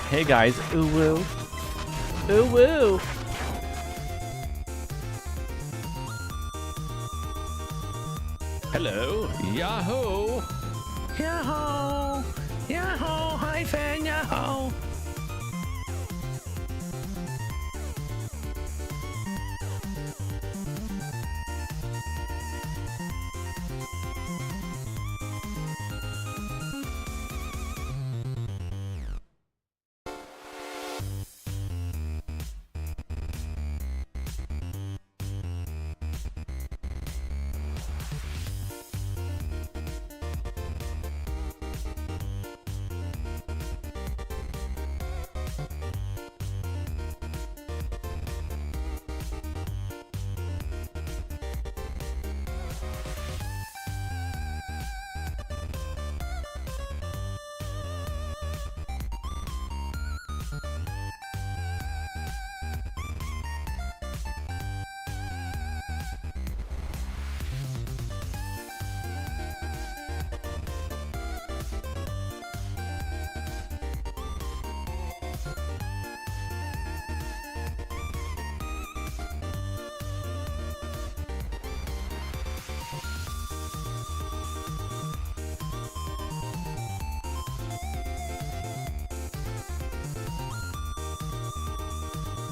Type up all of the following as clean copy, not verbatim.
Hey guys, ooh woo. Ooh woo. Hello. Yahoo. Yahoo! Yahoo! Hi, fan! Yahoo!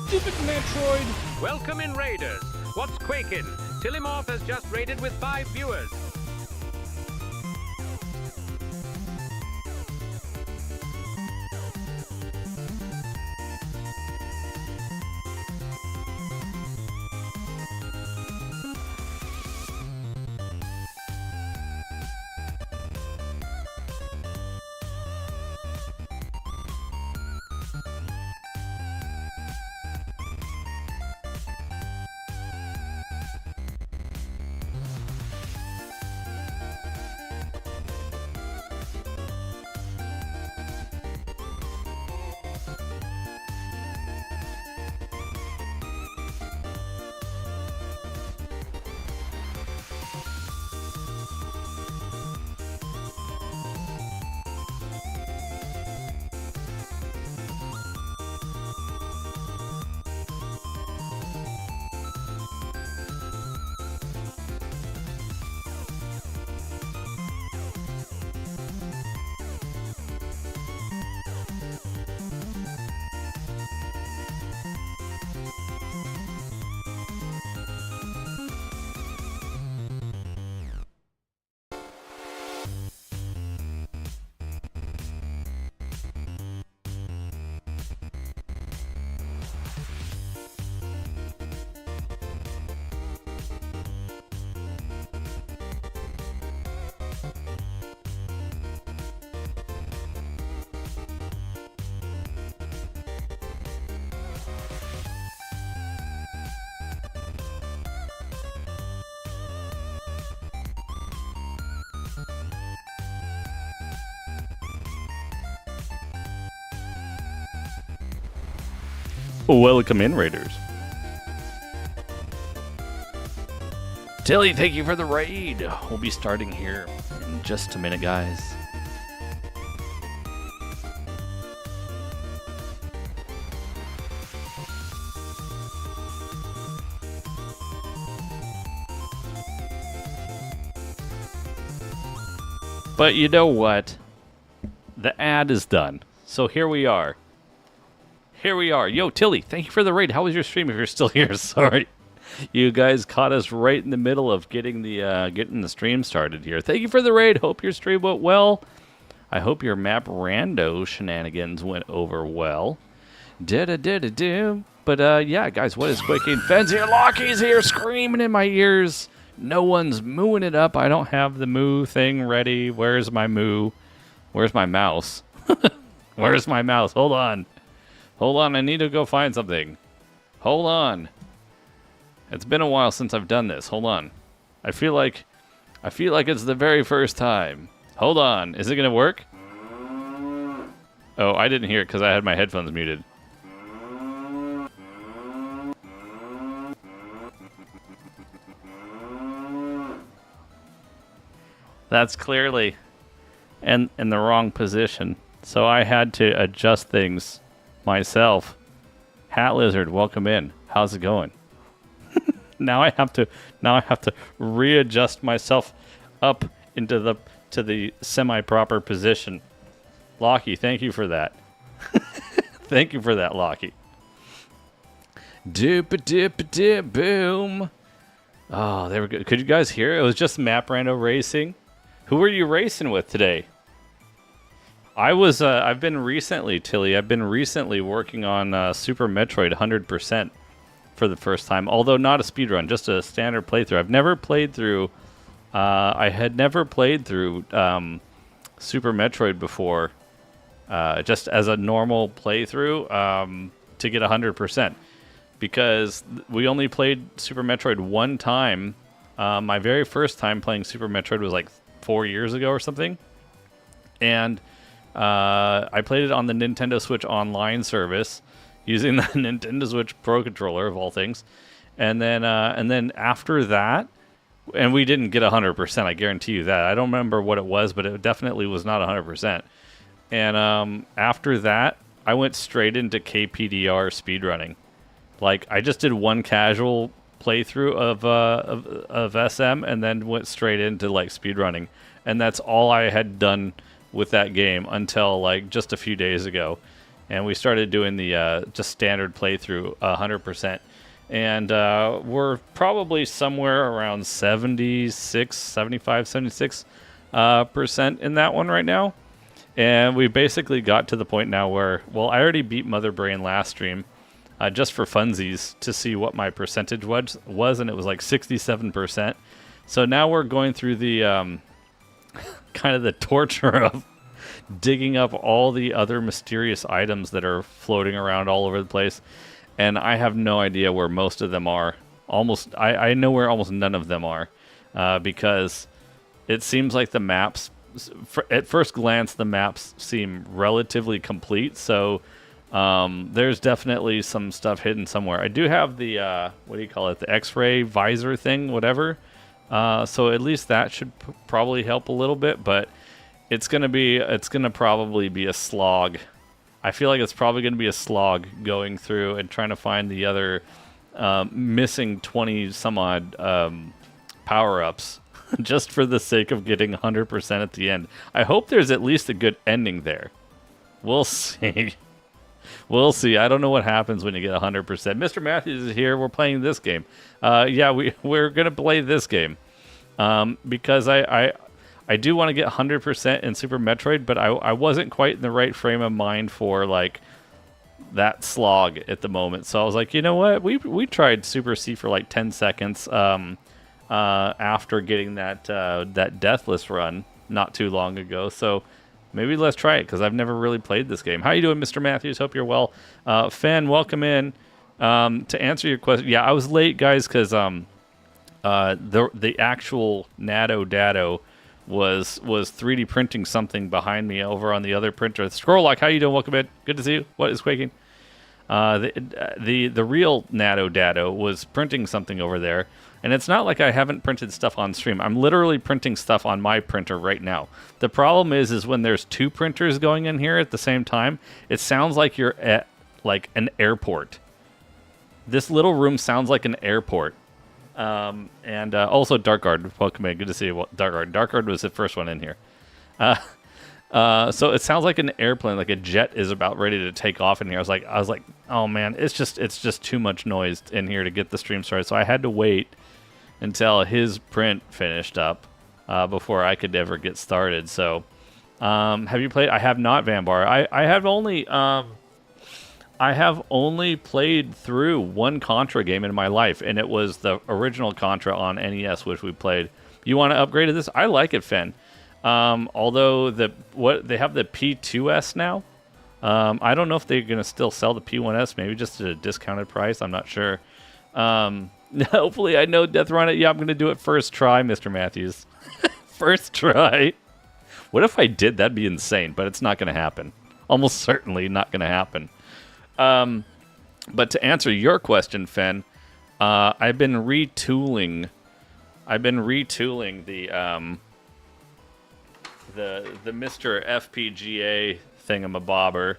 Stupid Metroid! Welcome in, Raiders. What's quaking? Tillimorph has just raided with 5 viewers. Welcome in, Raiders. Tilly, thank you for the raid. We'll be starting here in just a minute, guys. But you know what? The ad is done. So here we are. Here we are. Yo, Tilly, thank you for the raid. How was your stream if you're still here? Sorry. You guys caught us right in the middle of getting the stream started here. Thank you for the raid. Hope your stream went well. I hope your map rando shenanigans went over well. Da-da-da-da-do. But, yeah, guys, what is Quaking Fens here? Lockie's here screaming in my ears. No one's mooing it up. I don't have the moo thing ready. Where's my moo? Where's my mouse? Where's my mouse? Hold on. Hold on, I need to go find something. Hold on. It's been a while since I've done this. Hold on. I feel like it's the very first time. Hold on. Is it going to work? Oh, I didn't hear it because I had my headphones muted. That's clearly in the wrong position. So I had to adjust things myself. Hat Lizard, welcome in. How's it going? Now I have to readjust myself up into the semi-proper position. Lockie, thank you for that. Thank you for that, Lockie. Doop-a-dip-a-dip boom. Oh, there we go. Could you guys hear? It was just Map Rando racing. Who were you racing with today? I've been recently, Tilly, working on Super Metroid 100% for the first time. Although not a speedrun, just a standard playthrough. I've never played through, I had never played through Super Metroid before, just as a normal playthrough to get 100%. Because we only played Super Metroid one time. My very first time playing Super Metroid was like 4 years ago or something. And I played it on the Nintendo Switch Online service using the Nintendo Switch Pro Controller, of all things. And then after that, and we didn't get 100%, I guarantee you that. I don't remember what it was, but it definitely was not 100%. And after that, I went straight into KPDR speedrunning. Like, I just did one casual playthrough of SM and then went straight into, like, speedrunning. And that's all I had done with that game until, like, just a few days ago. And we started doing the just standard playthrough 100%. And we're probably somewhere around 76% in that one right now. And we basically got to the point now where, well, I already beat Mother Brain last stream. Just for funsies to see what my percentage was, and it was like 67%. So now we're going through the kind of the torture of digging up all the other mysterious items that are floating around all over the place, and I have no idea where most of them are. I know where almost none of them are, because it seems like the maps, at first glance, the maps seem relatively complete, so there's definitely some stuff hidden somewhere. I do have the, what do you call it, the X-ray visor thing, whatever. So at least that should probably help a little bit, but it's gonna probably be a slog. I feel like it's probably gonna be a slog going through and trying to find the other missing 20 some odd power-ups just for the sake of getting 100% at the end. I hope there's at least a good ending there. We'll see. We'll see. I don't know what happens when you get 100%. Mr. Matthews is here. We're playing this game. Yeah, we're going to play this game. Because I do want to get 100% in Super Metroid, but I wasn't quite in the right frame of mind for, like, that slog at the moment. So I was like, you know what? We tried Super C for, like, 10 seconds after getting that Deathless run not too long ago. So maybe let's try it, because I've never really played this game. How you doing, Mr. Matthews? Hope you're well. Fen, welcome in. To answer your question, yeah, I was late, guys, because the actual NaadoDado was 3D printing something behind me over on the other printer. Scrolllock, how you doing? Welcome in. Good to see you. What is quaking? The real NaadoDado was printing something over there. And it's not like I haven't printed stuff on stream. I'm literally printing stuff on my printer right now. The problem is when there's two printers going in here at the same time, it sounds like you're at, like, an airport. This little room sounds like an airport. And also Darkguard, welcome in. Good to see you, Darkguard. Darkguard was the first one in here. So it sounds like an airplane, like a jet is about ready to take off in here. I was like, oh man, it's just too much noise in here to get the stream started. So I had to wait until his print finished up before I could ever get started. So, have you played? I have not, Vanbar. I have only played through one Contra game in my life, and it was the original Contra on NES, which we played. You want to upgrade to this? I like it, Fen. Although they have the P2S now. I don't know if they're gonna still sell the P1S, maybe just at a discounted price. I'm not sure. Hopefully, I know Death Run it. Yeah, I'm gonna do it first try, Mr. Matthews. First try. What if I did? That'd be insane, but it's not gonna happen. Almost certainly not gonna happen. But to answer your question, Fen, I've been retooling the Mr. FPGA thingamabobber.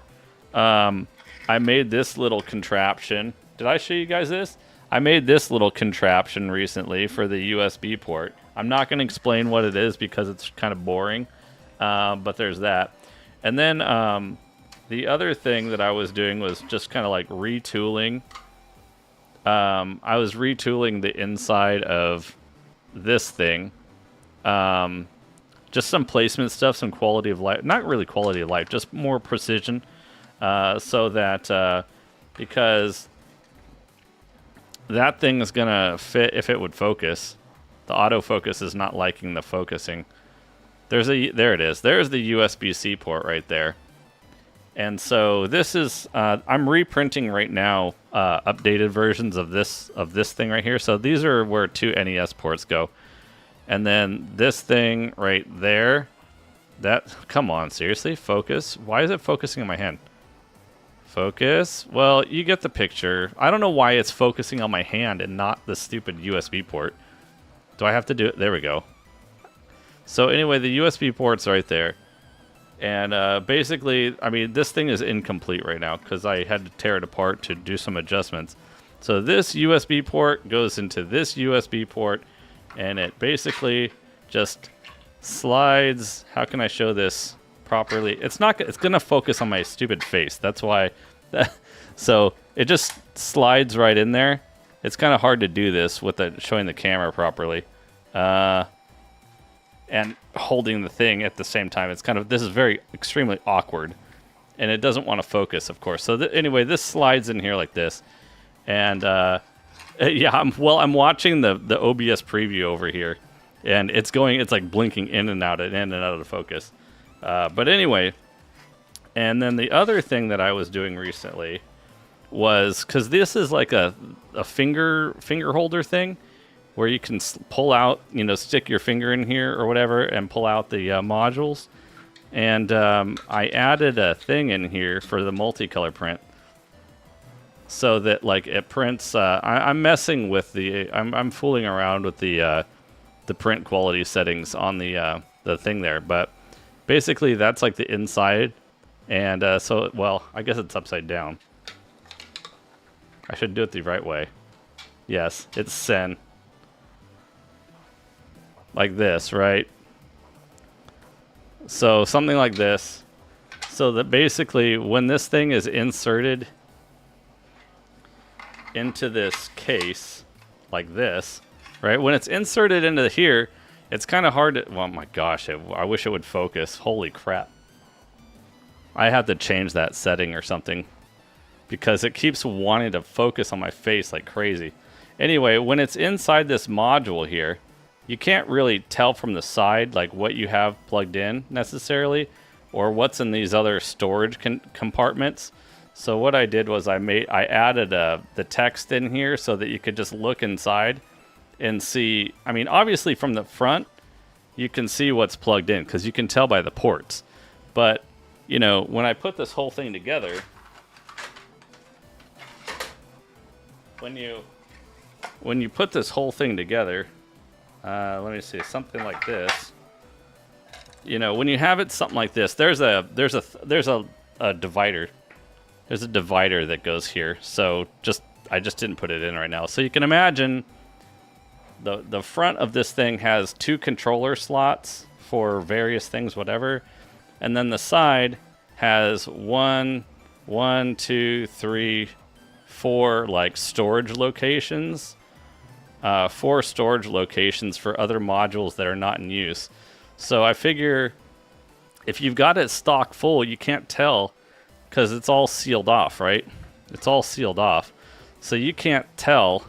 I made this little contraption. Did I show you guys this? I made this little contraption recently for the USB port. I'm not going to explain what it is because it's kind of boring, but there's that. And then the other thing that I was doing was just kind of like retooling. I was retooling the inside of this thing. Just some placement stuff, some quality of life. Not really quality of life, just more precision. So that because that thing is going to fit if it would focus. The autofocus is not liking the focusing. There it is. There's the USB-C port right there. And so this is, I'm reprinting right now updated versions of this thing right here. So these are where 2 NES ports go. And then this thing right there, come on, seriously, focus. Why is it focusing on my hand? Focus. Well, you get the picture. I don't know why it's focusing on my hand and not the stupid USB port. Do I have to do it? There we go. So anyway, the USB port's right there. And basically, I mean, this thing is incomplete right now because I had to tear it apart to do some adjustments. So this USB port goes into this USB port, and it basically just slides. How can I show this properly? It's going to focus on my stupid face. That's why. So it just slides right in there. It's kind of hard to do this with showing the camera properly. And holding the thing at the same time. It's this is very extremely awkward, and it doesn't want to focus, of course. So anyway, this slides in here like this, and yeah, I'm watching the OBS preview over here, and it's like blinking in and out of focus. But anyway, and then the other thing that I was doing recently was, because this is like a finger holder thing, where you can pull out, stick your finger in here or whatever and pull out the modules. And I added a thing in here for the multicolor print, so that like it prints. I'm messing with I'm fooling around with the print quality settings on the thing there. But basically, that's like the inside. And so, well, I guess it's upside down. I should do it the right way. Yes, it's Sen. Like this, right? So something like this. So that basically when this thing is inserted into this case, like this, right? When it's inserted into here, it's kind of hard to, oh my gosh, I wish it would focus. Holy crap. I have to change that setting or something, because it keeps wanting to focus on my face like crazy. Anyway, when it's inside this module here, you can't really tell from the side like what you have plugged in necessarily, or what's in these other storage compartments. So what I did was I added the text in here so that you could just look inside and see. I mean, obviously from the front you can see what's plugged in because you can tell by the ports. But when I put this whole thing together, when you put this whole thing together. Let me see, something like this. When you have it something like this, there's a divider. There's a divider that goes here. So I just didn't put it in right now. So you can imagine the front of this thing has 2 controller slots for various things, whatever, and then the side has 1, 2, 3, 4 like storage locations. 4 storage locations for other modules that are not in use. So I figure if you've got it stock full, you can't tell because it's all sealed off, right? It's all sealed off. So you can't tell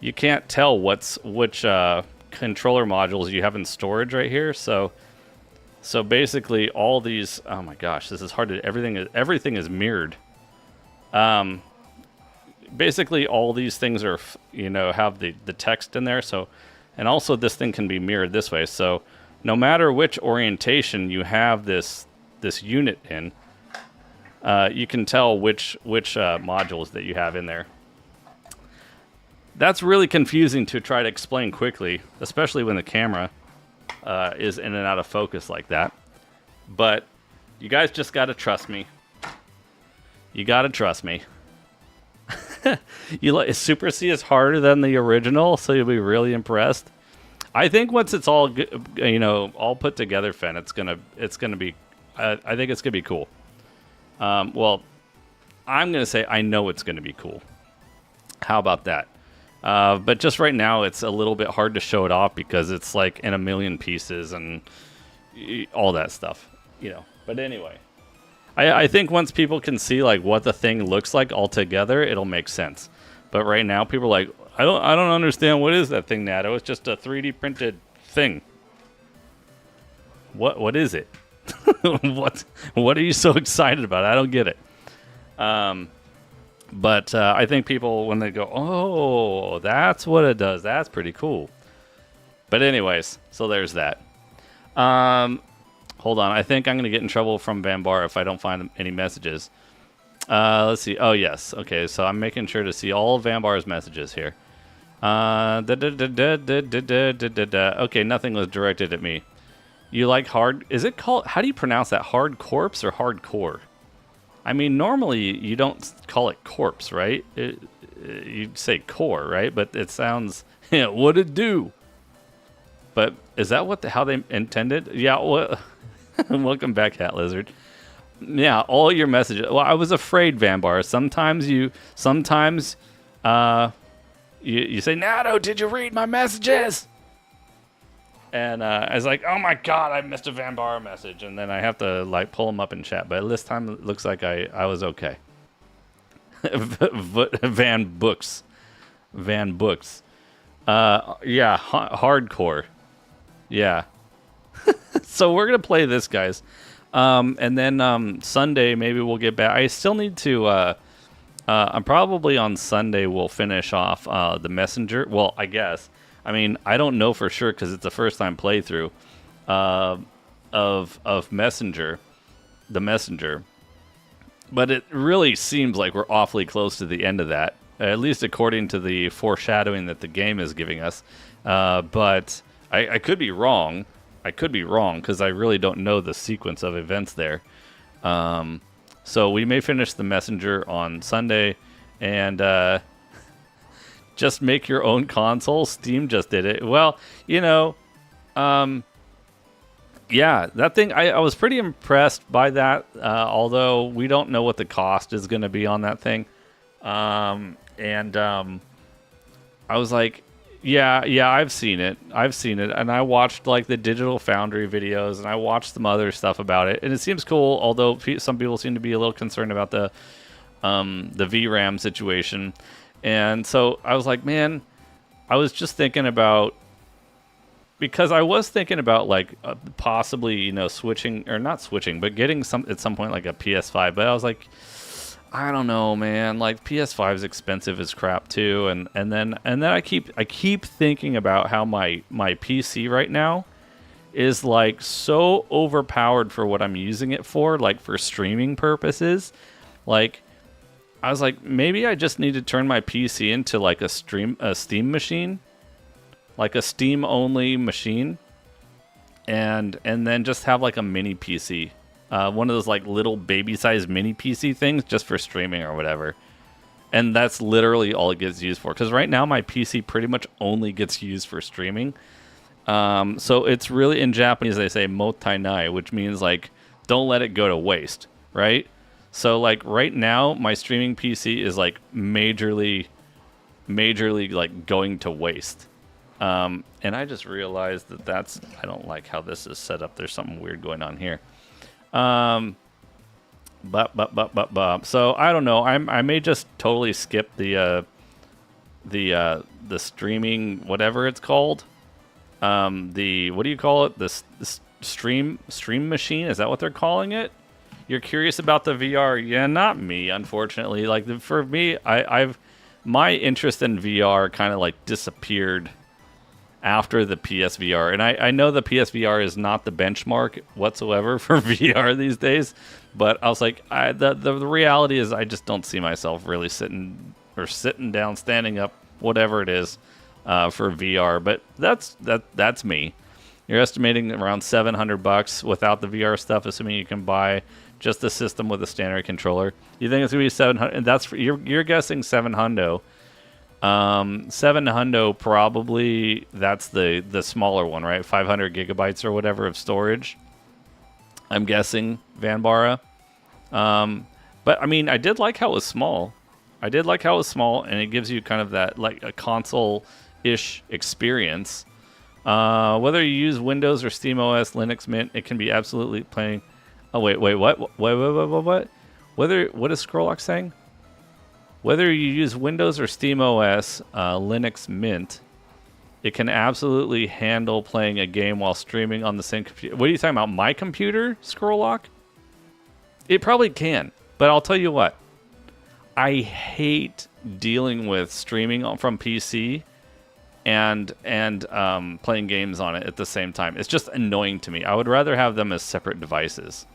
which controller modules you have in storage right here. So basically all these, oh my gosh, this is hard to, everything is mirrored. Basically all these things are, have the text in there. So, and also this thing can be mirrored this way. So no matter which orientation you have this unit in, you can tell which modules that you have in there. That's really confusing to try to explain quickly, especially when the camera is in and out of focus like that. But you guys just got to trust me. You gotta trust me. Super C is harder than the original, so you'll be really impressed. I think once it's all all put together, Fen, it's gonna be. I think it's gonna be cool. Well, I'm gonna say I know it's gonna be cool. How about that? But just right now, it's a little bit hard to show it off because it's like in a million pieces and all that stuff, But anyway, I think once people can see like what the thing looks like all together, it'll make sense. But right now, people are like, I don't understand, what is that thing, Nado? It's just a 3D printed thing. What is it? What are you so excited about? I don't get it. But I think people, when they go, oh, that's what it does, that's pretty cool. But anyways, so there's that. Hold on, I think I'm going to get in trouble from Van Bar if I don't find any messages. Let's see. Oh, yes. Okay, so I'm making sure to see all of Van Bar's messages here. Okay, nothing was directed at me. You like hard... Is it called... How do you pronounce that? Hard corpse or hardcore? I mean, normally you don't call it corpse, right? You say core, right? But it sounds... what'd it do? But is that how they intended? Yeah, well... Welcome back, Hat Lizard. Yeah, all your messages. Well, I was afraid, Van Bar. Sometimes you say, Nado, did you read my messages? And I was like, oh my god, I missed a Van Bar message. And then I have to like pull them up in chat. But this time it looks like I was okay. Van Books. Yeah, hardcore. Yeah. So we're going to play this, guys. And then Sunday, maybe we'll get back. I still need to... probably on Sunday we'll finish off the Messenger. Well, I guess. I mean, I don't know for sure because it's a first-time playthrough of Messenger. The Messenger. But it really seems like we're awfully close to the end of that. At least according to the foreshadowing that the game is giving us. But I could be wrong. I could be wrong because I really don't know the sequence of events there. So we may finish the Messenger on Sunday and just make your own console. Steam just did it. Well, yeah, that thing, I was pretty impressed by that, although we don't know what the cost is going to be on that thing. I was like, yeah, I've seen it, and I watched like the Digital Foundry videos, and I watched some other stuff about it, and it seems cool. Although some people seem to be a little concerned about the VRAM situation, and so I was like, man, I was just thinking about, because I was thinking about like possibly switching, or not switching, but getting at some point like a PS5, but I was like, I don't know, man. Like PS5 is expensive as crap too, and then I keep thinking about how my PC right now is like so overpowered for what I'm using it for, like for streaming purposes. Like I was like, maybe I just need to turn my PC into like a Steam machine, like a Steam only machine, and then just have like a mini PC. One of those like little baby-sized mini PC things just for streaming or whatever. And that's literally all it gets used for. Because right now my PC pretty much only gets used for streaming. So it's really, in Japanese they say mottainai, which means like don't let it go to waste, right? So like right now my streaming PC is like majorly like going to waste. And I just realized that I don't like how this is set up. There's something weird going on here. So I don't know. I may just totally skip the streaming, whatever it's called. What do you call it? The stream machine? Is that what they're calling it? You're curious about the VR? Yeah, not me, unfortunately. Like for me, my interest in VR kind of like disappeared after the PSVR, and I know the PSVR is not the benchmark whatsoever for VR these days, but I was like, the reality is I just don't see myself really sitting down, standing up, whatever it is, for VR. But that's me. You're estimating around $700 without the VR stuff, assuming you can buy Just the system with a standard controller. You think it's gonna be 700? That's you're guessing 700. 700 probably. That's the smaller one, right? 500 gigabytes or whatever of storage. I'm guessing Vanbara. But I mean, I did like how it was small. And it gives you kind of that like a console-ish experience. Whether you use Windows or SteamOS, Linux Mint, it can be absolutely playing. Oh wait, what? What? What is Scrolllock saying? Whether you use Windows or SteamOS, Linux Mint, it can absolutely handle playing a game while streaming on the same computer. What are you talking about? My computer, Scrolllock? It probably can, but I'll tell you what. I hate dealing with streaming from PC and playing games on it at the same time. It's just annoying to me. I would rather have them as separate devices.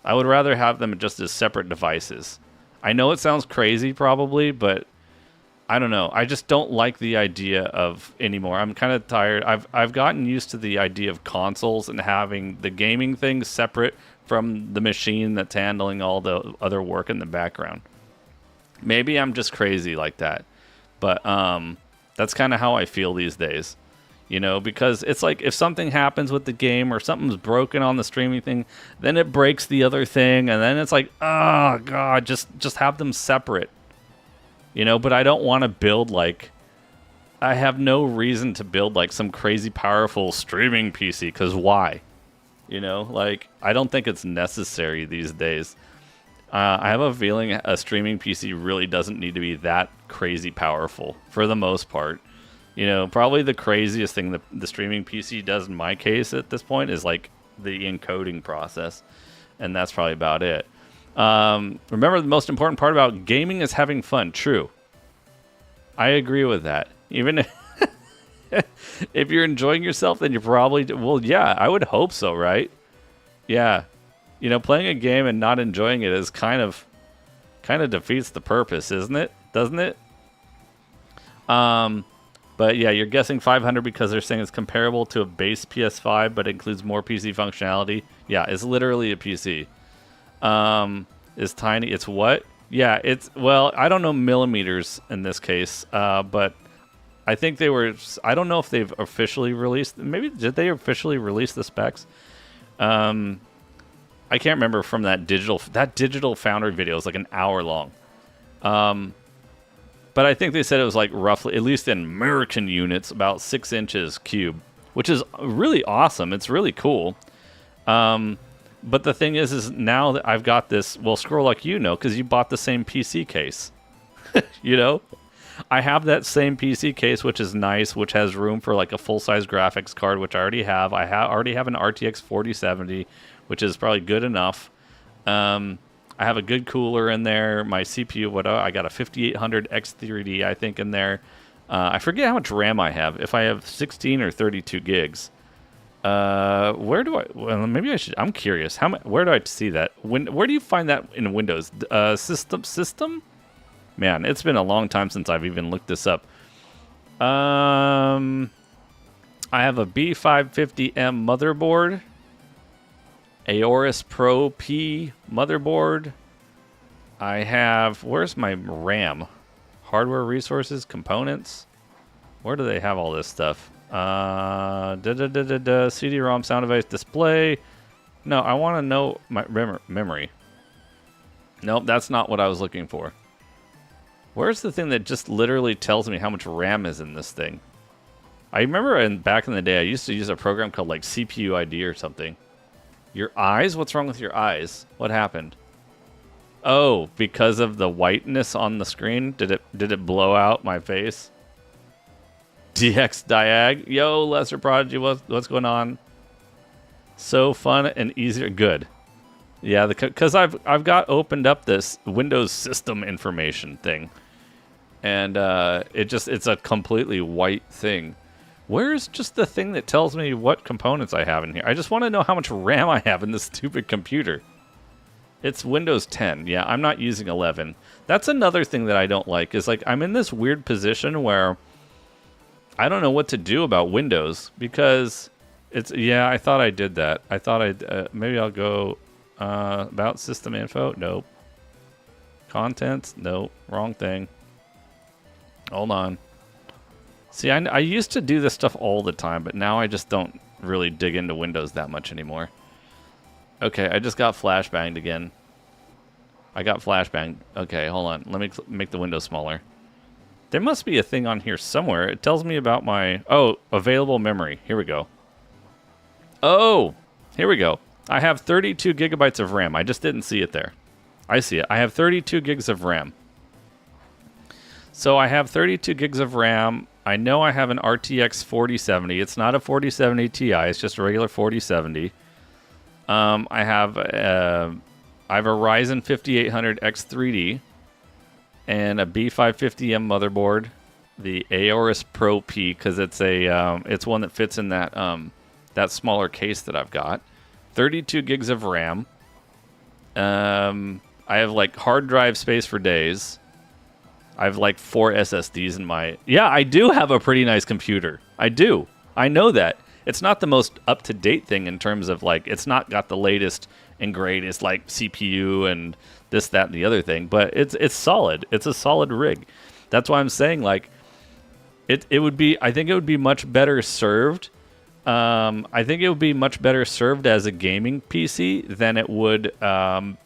I would rather have them just as separate devices. I know it sounds crazy probably, but I don't know. I just don't like the idea of anymore. I'm kind of tired. I've gotten used to the idea of consoles and having the gaming thing separate from the machine that's handling all the other work in the background. Maybe I'm just crazy like that. But that's kind of how I feel these days. You know, because it's like if something happens with the game or something's broken on the streaming thing, then it breaks the other thing, and then it's like, oh god, just have them separate. You know, but I don't want to build like, I have no reason to build like some crazy powerful streaming PC, because why? You know, like I don't think it's necessary these days. I have a feeling a streaming PC really doesn't need to be that crazy powerful for the most part. You know, probably the craziest thing that the streaming PC does in my case at this point is like the encoding process. And that's probably about it. Remember, the most important part about gaming is having fun. True. I agree with that. Even if you're enjoying yourself, then you're probably... Well, yeah, I would hope so, right? Yeah. You know, playing a game and not enjoying it is kind of defeats the purpose, isn't it? Doesn't it? But yeah, you're guessing 500 because they're saying it's comparable to a base PS5, but includes more PC functionality. Yeah, it's literally a PC. It's tiny. It's what? Yeah, it's, well, I don't know millimeters in this case, but I think they were, I don't know if they've officially released, maybe did they officially release the specs? I can't remember from that digital Foundry video. It's like an hour long. But I think they said it was like roughly, at least in American units, about 6 inches cube, which is really awesome. It's really cool. But the thing is now that I've got this, well, Scroll, like you know, because you bought the same PC case. You know? I have that same PC case, which is nice, which has room for like a full-size graphics card, which I already have. I already have an RTX 4070, which is probably good enough. I have a good cooler in there. My CPU, I got a 5800 X3D, I think, in there. I forget how much RAM I have. If I have 16 or 32 gigs. Where do I? Well, maybe I should. I'm curious. Where do I see that? Where do you find that in Windows? System? Man, it's been a long time since I've even looked this up. I have a B550M motherboard. Aorus Pro P motherboard. I have, where's my RAM? Hardware resources, components. Where do they have all this stuff? CD-ROM, sound device, display. No, I want to know my memory. Nope, that's not what I was looking for. Where's the thing that just literally tells me how much RAM is in this thing? I remember back in the day, I used to use a program called like CPU ID or something. Your eyes? What's wrong with your eyes? What happened? Oh, because of the whiteness on the screen? Did it blow out my face? DX Diag. Yo, Lesser Prodigy, what's going on? So fun and easier. Good. Yeah, because I've got opened up this Windows system information thing. And it's a completely white thing. Where's just the thing that tells me what components I have in here? I just want to know how much RAM I have in this stupid computer. It's Windows 10. Yeah, I'm not using 11. That's another thing that I don't like, is like I'm in this weird position where I don't know what to do about Windows, because it's, yeah, I thought I did that. I thought maybe I'll go, About system info? Nope. Contents? Nope. Wrong thing. Hold on. See, I used to do this stuff all the time, but now I just don't really dig into Windows that much anymore. Okay, I just got flashbanged again. I got flashbanged. Okay, hold on. Let me make the window smaller. There must be a thing on here somewhere. It tells me about my... Oh, available memory. Here we go. Oh, here we go. I have 32 gigabytes of RAM. I just didn't see it there. I see it. I have 32 gigs of RAM. So I have 32 gigs of RAM. I know I have an RTX 4070. It's not a 4070 Ti. It's just a regular 4070. I have a Ryzen 5800 X3D and a B550M motherboard, the Aorus Pro P, because it's it's one that fits in that that smaller case that I've got. 32 gigs of RAM. I have like hard drive space for days. I have like 4 SSDs in my... Yeah, I do have a pretty nice computer. I do. I know that. It's not the most up-to-date thing in terms of like, it's not got the latest and greatest like CPU and this, that, and the other thing, but it's solid. It's a solid rig. That's why I'm saying like, it would be, I think it would be much better served. I think it would be much better served as a gaming PC than it would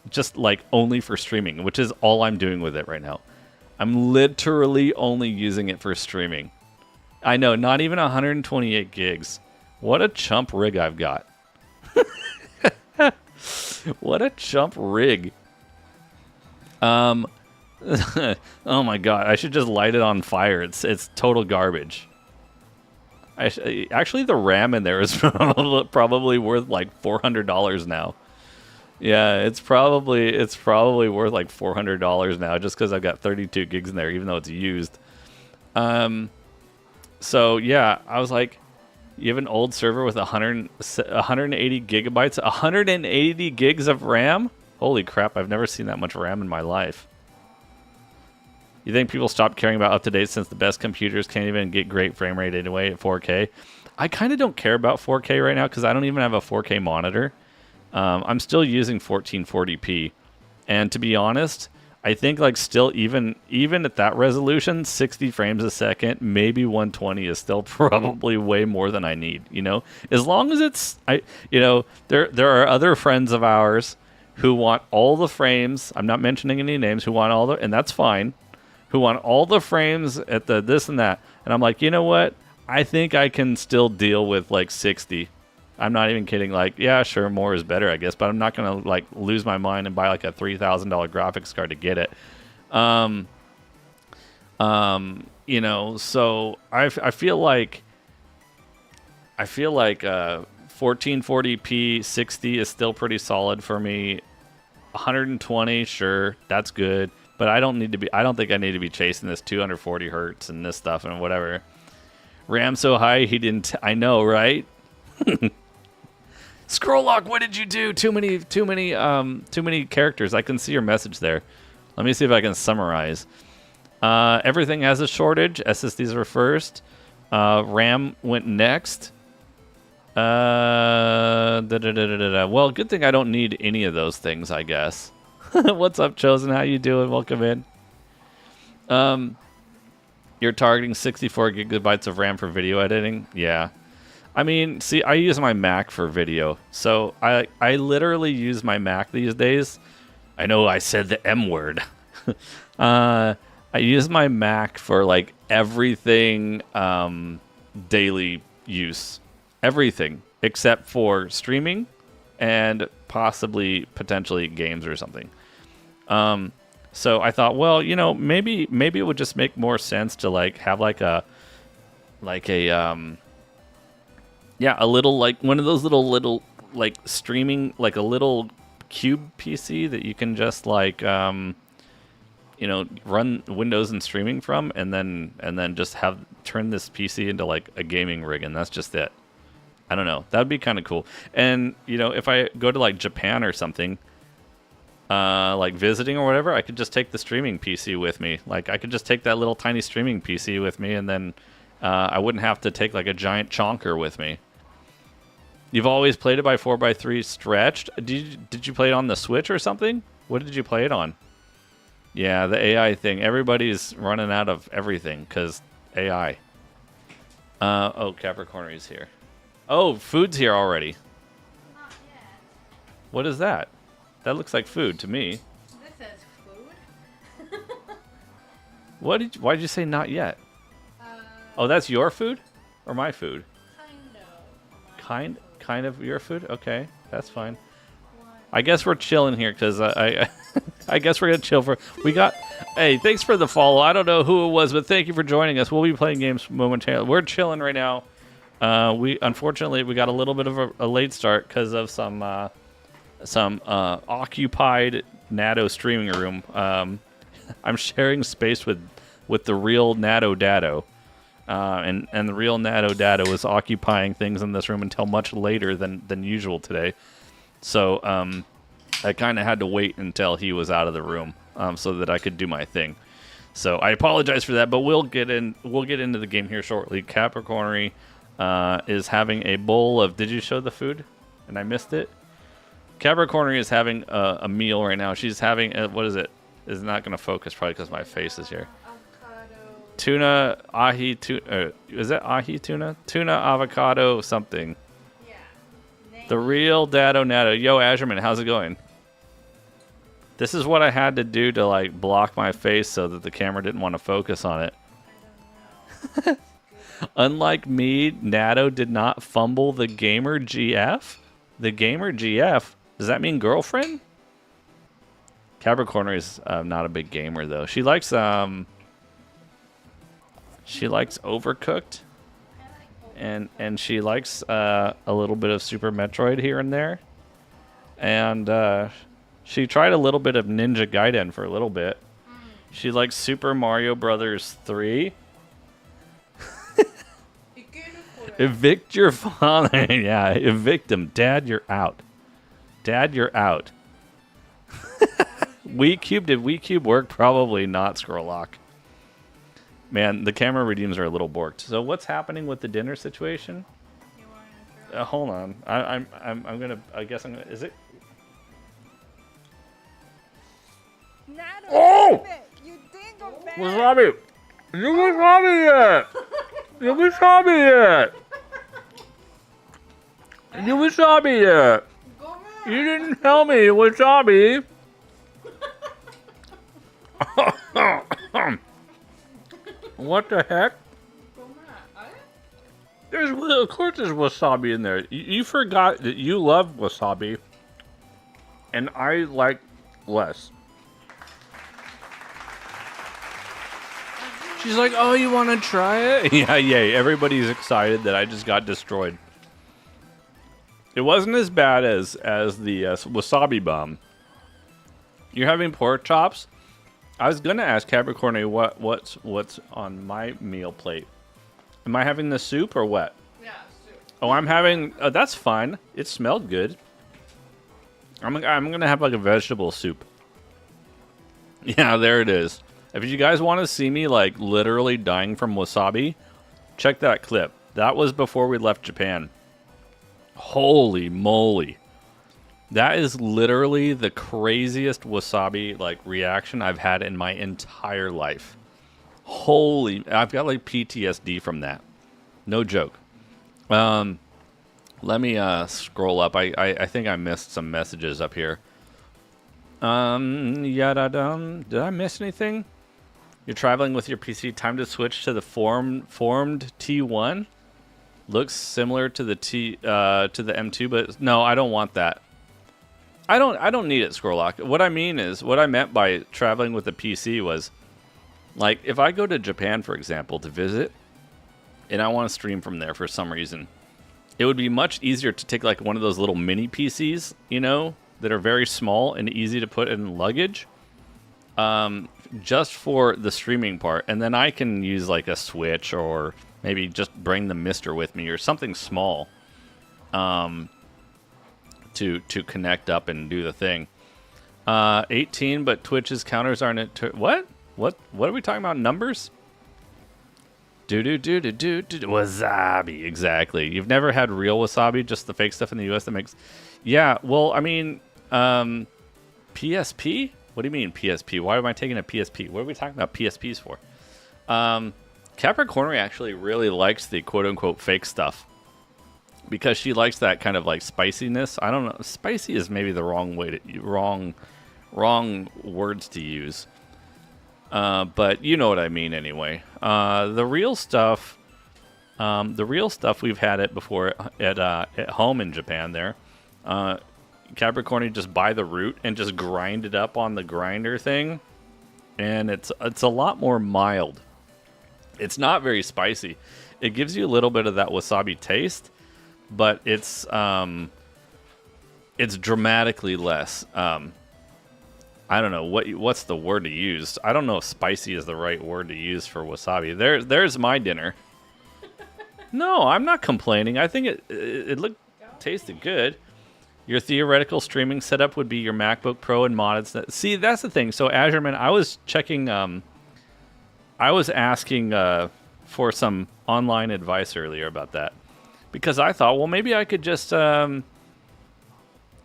just like only for streaming, which is all I'm doing with it right now. I'm literally only using it for streaming. I know, not even 128 gigs. What a chump rig I've got. What a chump rig. Oh my god, I should just light it on fire. It's total garbage. Actually, the RAM in there is probably worth like $400 now. Yeah, it's probably worth like $400 now just because I've got 32 gigs in there, even though it's used. So yeah, I was like, you have an old server with 180 gigabytes, 180 gigs of RAM? Holy crap, I've never seen that much RAM in my life. You think people stopped caring about up-to-date since the best computers can't even get great frame rate anyway at 4K? I kind of don't care about 4K right now because I don't even have a 4K monitor. I'm still using 1440p. And to be honest, I think like still even at that resolution, 60 frames a second, maybe 120 is still probably way more than I need, you know? As long as it's there are other friends of ours who want all the frames, I'm not mentioning any names, who want all the, and that's fine, who want all the frames at the this and that. And I'm like, you know what? I think I can still deal with like 60. I'm not even kidding. Like, yeah, sure, more is better, I guess, but I'm not going to like lose my mind and buy like a $3,000 graphics card to get it. You know, so I feel like 1440p 60 is still pretty solid for me. 120, sure, that's good, but I don't think I need to be chasing this 240 hertz and this stuff and whatever. RAM so high he didn't. I know, right? Scroll lock, what did you do? Too many characters. I can see your message there. Let me see if I can summarize. Everything has a shortage. SSDs were first. RAM went next. Well, good thing I don't need any of those things, I guess. What's up, Chosen? How you doing? Welcome in. You're targeting 64 gigabytes of RAM for video editing? Yeah. I mean, see, I use my Mac for video. So I literally use my Mac these days. I know I said the M word. I use my Mac for like everything daily use. Everything except for streaming and potentially games or something. So I thought, well, you know, maybe it would just make more sense to like have a little like one of those little like streaming, like a little cube PC that you can just like run Windows and streaming from, and then just turn this PC into like a gaming rig, and that's just it. I don't know. That would be kind of cool. And you know, if I go to like Japan or something, like visiting or whatever, I could just take the streaming PC with me. Like I could just take that little tiny streaming PC with me, and then I wouldn't have to take like a giant chonker with me. You've always played it by 4x3 stretched. Did you play it on the Switch or something? What did you play it on? Yeah, the AI thing. Everybody's running out of everything because AI. Oh, Capricorn is here. Oh, food's here already. Not yet. What is that? That looks like food to me. This says food. Why did you say not yet? uh, Oh, that's your food? Or my food? kind of. Kind of your food? Okay, that's fine. I guess we're chilling here because I guess we're gonna chill for. We got. Hey, thanks for the follow. I don't know who it was, but thank you for joining us. We'll be playing games momentarily. We're chilling right now. We unfortunately we got a little bit of a late start because of some occupied Nado streaming room. I'm sharing space with the real Nado Dado. And the real Nado Dado was occupying things in this room until much later than usual today. So I kind of had to wait until he was out of the room so that I could do my thing. So I apologize for that, but we'll get into the game here shortly. Capricorn is having a bowl of. Did you show the food? And I missed it. Capricorn is having a meal right now. She's having what is it? It's not going to focus probably because my face is here. Tuna, ahi, tuna. Is that ahi tuna? Tuna, avocado, something. Yeah. The real Dado Nado. Yo, Azurman, how's it going? This is what I had to do to like block my face so that the camera didn't want to focus on it. I don't know. Unlike me, Nado did not fumble the gamer GF. The gamer GF. Does that mean girlfriend? Capricorn is not a big gamer though. She likes Overcooked, and she likes a little bit of Super Metroid here and there, and she tried a little bit of Ninja Gaiden for a little bit. She likes Super Mario Brothers 3. Evict your father. Yeah, evict him. Dad, you're out. Dad, you're out. WeCube, did WeCube work? Probably not, Scrolllock. Man, the camera redeems are a little borked. So what's happening with the dinner situation? Hold on. I'm gonna. I guess I'm gonna. Is it? Oh! You dingo bag. Wasabi! You wasabi yet? You wasabi yet? You wasabi yet? Go back. You didn't tell me wasabi. What the heck? Of course there's wasabi in there. You forgot that you love wasabi, and I like less. She's like, oh, you want to try it? Yeah, yay. Everybody's excited that I just got destroyed. It wasn't as bad as the wasabi bomb. You're having pork chops? I was gonna ask Capricorn what's on my meal plate. Am I having the soup or what? Yeah, soup. Oh, I'm having. That's fine. It smelled good. I'm gonna have like a vegetable soup. Yeah, there it is. If you guys want to see me like literally dying from wasabi, check that clip. That was before we left Japan. Holy moly. That is literally the craziest wasabi like reaction I've had in my entire life. Holy, I've got like PTSD from that. No joke. Let me scroll up. I think I missed some messages up here. Did I miss anything? You're traveling with your PC. Time to switch to the formed T1. Looks similar to the M2, but no, I don't want that. I don't need it, Scrolllock. What I meant by traveling with the PC was, like, if I go to Japan, for example, to visit, and I want to stream from there for some reason, it would be much easier to take like one of those little mini PCs, you know, that are very small and easy to put in luggage, just for the streaming part, and then I can use like a Switch or maybe just bring the Mister with me or something small, to connect up and do the thing. 18, but Twitch's counters aren't. What are we talking about? Numbers? Wasabi, exactly. You've never had real wasabi, just the fake stuff in the U.S. that makes... Yeah, well, I mean, PSP? What do you mean PSP? Why am I taking a PSP? What are we talking about PSPs for? Capricorn actually really likes the quote-unquote fake stuff because she likes that kind of like spiciness. I don't know. Spicy is maybe the wrong way to... wrong words to use. But you know what I mean anyway. The real stuff we've had it before at home in Japan there. Capricorn just buy the root and just grind it up on the grinder thing. And it's a lot more mild. It's not very spicy. It gives you a little bit of that wasabi taste, but it's dramatically less. I don't know what's the word to use. I don't know if spicy is the right word to use for wasabi. There's my dinner. No, I'm not complaining. I think it tasted good. Your theoretical streaming setup would be your MacBook Pro and modded. See, that's the thing. So Azureman, I was checking. I was asking for some online advice earlier about that because I thought, well, maybe I could just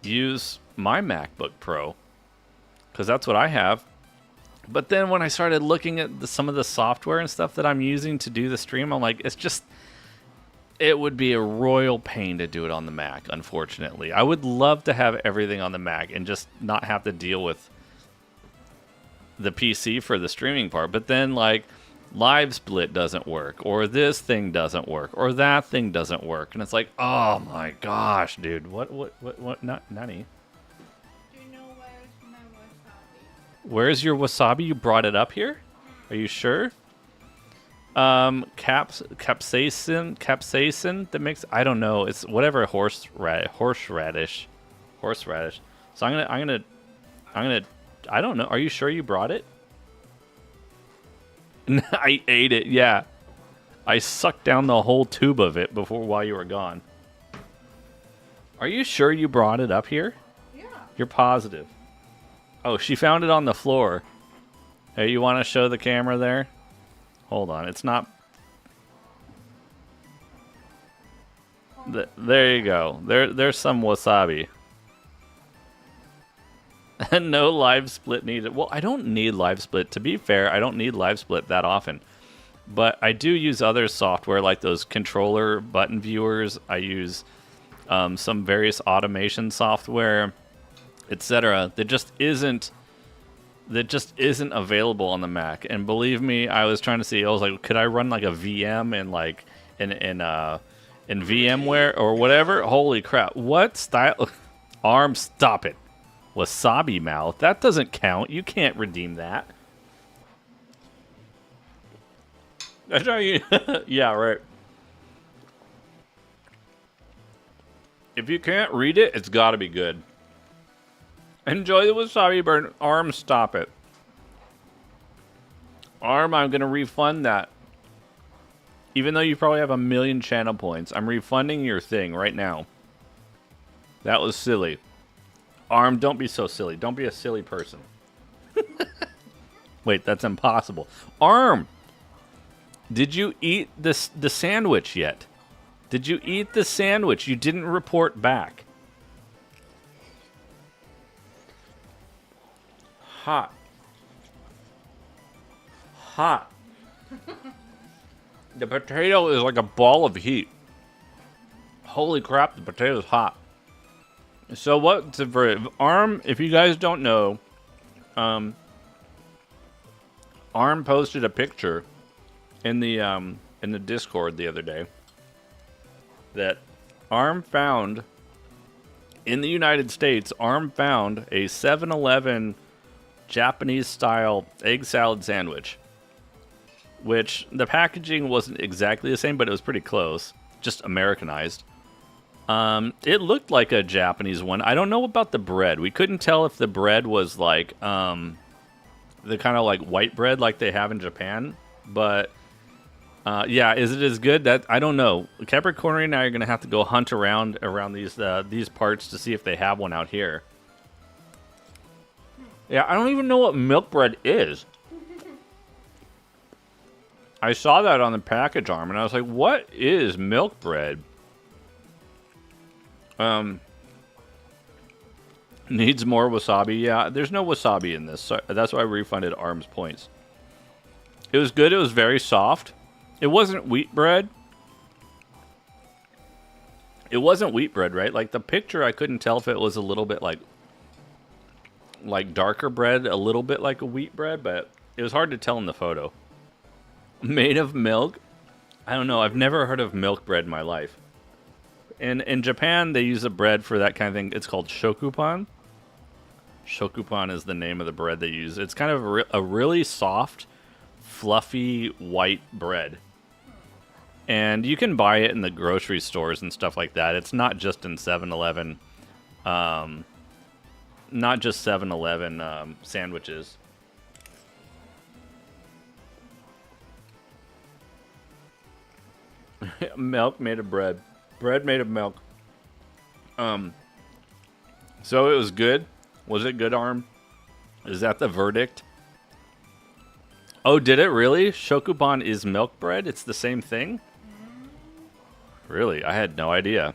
use my MacBook Pro. Because that's what I have. But then when I started looking at some of the software and stuff that I'm using to do the stream, I'm like, it would be a royal pain to do it on the Mac, unfortunately. I would love to have everything on the Mac and just not have to deal with the PC for the streaming part. But then, like, Live Split doesn't work, or this thing doesn't work, or that thing doesn't work. And it's like, oh my gosh, dude. What, Nani? Where's your wasabi? You brought it up here? Are you sure? Capsaicin that makes, I don't know. It's whatever horseradish. So I'm gonna I don't know. Are you sure you brought it? I ate it. Yeah. I sucked down the whole tube of it while you were gone. Are you sure you brought it up here? Yeah. You're positive. Oh, she found it on the floor. Hey, you want to show the camera there? Hold on, it's not... There you go. There's some wasabi. No live split needed. Well, I don't need live split. To be fair, I don't need live split that often. But I do use other software like those controller button viewers. I use some various automation software, etc. That just isn't available on the Mac. And believe me, I was trying to see. I was like, could I run like a VM in like in VMware or whatever? Holy crap! What style? ARM, stop it! Wasabi mouth. That doesn't count. You can't redeem that. That's how you. Yeah, right. If you can't read it, it's got to be good. Enjoy the wasabi burn. ARM, stop it. ARM, I'm going to refund that. Even though you probably have 1 million channel points, I'm refunding your thing right now. That was silly. ARM, don't be so silly. Don't be a silly person. Wait, that's impossible. ARM, did you eat the sandwich yet? Did you eat the sandwich? You didn't report back. Hot. Hot. The potato is like a ball of heat. Holy crap, the potato is hot. So what, for ARM, if you guys don't know, ARM posted a picture in the Discord the other day that ARM found, in the United States, ARM found a 7-Eleven Japanese-style egg salad sandwich, which the packaging wasn't exactly the same, but it was pretty close, just Americanized. It looked like a Japanese one. I don't know about the bread. We couldn't tell if the bread was like the kind of like white bread like they have in Japan, but yeah, is it as good? That I don't know. Capricorn and I are gonna have to go hunt around these parts to see if they have one out here. Yeah, I don't even know what milk bread is. I saw that on the package, Arm, and I was like, what is milk bread? Needs more wasabi. Yeah, there's no wasabi in this, so that's why I refunded Arm's points. It was good. It was very soft. It wasn't wheat bread. It wasn't wheat bread, right? Like the picture, I couldn't tell if it was a little bit like darker bread, a little bit like a wheat bread, but it was hard to tell in the photo. Made of milk? I don't know. I've never heard of milk bread in my life. In Japan, they use a bread for that kind of thing. It's called shokupan. Shokupan is the name of the bread they use. It's kind of a really soft, fluffy white bread. And you can buy it in the grocery stores and stuff like that. It's not just in 7-Eleven. Not just 7-Eleven sandwiches. Milk made of bread. Bread made of milk. So it was good. Was it good, Arm? Is that the verdict? Oh, did it really? Shokupan is milk bread? It's the same thing? Really? I had no idea.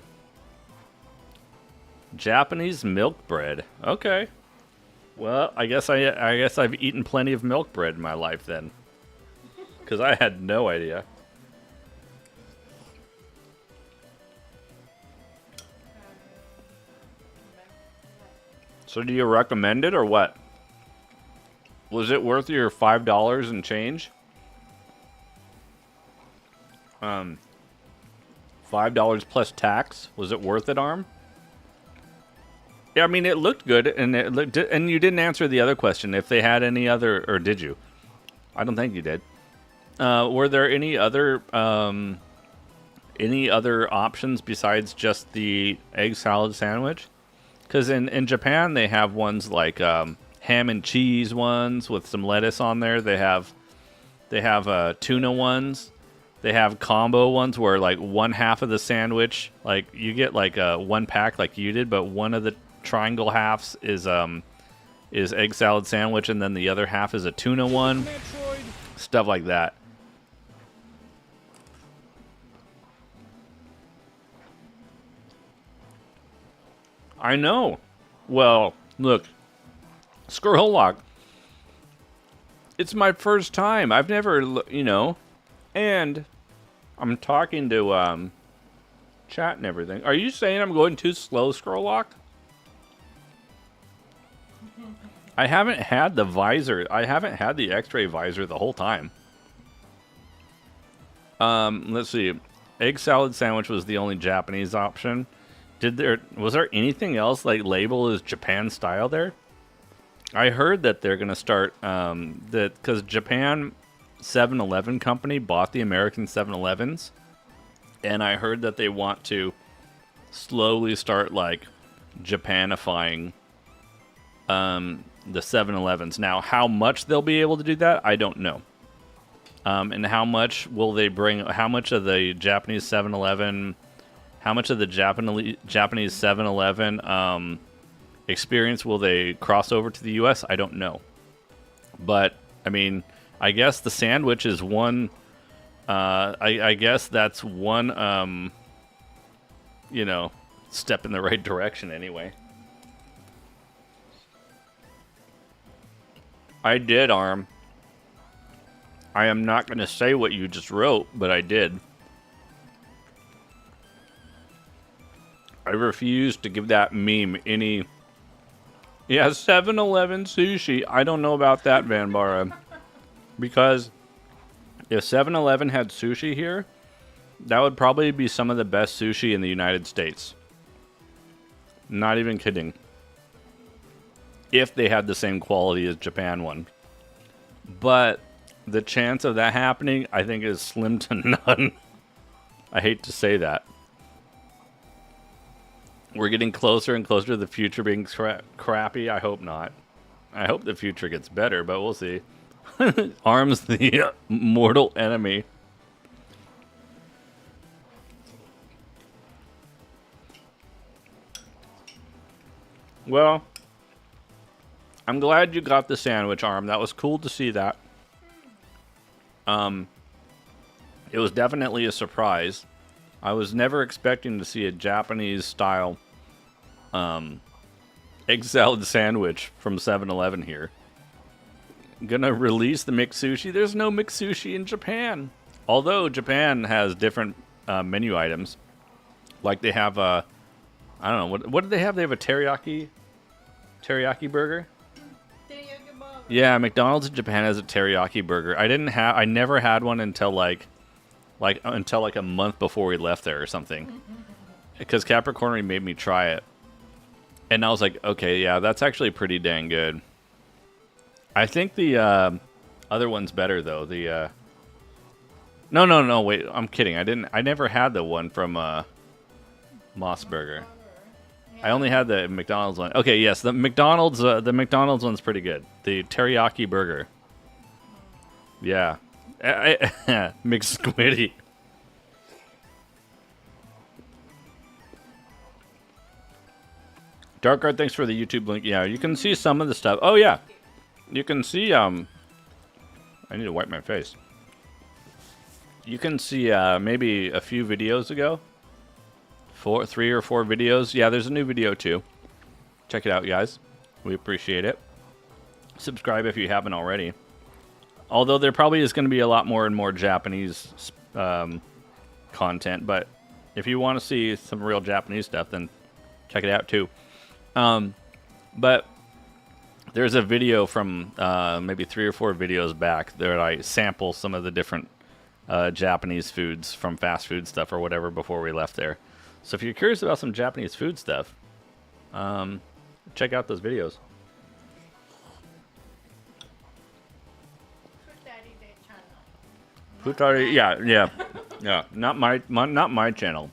Japanese milk bread. Okay. Well, I guess I've eaten plenty of milk bread in my life then. Because I had no idea. So do you recommend it or what? Was it worth your $5 and change? $5 plus tax. Was it worth it, Arm? Yeah, I mean it looked good, and and you didn't answer the other question. If they had any other, or did you? I don't think you did. Were there any other options besides just the egg salad sandwich? Because in Japan, they have ones like ham and cheese ones with some lettuce on there. They have tuna ones. They have combo ones where like one half of the sandwich, like you get like one pack like you did, but one of the triangle halves is egg salad sandwich, and then the other half is a tuna one. Stuff like that. I know. Well, look, Squirrel Lock. It's my first time. I've never, and I'm talking to chat and everything. Are you saying I'm going too slow, Squirrel Lock? I haven't had the visor. I haven't had the X-ray visor the whole time. Let's see. Egg salad sandwich was the only Japanese option. Was there anything else like labeled as Japan style there? I heard that they're gonna start because Japan 7-Eleven company bought the American 7-Elevens, and I heard that they want to slowly start like Japanifying the 7-Elevens. Now, how much they'll be able to do that, I don't know. And how much will they bring? How much of the Japanese 7-Eleven? How much of the Japanese 7-Eleven experience will they cross over to the U.S.? I don't know. But, I mean, I guess the sandwich is one... I guess that's one, step in the right direction anyway. I did, Arm. I am not going to say what you just wrote, but I did. I refuse to give that meme any... Yeah, 7-Eleven sushi. I don't know about that, Van Barra. Because if 7-Eleven had sushi here, that would probably be some of the best sushi in the United States. Not even kidding. If they had the same quality as Japan one. But the chance of that happening, I think, is slim to none. I hate to say that. We're getting closer and closer to the future being crappy. I hope not. I hope the future gets better, but we'll see. Arm's the mortal enemy. Well, I'm glad you got the sandwich, Arm. That was cool to see that. It was definitely a surprise. I was never expecting to see a Japanese style egg salad sandwich from 7-Eleven here. Gonna release the mixed sushi. There's no mixed sushi in Japan. Although Japan has different menu items. Like they have I don't know, what do they have? They have a teriyaki burger? Teriyaki burger. Yeah, McDonald's in Japan has a teriyaki burger. I never had one until like a month before we left there or something. Because Capricorn made me try it. And I was like, okay, yeah, that's actually pretty dang good. I think the other one's better though. The No, wait, I'm kidding. I never had the one from Moss Burger. I only had the McDonald's one. Okay, yes, the McDonald's one's pretty good. The teriyaki burger. Yeah. Mixed squiddy. Darkguard, thanks for the YouTube link. Yeah, you can see some of the stuff. Oh yeah. You can see I need to wipe my face. You can see maybe a few videos ago. 3 or 4 videos. Yeah, there's a new video too. Check it out, guys. We appreciate it. Subscribe if you haven't already. Although there probably is going to be a lot more and more Japanese content, but if you want to see some real Japanese stuff, then check it out too. But there's a video from maybe 3 or 4 videos back that I sample some of the different Japanese foods from fast food stuff or whatever before we left there. So if you're curious about some Japanese food stuff, check out those videos. Futari, yeah. Not my channel.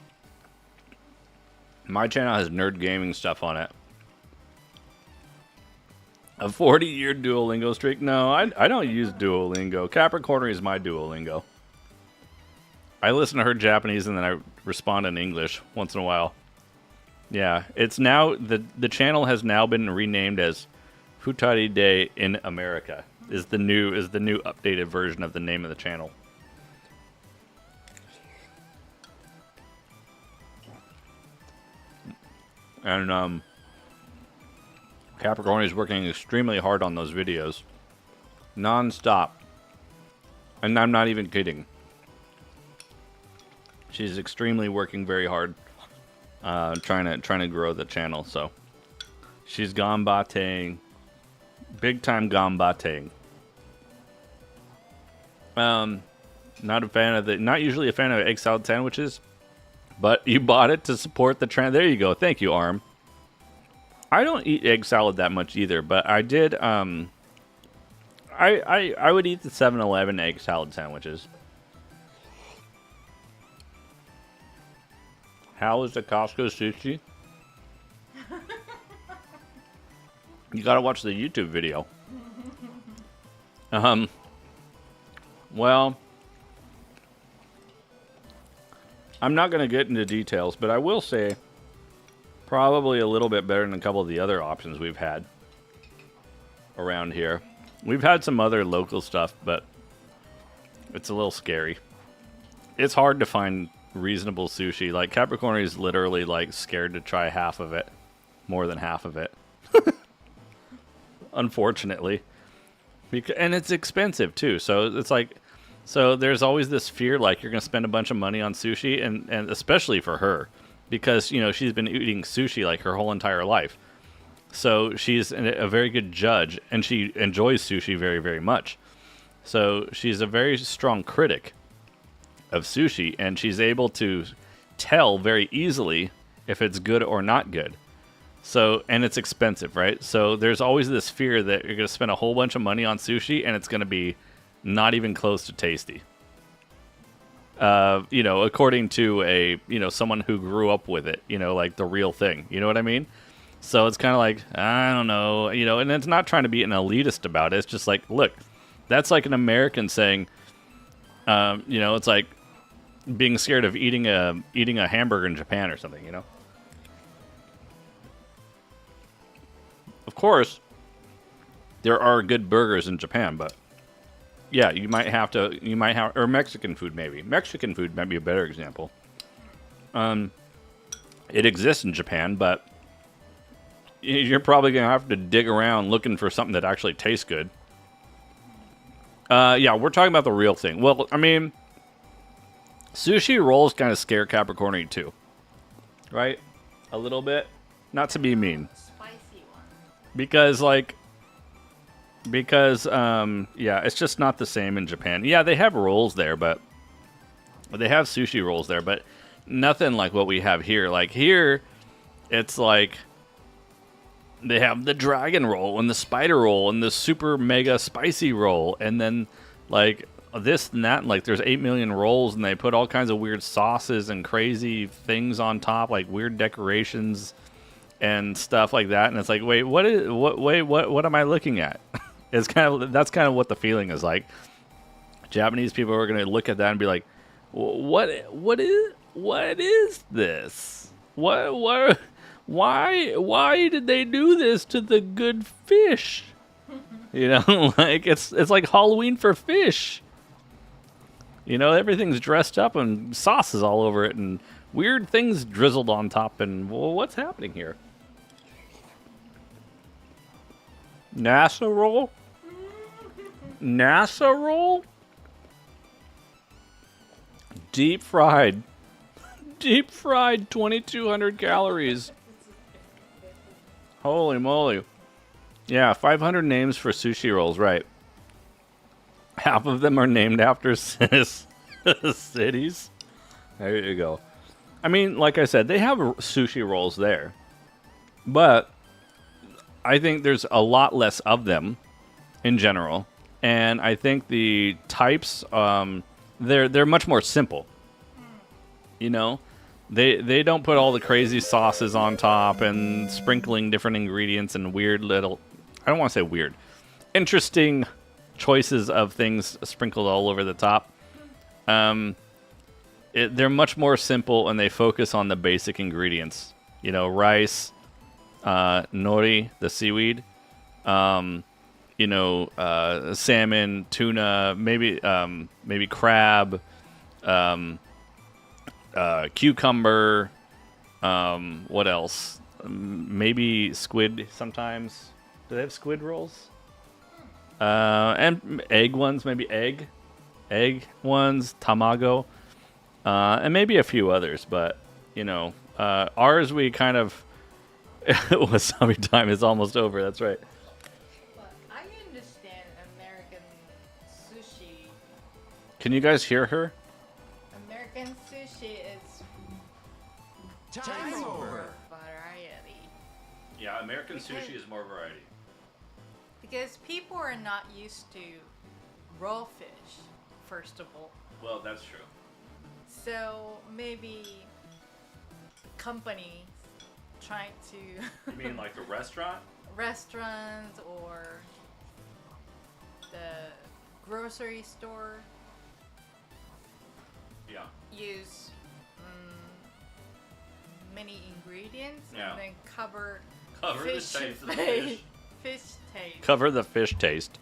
My channel has nerd gaming stuff on it. A 40-year Duolingo streak? No, I don't use Duolingo. Capricorn is my Duolingo. I listen to her Japanese and then I respond in English once in a while. Yeah, it's now the channel has now been renamed as Futari Day in America. Is the new updated version of the name of the channel. And Capricorn is working extremely hard on those videos, non-stop, and I'm not even kidding. She's extremely working very hard, trying to grow the channel. So she's gambatteng, big time gambatteng. Not usually a fan of egg salad sandwiches, but you bought it to support the trend. There you go. Thank you, Arm. I don't eat egg salad that much either, but I did. I would eat the 7-Eleven egg salad sandwiches. How is the Costco sushi? You gotta watch the YouTube video. Well, I'm not gonna get into details, but I will say probably a little bit better than a couple of the other options we've had around here. We've had some other local stuff, but it's a little scary. It's hard to find reasonable sushi. Like Capricorn is literally like scared to try half of it, more than half of it. Unfortunately, and it's expensive too. So it's like, so there's always this fear like you're gonna spend a bunch of money on sushi, and especially for her, because you know she's been eating sushi like her whole entire life. So she's a very good judge, and she enjoys sushi very, very much. So she's a very strong critic of sushi, and she's able to tell very easily if it's good or not good. So, and it's expensive, right? So there's always this fear that you're going to spend a whole bunch of money on sushi and it's going to be not even close to tasty. You know, according to someone who grew up with it, you know, like the real thing, you know what I mean? So it's kind of like, I don't know, you know, and it's not trying to be an elitist about it. It's just like, look, that's like an American saying, you know, it's like being scared of eating a hamburger in Japan or something, you know? Of course, there are good burgers in Japan, but yeah, you might have, or Mexican food maybe. Mexican food might be a better example. It exists in Japan, but you're probably going to have to dig around looking for something that actually tastes good. Yeah, we're talking about the real thing. Well, I mean, sushi rolls kind of scare Capricorn too. Right? A little bit. Not to be mean. Spicy one. Because, yeah, it's just not the same in Japan. Yeah, they have rolls there, but they have sushi rolls there, but nothing like what we have here. Like here, it's like they have the dragon roll and the spider roll and the super mega spicy roll, and then like this and that. And, like there's 8 million rolls, and they put all kinds of weird sauces and crazy things on top, like weird decorations and stuff like that. And it's like, wait, what am I looking at? That's kind of what the feeling is like. Japanese people are going to look at that and be like, what is this? Why did they do this to the good fish? You know, like it's like Halloween for fish. You know, everything's dressed up and sauces all over it and weird things drizzled on top, and well, what's happening here? NASA roll? NASA roll? Deep fried. Deep fried, 2,200 calories. Holy moly. Yeah, 500 names for sushi rolls, right. Half of them are named after cities. There you go. I mean, like I said, they have sushi rolls there. But I think there's a lot less of them in general. And I think the types, they're much more simple. You know? They don't put all the crazy sauces on top and sprinkling different ingredients and weird little... I don't want to say weird. Interesting choices of things sprinkled all over the top. They're much more simple, and they focus on the basic ingredients. You know, rice, nori, the seaweed, you know, salmon, tuna, maybe crab, cucumber, what else? Maybe squid sometimes. Do they have squid rolls? And egg ones, maybe egg ones, tamago, and maybe a few others. But you know, ours we kind of wasabi time is almost over. That's right. But I understand American sushi. Can you guys hear her? American sushi is Time over. variety. Yeah, American sushi is more variety. Because people are not used to raw fish, first of all. Well, that's true. So maybe companies trying to You mean like the restaurant? restaurants or the grocery store Yeah. use many ingredients Yeah. and then cover Cover the fish taste of the taste- fish. fish taste. Cover the fish taste.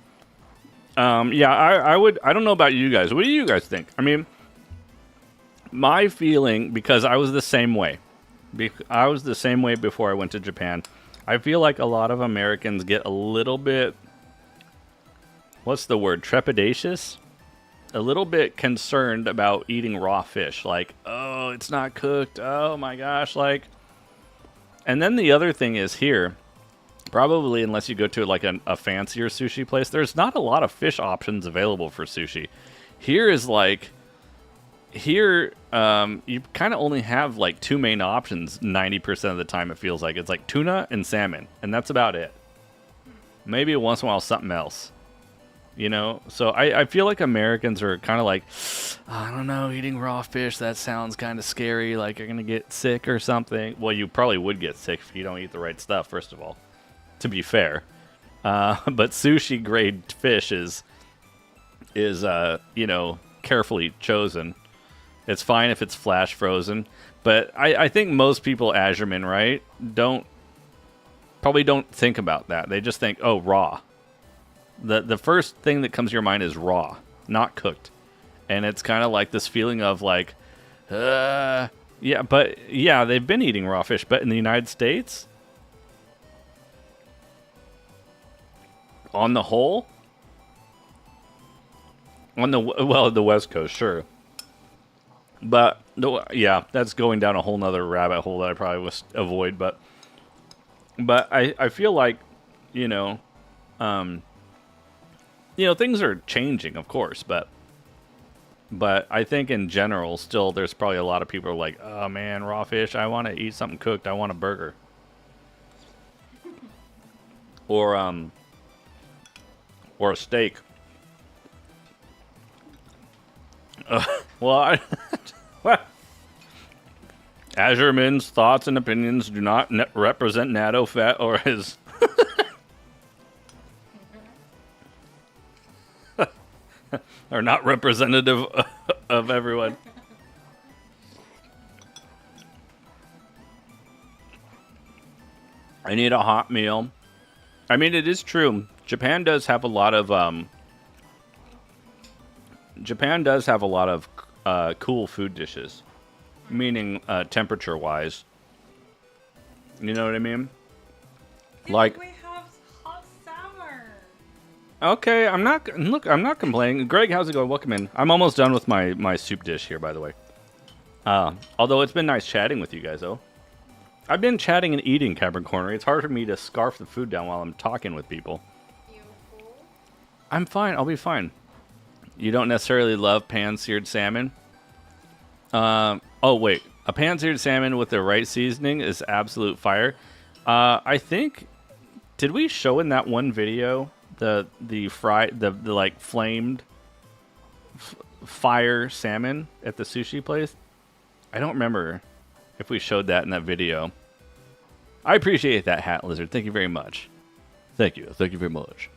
Yeah, I would. I don't know about you guys. What do you guys think? I mean, my feeling, because I was the same way. I was the same way before I went to Japan. I feel like a lot of Americans get a little bit, what's the word, trepidatious? A little bit concerned about eating raw fish. Like, oh, it's not cooked. Oh my gosh, like. And then the other thing is here, probably unless you go to like a fancier sushi place, there's not a lot of fish options available for sushi. Here is like, here you kind of only have like two main options 90% of the time. It feels like it's like tuna and salmon, and that's about it. Maybe once in a while something else, you know. So I feel like Americans are kind of like, I don't know, eating raw fish, that sounds kind of scary, like you're gonna get sick or something. Well, you probably would get sick if you don't eat the right stuff, first of all, to be fair. But sushi grade fish is you know, carefully chosen. It's fine if it's flash frozen, but I think most people, Azurman, right, probably don't think about that. They just think, oh, raw. The first thing that comes to your mind is raw. not cooked. And it's kind of like this feeling of like, yeah, but yeah, they've been eating raw fish, but in the United States, on the whole, the West Coast, sure. But yeah, that's going down a whole nother rabbit hole that I probably would avoid. But I feel like, things are changing, of course. But I think in general, still, there's probably a lot of people who are like, oh man, raw fish. I want to eat something cooked. I want a burger. Or a steak. Well, Azurman's thoughts and opinions do not represent NaadoFett or his... are not representative of everyone. I need a hot meal. I mean, it is true. Japan does have a lot of cool food dishes, meaning temperature-wise. You know what I mean? Like we have hot summer. Okay, I'm not complaining. Greg, how's it going? Welcome in. I'm almost done with my soup dish here, by the way. Although it's been nice chatting with you guys, though. I've been chatting and eating, Capricorn. It's hard for me to scarf the food down while I'm talking with people. You fool. I'm fine. I'll be fine. You don't necessarily love pan-seared salmon? Oh, wait. A pan-seared salmon with the right seasoning is absolute fire. I think... Did we show in that one video the like flamed fire salmon at the sushi place? I don't remember if we showed that in that video. I appreciate that, Hat Lizard. Thank you very much. Thank you. Thank you very much.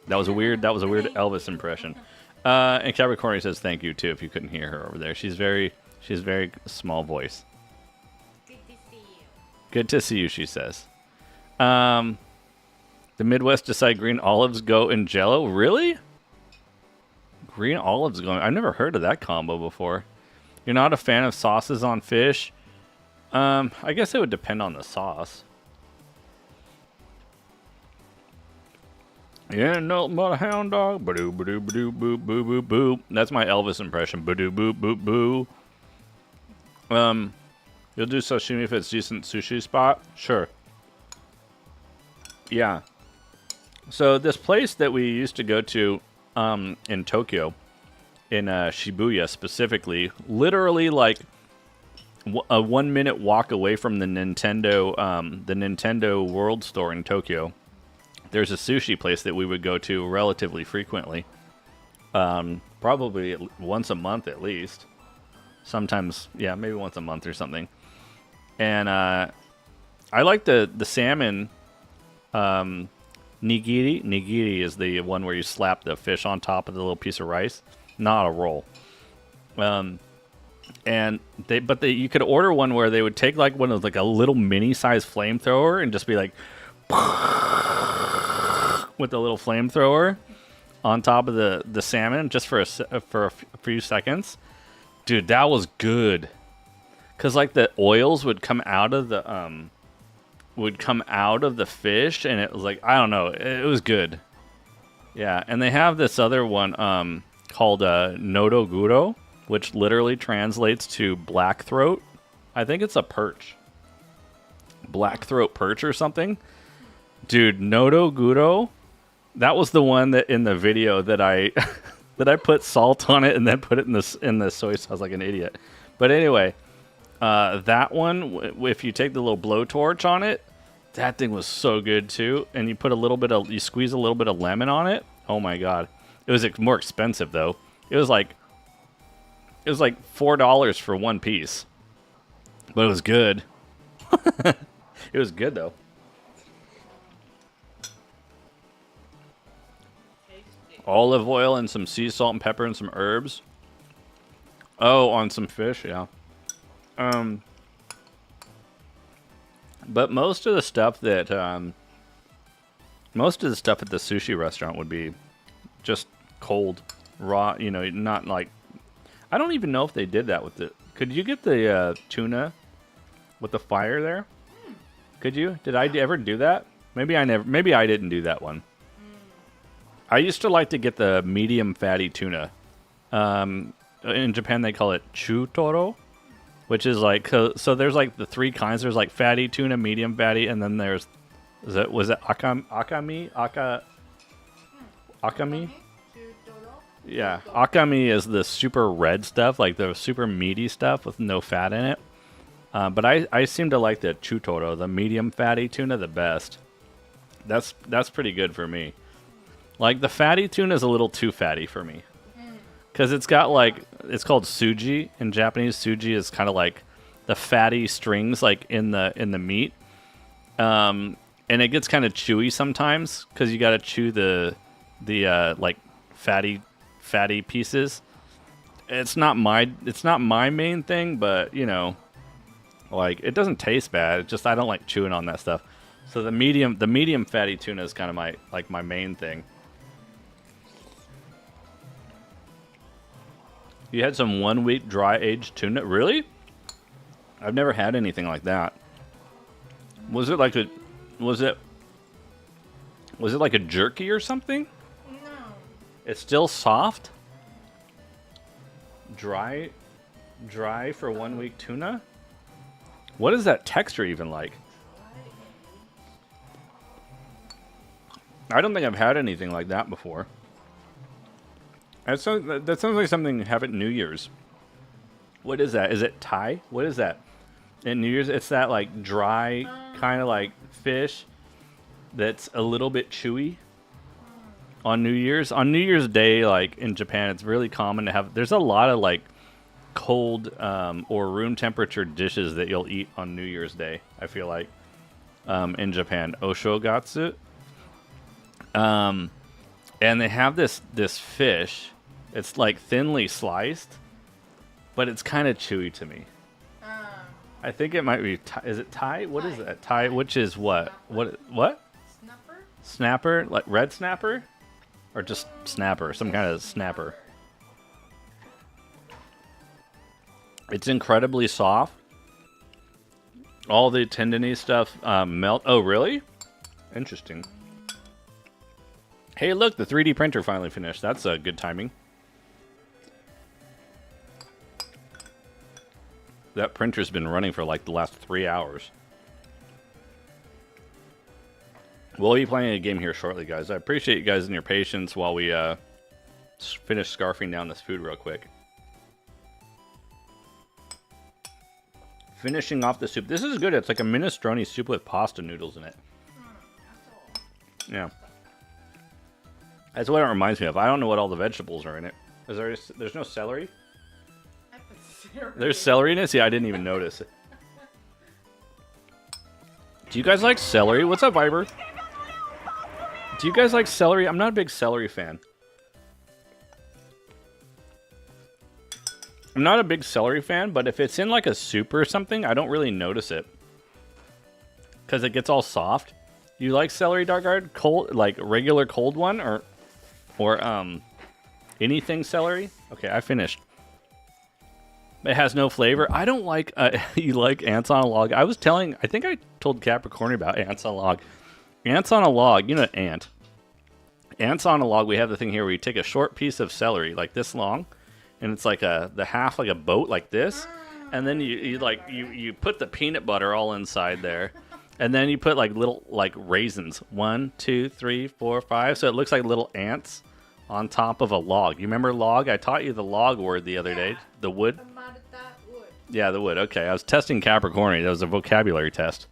That was a weird Elvis impression. And Capricorn says thank you too if you couldn't hear her over there. She's very small voice. Good to see you. Good to see you, she says. The Midwest decide green olives go in Jello. Really? Green olives going. I've never heard of that combo before. You're not a fan of sauces on fish? I guess it would depend on the sauce. Yeah, nothing but a hound dog. Ba-doo, ba-doo, ba-doo, boop, boo, boo, boo. That's my Elvis impression. Ba-doo, boop, boop, boo. You'll do sashimi if it's a decent sushi spot? Sure. Yeah. So this place that we used to go to in Tokyo, in Shibuya specifically, literally like a 1 minute walk away from the Nintendo World Store in Tokyo. There's a sushi place that we would go to relatively frequently, probably once a month at least. Sometimes, yeah, maybe once a month or something. And I like the salmon. Nigiri. Nigiri is the one where you slap the fish on top of the little piece of rice, not a roll. And you could order one where they would take like one of like a little mini size flamethrower and just be like with a little flamethrower on top of the salmon just for a few seconds. Dude, that was good. Cause like the oils would come out of the fish, and it was like, I don't know, it was good. Yeah, and they have this other one called Nodoguro, which literally translates to black throat. I think it's a perch. Black throat perch or something. Dude, Nodoguro, that was the one that in the video that I that I put salt on it and then put it in the soy sauce like an idiot. But anyway, that one, if you take the little blowtorch on it, that thing was so good too. And you put you squeeze a little bit of lemon on it. Oh my god, it was more expensive though. It was like $4 for one piece, but it was good. It was good though. Olive oil and some sea salt and pepper and some herbs. Oh, on some fish, yeah. But most of the stuff at the sushi restaurant would be just cold raw, you know, not like... I don't even know if they did that with the... Could you get the tuna with the fire there? Could you? Did I ever do that? Maybe I never. Maybe I didn't do that one. I used to like to get the medium fatty tuna. In Japan, they call it chutoro, which is like... So there's like the three kinds. There's like fatty tuna, medium fatty, and then there's... Was it akami? Akami? Yeah, akami is the super red stuff, like the super meaty stuff with no fat in it. But I seem to like the chutoro, the medium fatty tuna, the best. That's pretty good for me. Like the fatty tuna is a little too fatty for me, because it's got like, it's called suji in Japanese. Suji is kind of like the fatty strings like in the meat, and it gets kind of chewy sometimes because you got to chew the like fatty pieces. It's not my main thing, but you know, like it doesn't taste bad. It's just I don't like chewing on that stuff. So the medium fatty tuna is kind of my main thing. You had some 1 week dry aged tuna, really? I've never had anything like that. Was it like a jerky or something? No. It's still soft? Dry for 1 week tuna? What is that texture even like? I don't think I've had anything like that before. That sounds like something you have at New Year's. What is that? Is it Thai? What is that? At New Year's, it's that like dry kind of like fish that's a little bit chewy. On New Year's Day, like in Japan, it's really common to have. There's a lot of like cold or room temperature dishes that you'll eat on New Year's Day. I feel like in Japan, oshogatsu, and they have this fish. It's like thinly sliced, but it's kind of chewy to me. I think it might be. Is it Thai? What is that? Thai, which is what? What? Snapper? Snapper, like red snapper. Or just snapper, some kind of snapper. It's incredibly soft. All the tendony stuff melt. Oh, really? Interesting. Hey, look, the 3D printer finally finished. That's good timing. That printer's been running for like the last 3 hours. We'll be playing a game here shortly, guys. I appreciate you guys and your patience while we finish scarfing down this food real quick. Finishing off the soup. This is good. It's like a minestrone soup with pasta noodles in it. Yeah. That's what it reminds me of. I don't know what all the vegetables are in it. There's no celery? I put celery. There's celery in it? See, I didn't even notice it. Do you guys like celery? What's up, Viber? Do you guys like celery? I'm not a big celery fan. I'm not a big celery fan, but if it's in like a soup or something, I don't really notice it. Because it gets all soft. You like celery, Darkguard? Cold, like regular cold one? Or anything celery? Okay, I finished. It has no flavor. I don't like... you like ants on a log? I think I told Capricorn about ants on a log. Ants on a log, you know, ant. Ants on a log, we have the thing here where you take a short piece of celery, like this long, and it's like the half like a boat like this, and then you put the peanut butter all inside there, and then you put like little like raisins, 1, 2, 3, 4, 5, so it looks like little ants on top of a log. You remember log? I taught you the log word the other day, the wood. Yeah, the wood. Okay, I was testing Capricorn. That was a vocabulary test.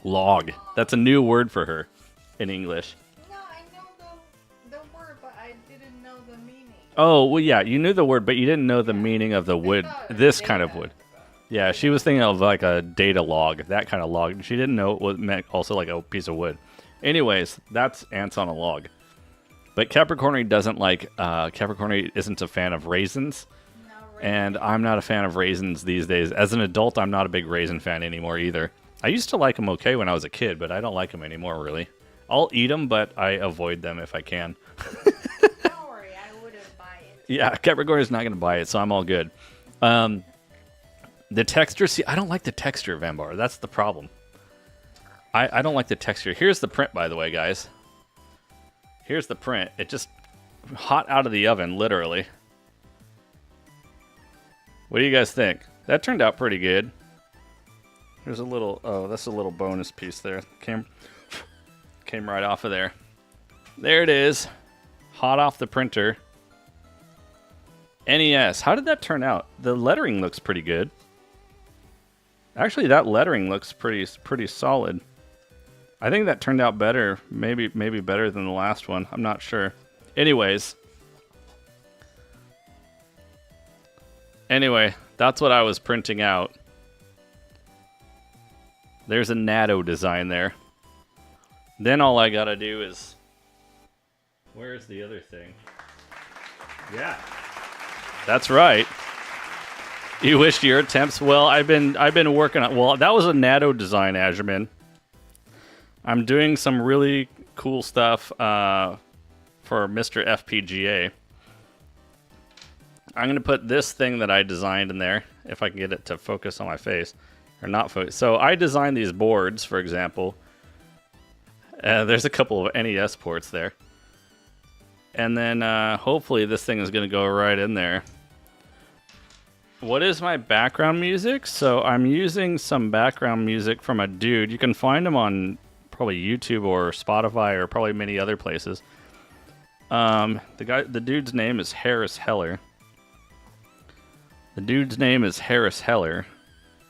Log. That's a new word for her in English. No, I know the word, but I didn't know the meaning. Oh, well, yeah, you knew the word, but you didn't know the meaning of the wood. This kind of wood. Yeah, she was thinking of like a data log, that kind of log. She didn't know it meant also like a piece of wood. Anyways, that's ants on a log. But Capricorn doesn't like, Capricorn isn't a fan of raisins. And I'm not a fan of raisins these days. As an adult, I'm not a big raisin fan anymore either. I used to like them okay when I was a kid, but I don't like them anymore, really. I'll eat them, but I avoid them if I can. Don't worry, I would have Yeah, Capricorn is not going to buy it, so I'm all good. The texture, see, I don't like the texture, Vanbar. That's the problem. I don't like the texture. Here's the print, by the way, guys. Here's the print. It just hot out of the oven, literally. What do you guys think? That turned out pretty good. There's a little, oh, that's a little bonus piece there. Came right off of there. There it is. Hot off the printer. NES. How did that turn out? The lettering looks pretty good. Actually, that lettering looks pretty solid. I think that turned out better. Maybe better than the last one. I'm not sure. Anyways. Anyway, that's what I was printing out. There's a Nado design there. Then all I gotta do is... Where's the other thing? Yeah. That's right. You wished your attempts. Well, I've been working on. Well, that was a Nado design, Azurman. I'm doing some really cool stuff for Mr. FPGA. I'm gonna put this thing that I designed in there if I can get it to focus on my face or not focus. So I designed these boards, for example. There's a couple of NES ports there. And then hopefully this thing is going to go right in there. What is my background music? So I'm using some background music from a dude. You can find him on probably YouTube or Spotify or probably many other places. The dude's name is Harris Heller.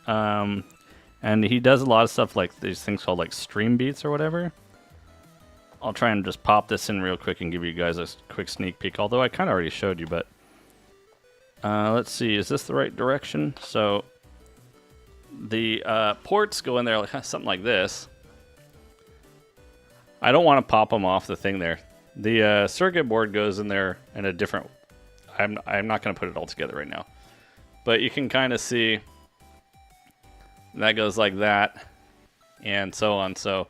And he does a lot of stuff like these things called like stream beats or whatever. I'll try and just pop this in real quick and give you guys a quick sneak peek, although I kind of already showed you, but let's see, is this the right direction? So the ports go in there like something like this. I don't want to pop them off the thing there. The circuit board goes in there in a different... I'm not going to put it all together right now. But you can kind of see that goes like that and so on. So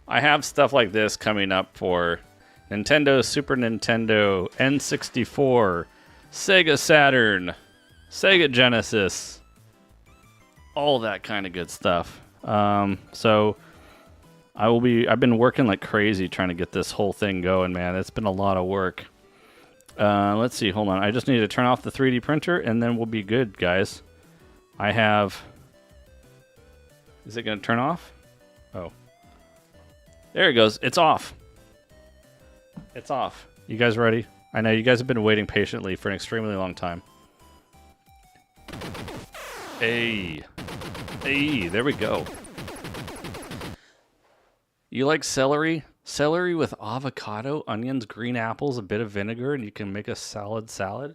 I have stuff like this coming up for Nintendo, Super Nintendo, N64, Sega Saturn, Sega Genesis, all that kind of good stuff. So I've been working like crazy trying to get this whole thing going, man. It's been a lot of work. Let's see, hold on. I just need to turn off the 3D printer and then we'll be good, guys. I have... Is it going to turn off? Oh. There it goes. It's off. It's off. You guys ready? I know you guys have been waiting patiently for an extremely long time. Hey. Hey, there we go. You like celery? Celery with avocado, onions, green apples, a bit of vinegar, and you can make a salad.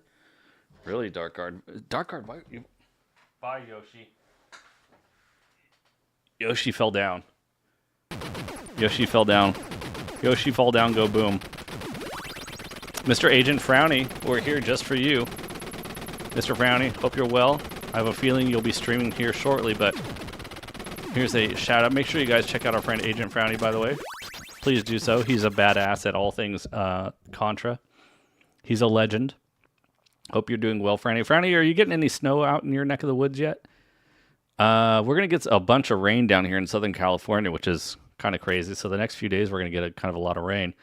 Really, Dark Guard. Dark Guard, why you... Bye, Yoshi. Yoshi fell down. Yoshi fell down. Yoshi fall down, go boom. Mr. Agent Frowny, we're here just for you. Mr. Frowny, hope you're well. I have a feeling you'll be streaming here shortly, but here's a shout out. Make sure you guys check out our friend Agent Frowny, by the way. Please do so. He's a badass at all things Contra. He's a legend. Hope you're doing well, Frowny. Frowny, are you getting any snow out in your neck of the woods yet? We're going to get a bunch of rain down here in Southern California, which is kind of crazy. So the next few days, we're going to get kind of a lot of rain.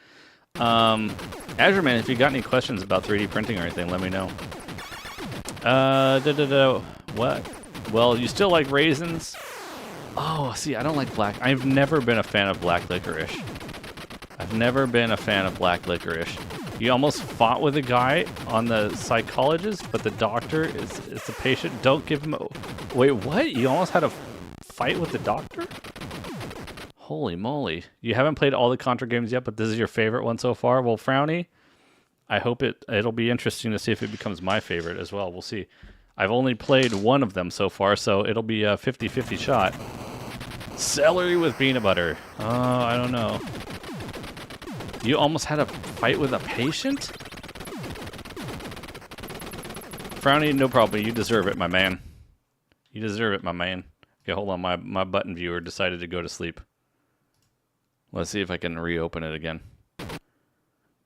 Azurman, if you got any questions about 3D printing or anything, let me know. What? Well, you still like raisins? Oh, see, I don't like black. I've never been a fan of black licorice. You almost fought with a guy on the psychologist, but the doctor is the patient. Don't give him a... Wait, what? You almost had a fight with the doctor? Holy moly. You haven't played all the Contra games yet, but this is your favorite one so far? Well, Frowny, I hope it'll be interesting to see if it becomes my favorite as well. We'll see. I've only played one of them so far, so it'll be a 50-50 shot. Celery with peanut butter. Oh, I don't know. You almost had a fight with a patient? Frowny, no problem. You deserve it, my man. You deserve it, my man. Okay, hold on. My button viewer decided to go to sleep. Let's see if I can reopen it again.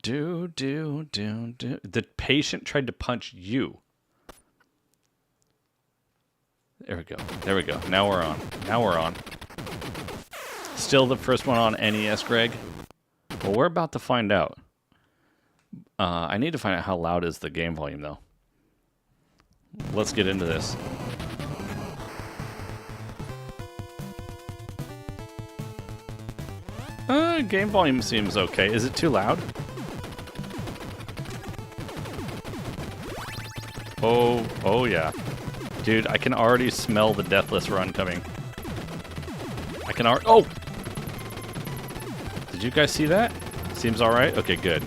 The patient tried to punch you. There we go. There we go. Now we're on. Now we're on. Still the first one on NES, Greg? Well, we're about to find out. I need to find out how loud is the game volume, though. Let's get into this. Game volume seems okay. Is it too loud? Oh yeah. Dude, I can already smell the deathless run coming. I can already... Oh! Did you guys see that? Seems alright? Okay, good.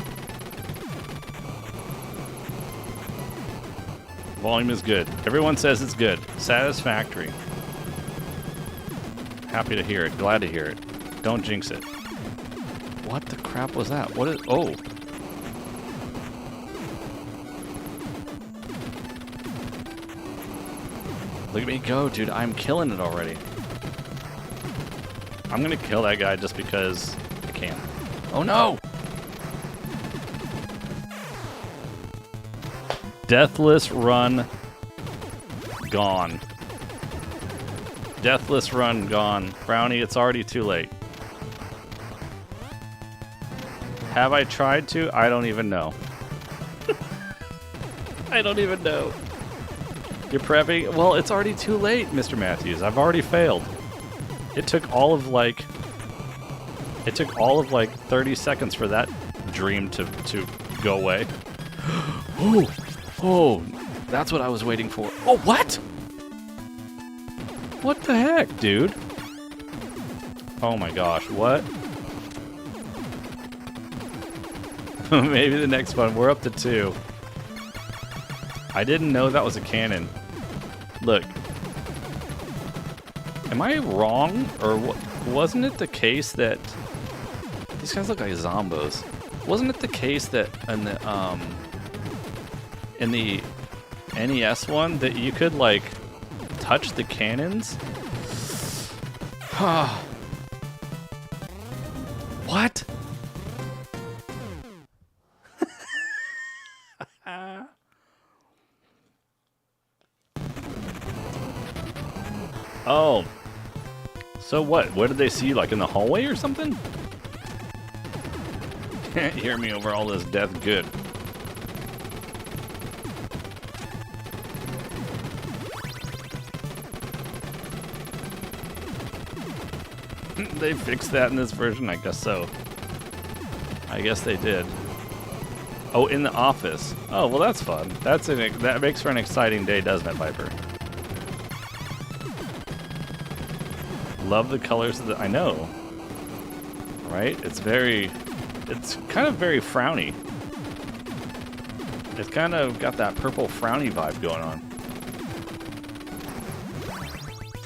Volume is good. Everyone says it's good. Satisfactory. Happy to hear it. Glad to hear it. Don't jinx it. What the crap was that? What is... Oh. Look at me go, dude. I'm killing it already. I'm gonna kill that guy just because I can. Oh no! Deathless run gone. Deathless run gone. Brownie, it's already too late. Have I tried to? I don't even know. I don't even know. You're prepping? Well, it's already too late, Mr. Matthews. I've already failed. It took all of like 30 seconds for that dream to go away. Oh, that's what I was waiting for. Oh, what? What the heck, dude? Oh my gosh, what? Maybe the next one. We're up to 2. I didn't know that was a cannon. Look. Am I wrong? Or wasn't it the case that... These guys look like zombos. Wasn't it the case that in the NES one that you could, like, touch the cannons? What? Oh. So what? What did they see, like in the hallway or something? Can't hear me over all this death. Good. They fixed that in this version? I guess so. I guess they did. Oh, in the office. Oh, well, that's fun. That makes for an exciting day, doesn't it, Viper? Love the colors of the... I know. Right? It's kind of very frowny. It's kind of got that purple frowny vibe going on.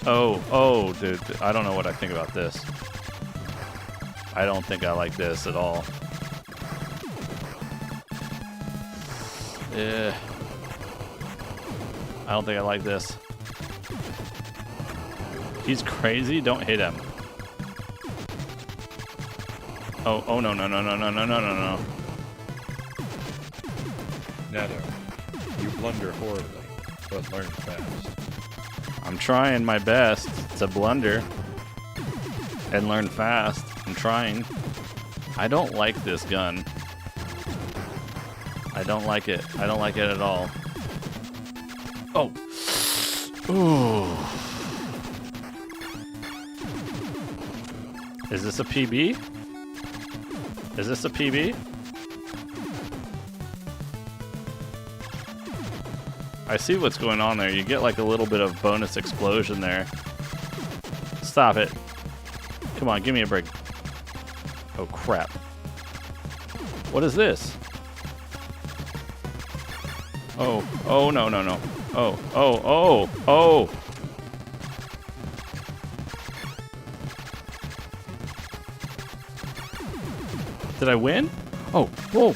Oh, dude. I don't know what I think about this. I don't think I like this at all. I don't think I like this. He's crazy. Don't hit him. Oh no. Nado, you blunder horribly, but learn fast. I'm trying my best to blunder and learn fast. I'm trying. I don't like this gun. I don't like it. I don't like it at all. Oh. Ooh. Is this a PB? Is this a PB? I see what's going on there. You get like a little bit of bonus explosion there. Stop it. Come on, give me a break. Oh, crap. What is this? Oh, no. Oh. Did I win? Oh, whoa.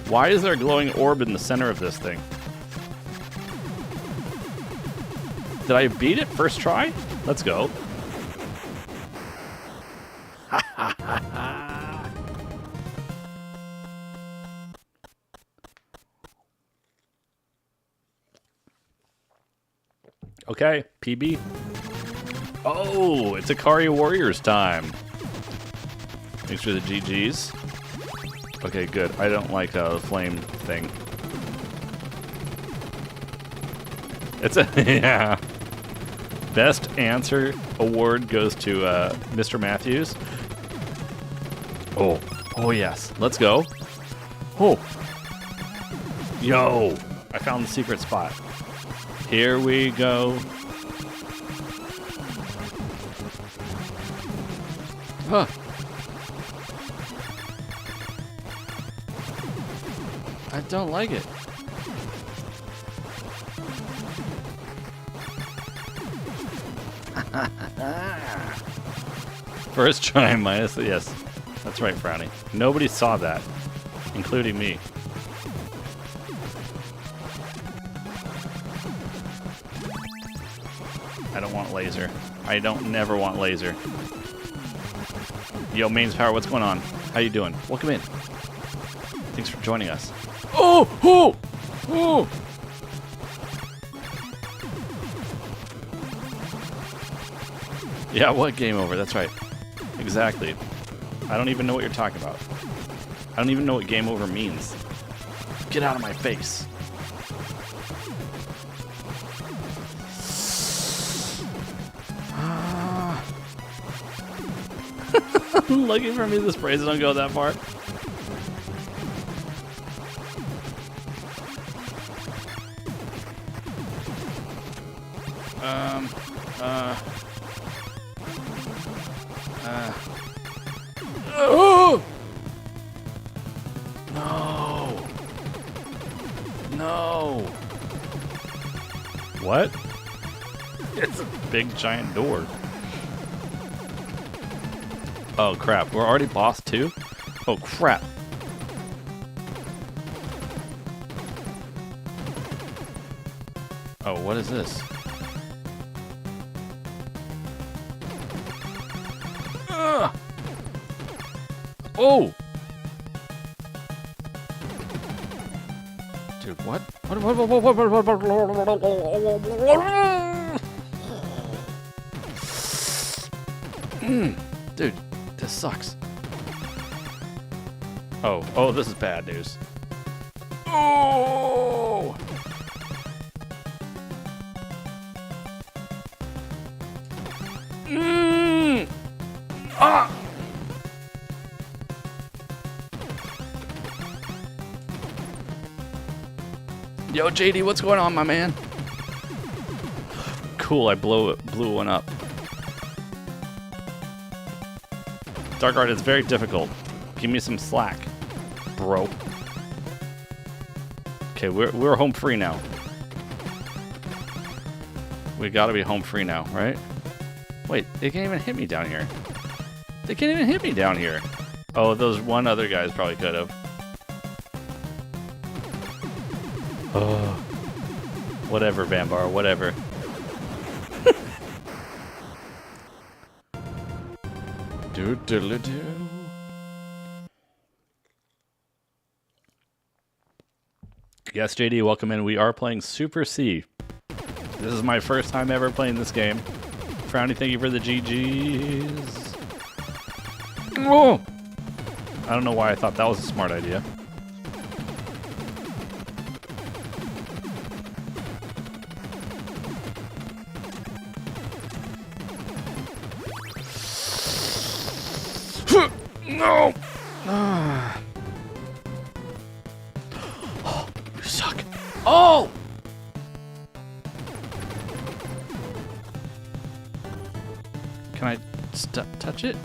Why is there a glowing orb in the center of this thing? Did I beat it first try? Let's go. Okay, PB. Oh, it's Ikari Warriors time. Thanks for the GGs. Okay, good. I don't like the flame thing. It's a yeah. Best answer award goes to Mr. Matthews. Oh yes. Let's go. Oh. Yo, I found the secret spot. Here we go. Huh. I don't like it. First try minus, yes. That's right, Frowny. Nobody saw that, including me. I don't want laser. I don't never want laser. Yo, Mains Power, what's going on? How you doing? Welcome in. Thanks for joining us. Oh! Oh! Oh! Yeah, what game over? That's right. Exactly. I don't even know what you're talking about. I don't even know what game over means. Get out of my face. Lucky for me, the sprays don't go that far. Oh! No. No. What? It's a big giant door. Oh crap, we're already boss 2? Oh crap. Oh, what is this? Ugh. Oh! Dude, what? Dude, this sucks. Oh, this is bad news. Oh! Ah! Yo, JD, what's going on, my man? Cool, I blew one up. Dark Art is very difficult. Give me some slack, bro. Okay, we're home free now. We gotta be home free now, right? Wait, they can't even hit me down here. They can't even hit me down here. Oh, those one other guys probably could have. Oh. Whatever, Bambar, whatever. Do. Yes, JD, welcome in. We are playing Super C. This is my first time ever playing this game. Frowny, thank you for the GGs. Oh! I don't know why I thought that was a smart idea. No! Oh, you suck. Oh! Can I touch it?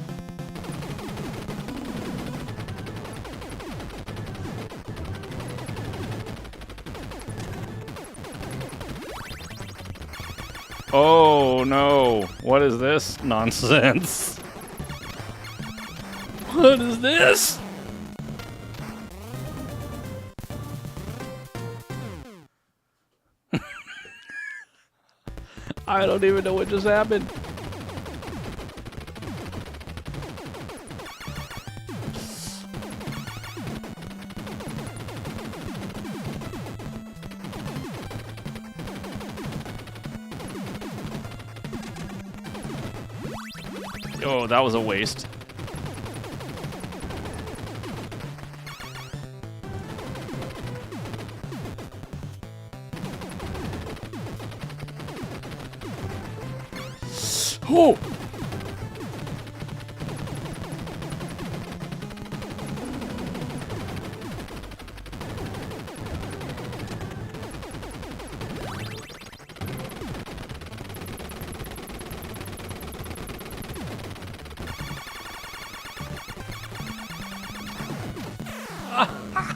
Oh no! What is this nonsense? What is this? I don't even know what just happened. Oh, that was a waste. Oh!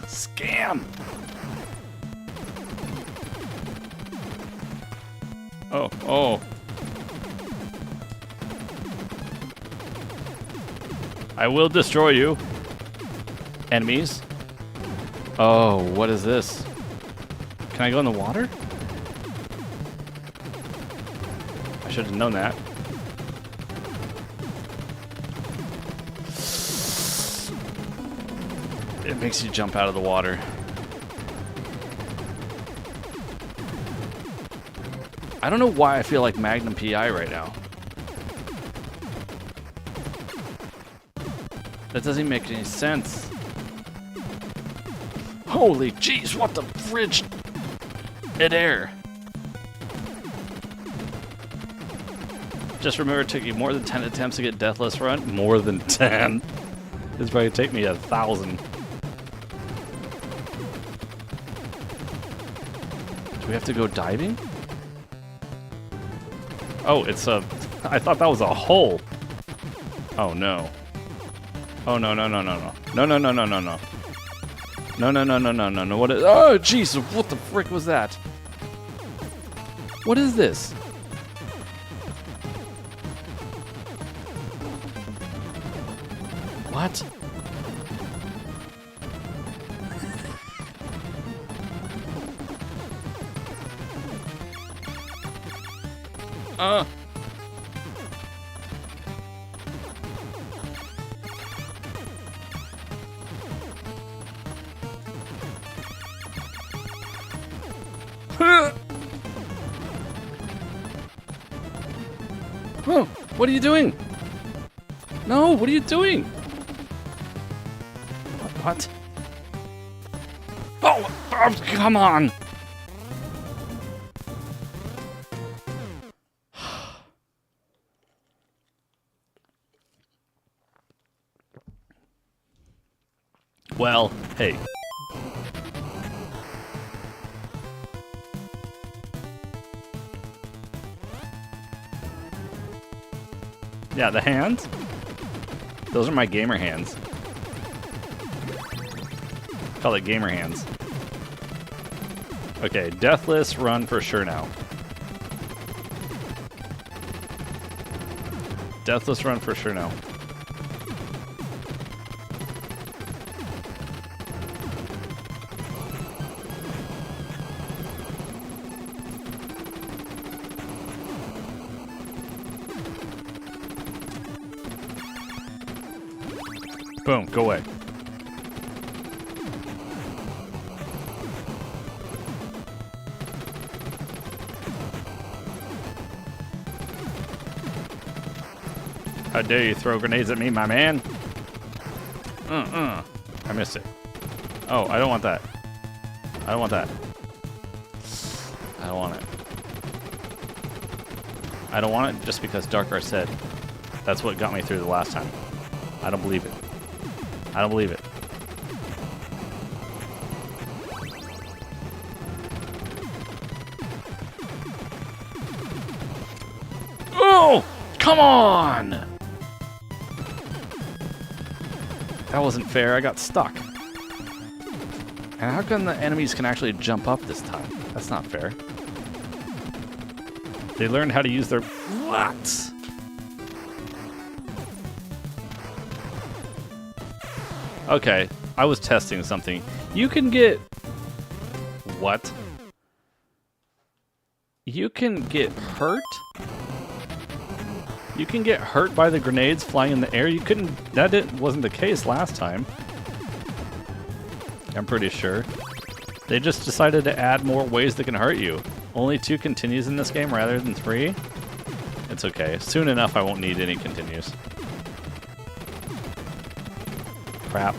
Scam! Oh, oh. I will destroy you. Enemies. Oh, what is this? Can I go in the water? I should have known that. It makes you jump out of the water. I don't know why I feel like Magnum PI right now. That doesn't even make any sense. Holy jeez, what the fridge? Midair. Just remember, it took you more than 10 attempts to get Deathless Run. More than 10. This probably take me 1,000. Do we have to go diving? Oh, it's a... I thought that was a hole. Oh, no. Oh, no, no, no, no, no. No, no, no, no, no, no. No, no, no, no, no, no, no. What is... Oh, jeez, what the frick was that? What is this? What? Oh, what are you doing? No, what are you doing? What? Oh, oh, come on! Well, hey. Yeah, the hands? Those are my gamer hands. Call it gamer hands. Okay, Deathless Run for sure now. Deathless Run for sure now. Boom, go away. How dare you throw grenades at me, my man? I missed it. Oh, I don't want that. I don't want that. I don't want it. I don't want it just because Darkar said that's what got me through the last time. I don't believe it. I don't believe it. Oh! Come on! That wasn't fair. I got stuck. And how come the enemies can actually jump up this time? That's not fair. They learned how to use their... What? Okay, I was testing something. You can get... What? you can get hurt. You can get hurt by the grenades flying in the air. You couldn't. Wasn't the case last time. I'm pretty sure. They just decided to add more ways that can hurt you. Only 2 continues in this game rather than 3. It's okay. Soon enough, I won't need any continues. Crap.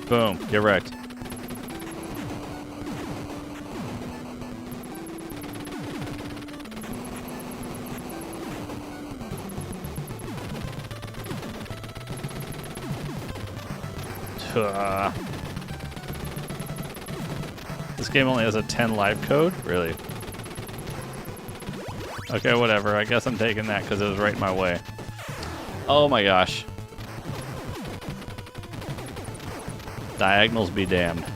Boom. Get wrecked. This game only has a 10 live code? Really? Okay, whatever. I guess I'm taking that because it was right in my way. Oh my gosh. Diagonals be damned.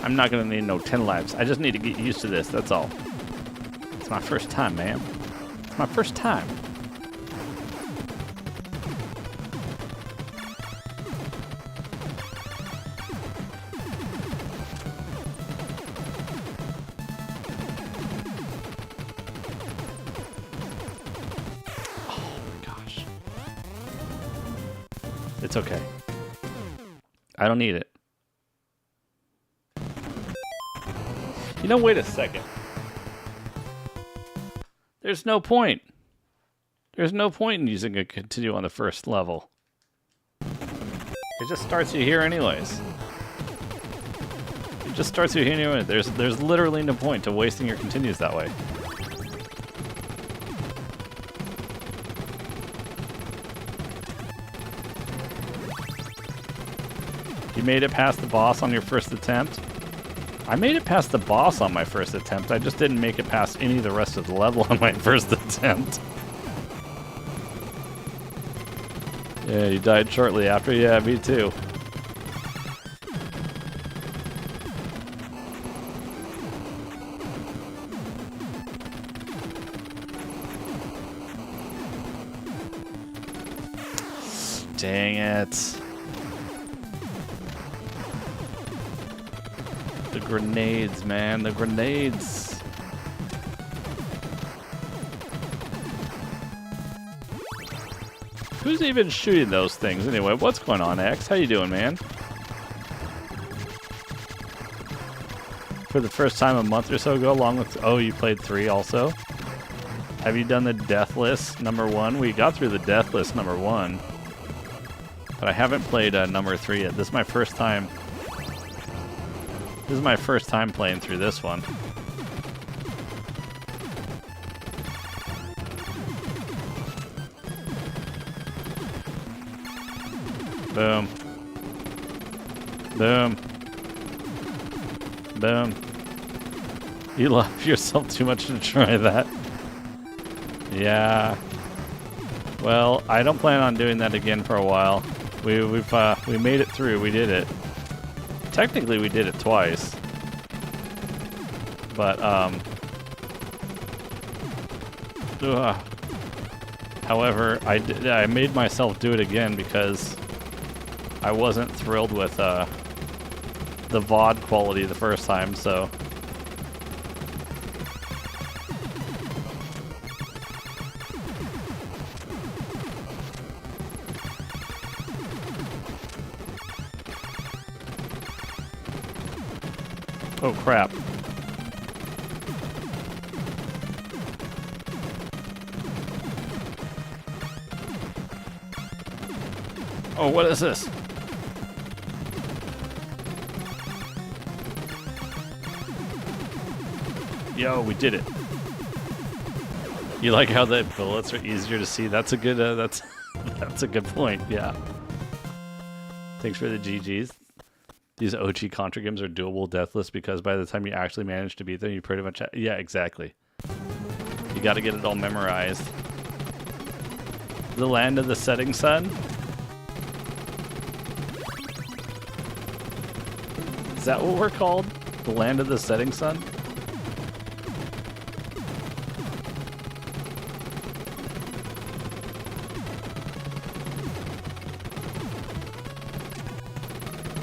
I'm not gonna need no 10 lives. I just need to get used to this, that's all. It's my first time, man. It's my first time. Oh my gosh. It's okay. I don't need it. You know, wait a second. There's no point. There's no point in using a continue on the first level. It just starts you here anyways. It just starts you here anyway. There's literally no point to wasting your continues that way. You made it past the boss on your first attempt? I made it past the boss on my first attempt. I just didn't make it past any of the rest of the level on my first attempt. Yeah, you died shortly after. Yeah, me too. Dang it. The grenades, man, the grenades. Who's even shooting those things anyway? What's going on, X? How you doing, man? For the first time a month or so ago, along with... Oh, you played 3 also? Have you done the death list number 1? We got through the death list number 1. But I haven't played number 3 yet. This is my first time... This is my first time playing through this one. Boom. Boom. Boom. You love yourself too much to try that. Yeah. Well, I don't plan on doing that again for a while. We made it through. We did it. Technically, we did it twice. But, however, I made myself do it again because I wasn't thrilled with, the VOD quality the first time, so... Oh, crap. Oh, what is this? Yo, we did it. You like how the bullets are easier to see? That's a good, that's a good point, yeah. Thanks for the GGs. These OG Contra games are doable deathless because by the time you actually manage to beat them, you pretty much... yeah, exactly. You gotta get it all memorized. The Land of the Setting Sun? Is that what we're called? The Land of the Setting Sun?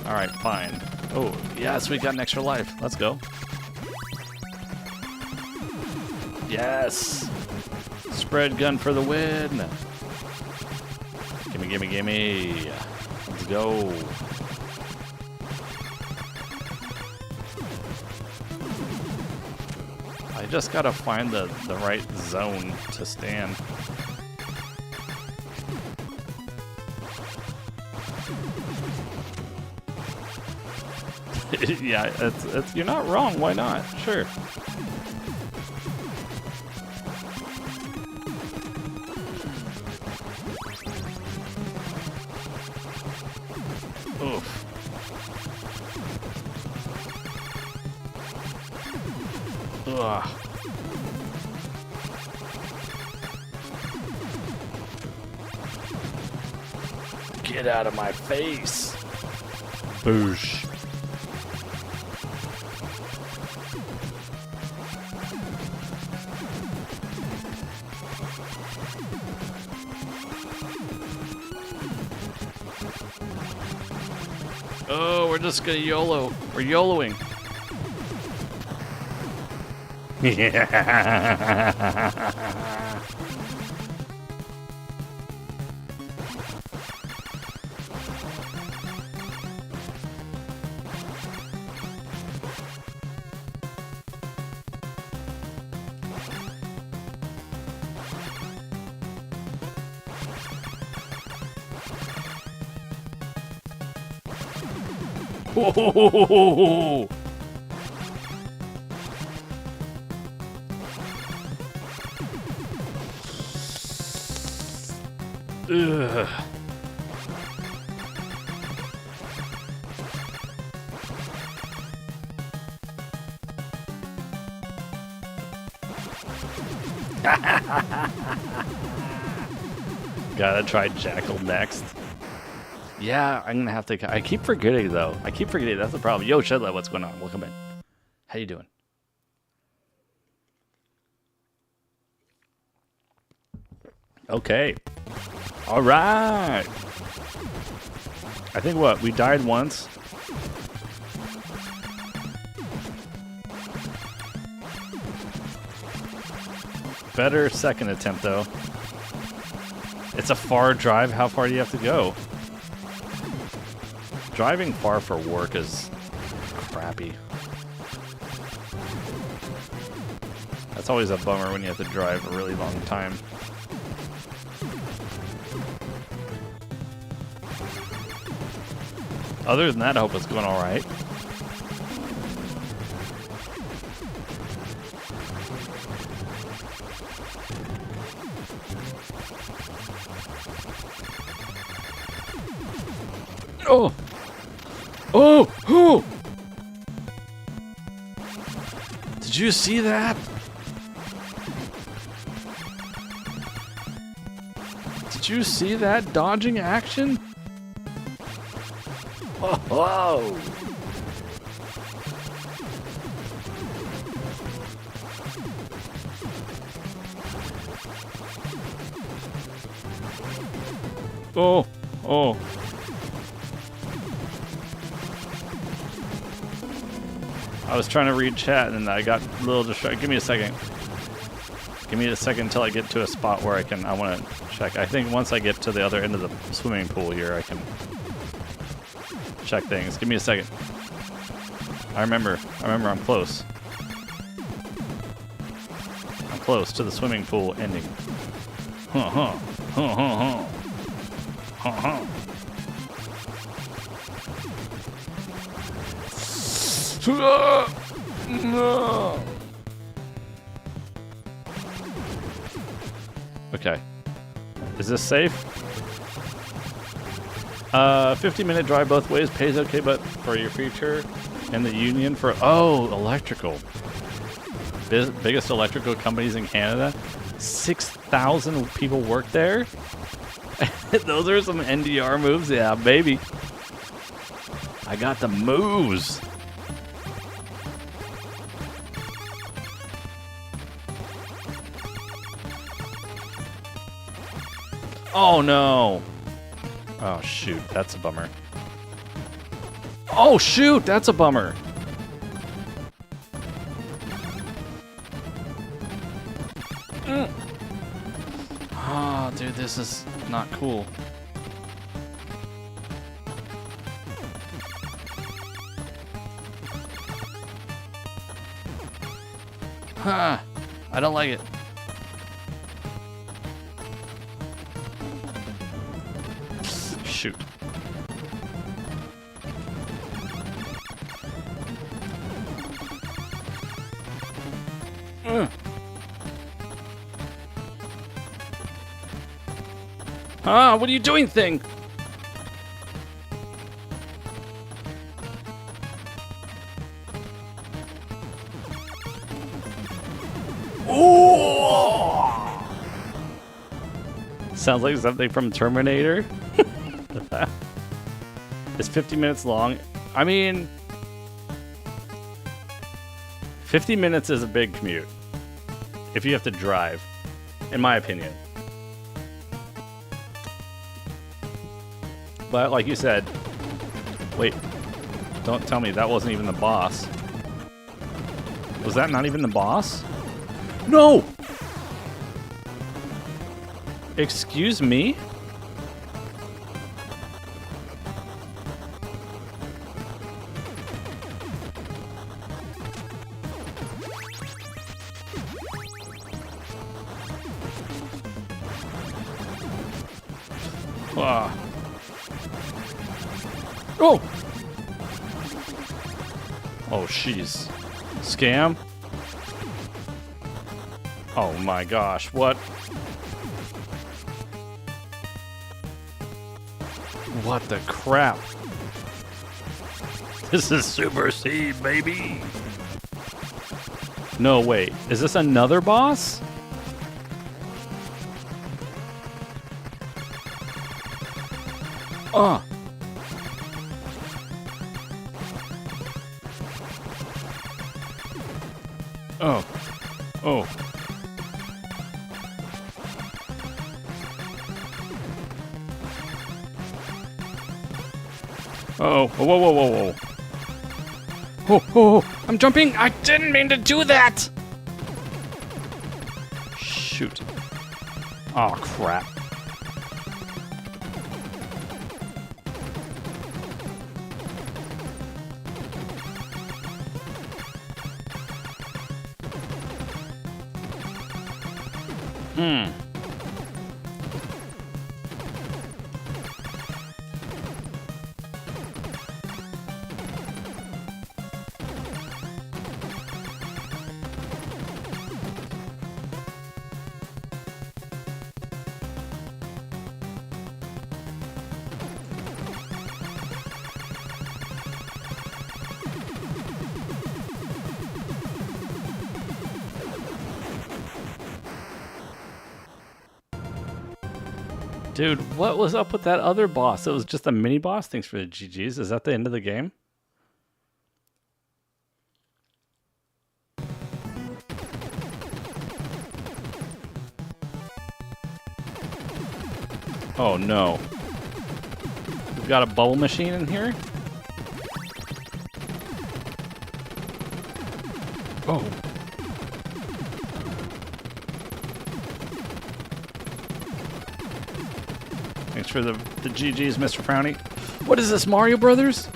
Alright, fine. Oh, yes, we got an extra life. Let's go. Yes! Spread gun for the win! Gimme, gimme, gimme! Let's go! I just gotta find the right zone to stand. Yeah, it's, you're not wrong. Why not? Sure. Oof. Ugh. Get out of my face. Boosh. Oh, we're just gonna YOLO. We're YOLOing. Whoa. Ugh. Gotta try Jackal next. Yeah, I'm gonna have to. I keep forgetting though. I keep forgetting. That's the problem. Yo, Shedla, what's going on? Welcome in. How you doing? Okay. All right. I think what we died once. Better second attempt though. It's a far drive. How far do you have to go? Driving far for work is crappy. That's always a bummer when you have to drive a really long time. Other than that, I hope it's going all right. Oh! Oh! Oh! Did you see that? Did you see that dodging action? Oh, whoa! Oh! Oh! I was trying to read chat and I got a little distracted. Give me a second. Give me a second until I get to a spot where I want to check. I think once I get to the other end of the swimming pool here, I can check things. Give me a second. I remember I'm close. I'm close to the swimming pool ending. Huh. No. Okay. Is this safe? 50-minute drive both ways pays okay, but for your future and the union for electrical. Biggest electrical companies in Canada. 6,000 people work there. Those are some NDR moves, yeah, baby. I got the moves. Oh no. Oh shoot, that's a bummer. Oh shoot, that's a bummer. Oh, dude, this is not cool. Huh. I don't like it. Shoot. Ah, what are you doing, thing? Ooh! Sounds like something from Terminator. It's 50 minutes long. I mean, 50 minutes is a big commute if you have to drive, in my opinion. But like you said, wait, don't tell me that wasn't even the boss. Was that not even the boss? No! Excuse me? Ah. Oh! Oh, jeez. Scam? Oh my gosh, what? What the crap? This is Super Seed, baby! No, wait. Is this another boss? Oh. Oh. Oh. Uh-oh. Whoa, whoa, whoa, whoa, whoa. Oh, oh, I'm jumping! I didn't mean to do that! Shoot. Oh, crap. Dude, what was up with that other boss? It was just a mini boss? Thanks for the GGs. Is that the end of the game? Oh no. We've got a bubble machine in here? Oh. Thanks for the GGs, Mr. Frowny. What is this, Mario Brothers?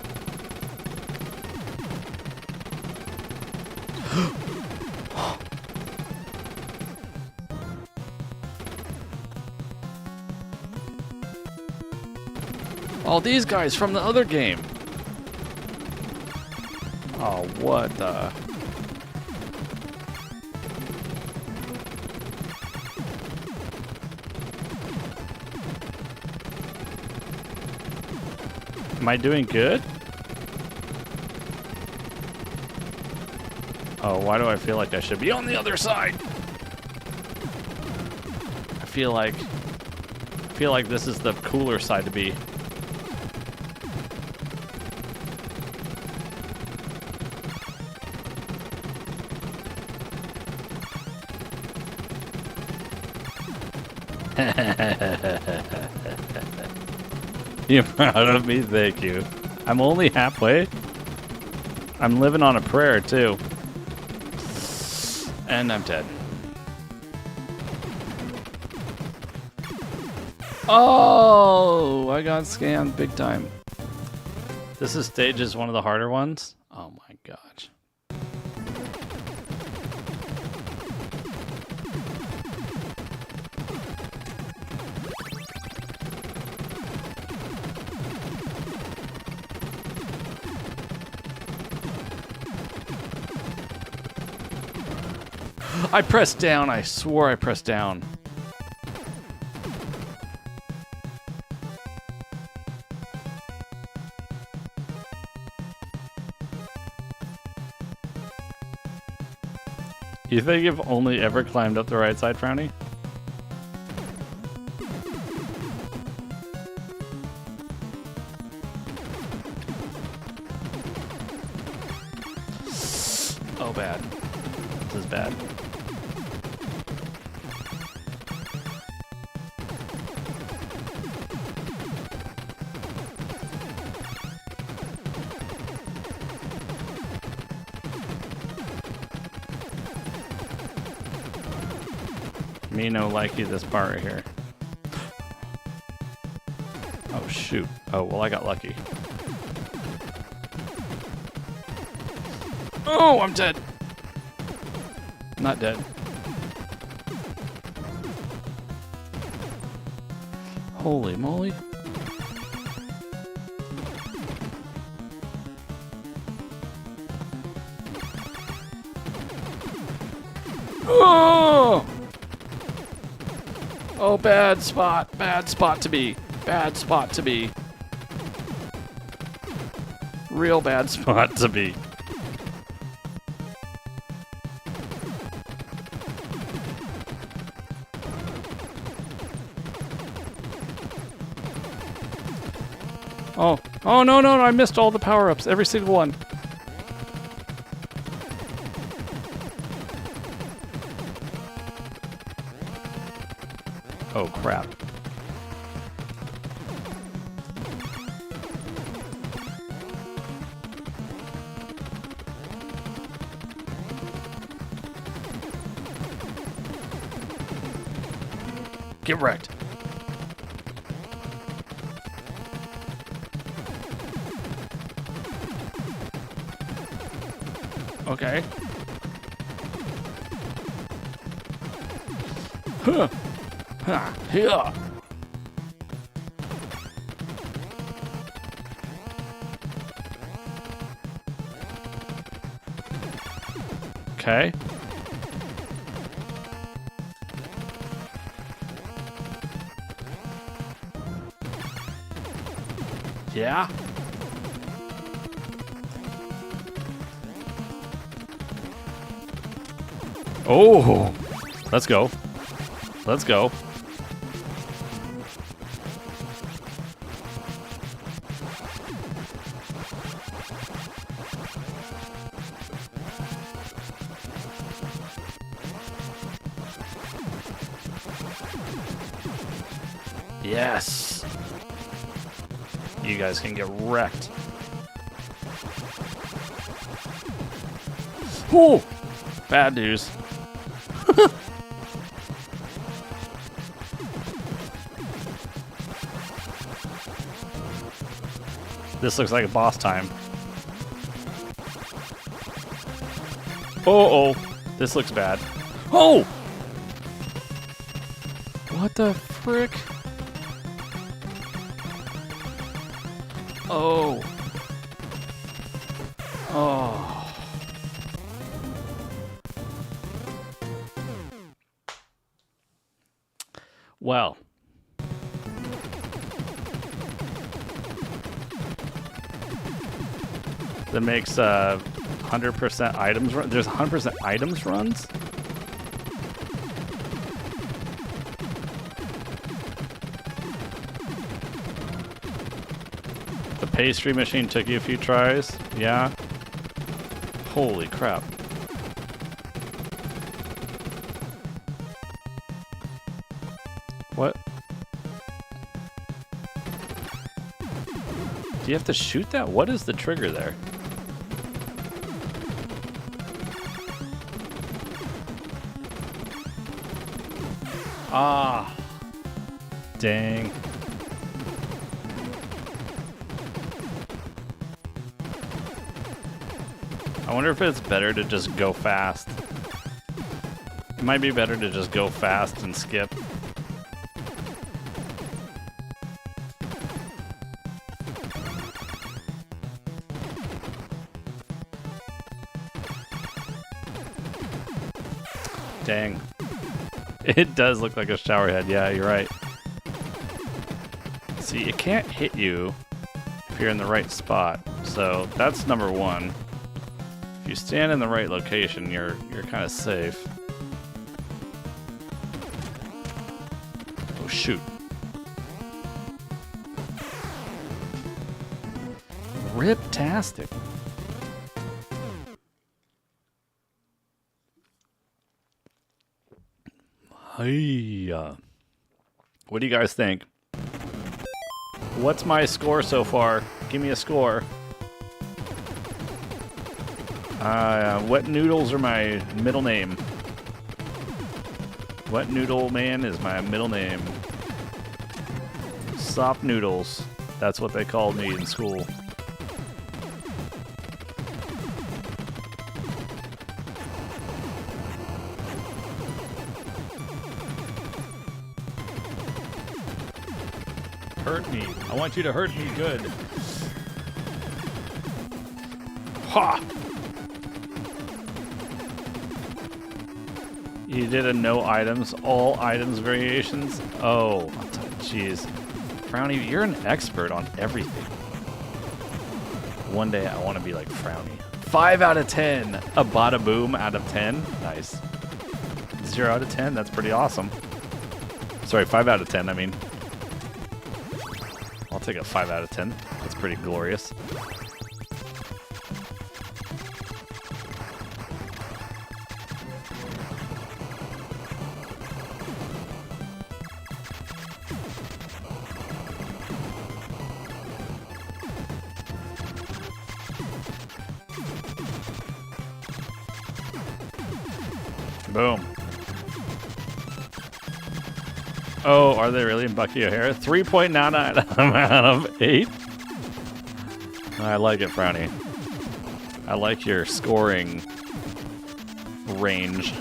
All these guys from the other game. Oh, what the... Am I doing good? Oh, why do I feel like I should be on the other side? I feel like this is the cooler side to be. You proud of me? Thank you. I'm only halfway. I'm living on a prayer, too. And I'm dead. Oh, I got scammed big time. This stage is one of the harder ones. Oh my gosh. I pressed down. I swore I pressed down. You think you've only ever climbed up the right side, Frowny? Oh, bad. This is bad. Me no likey this part right here. Oh shoot. Oh well, I got lucky. Oh, I'm dead. Not dead. Holy moly. Oh! Oh, bad spot to be. Bad spot to be. Real bad spot to be. Oh, oh no, no, no, I missed all the power-ups, every single one. Oh, crap. Get wrecked. Okay. Huh. Ha. Here. Okay. Yeah. Oh, let's go. Let's go. Yes. You guys can get wrecked. Oh, bad news. This looks like a boss time. Oh, this looks bad. Oh! What the frick? Oh. Oh. Well. that makes 100% items run. There's 100% items runs? The pastry machine took you a few tries? Yeah? Holy crap. What? Do you have to shoot that? What is the trigger there? Ah. Dang. I wonder if it's better to just go fast. It might be better to just go fast and skip. Dang. It does look like a shower head. Yeah, you're right. See, it can't hit you if you're in the right spot. So that's number one. If you stand in the right location, you're kind of safe. Oh shoot. Rip-tastic. Hey, what do you guys think? What's my score so far? Give me a score. Wet Noodles are my middle name. Wet Noodle Man is my middle name. Soft Noodles. That's what they called me in school. Hurt me. I want you to hurt me good. Ha! You did a no items, all items variations? Oh, jeez. Frowny, you're an expert on everything. One day I want to be like Frowny. 5 out of 10. A bada boom out of 10. Nice. 0 out of 10. That's pretty awesome. Sorry, 5 out of 10, I mean. I'll take a 5 out of 10. That's pretty glorious. Boom. Oh, are they really in Bucky O'Hare? 3.99 out of 8. I like it, Frowny. I like your scoring range.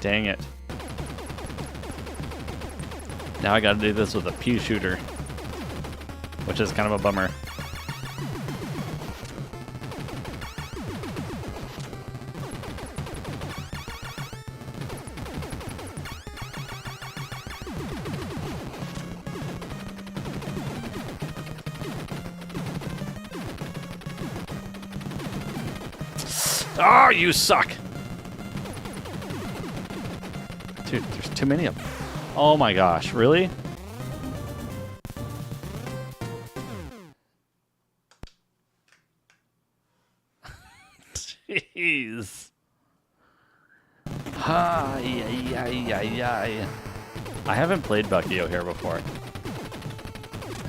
Dang it. Now I gotta do this with a pew shooter, which is kind of a bummer. Oh, you suck! Dude, there's too many of them. Oh my gosh, really? Jeez. I haven't played Bucky O'Hare before.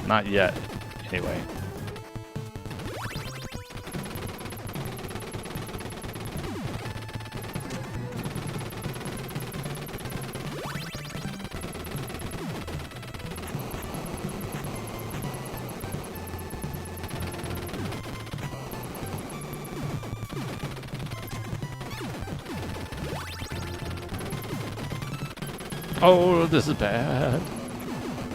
Not yet, anyway. Oh, this is bad.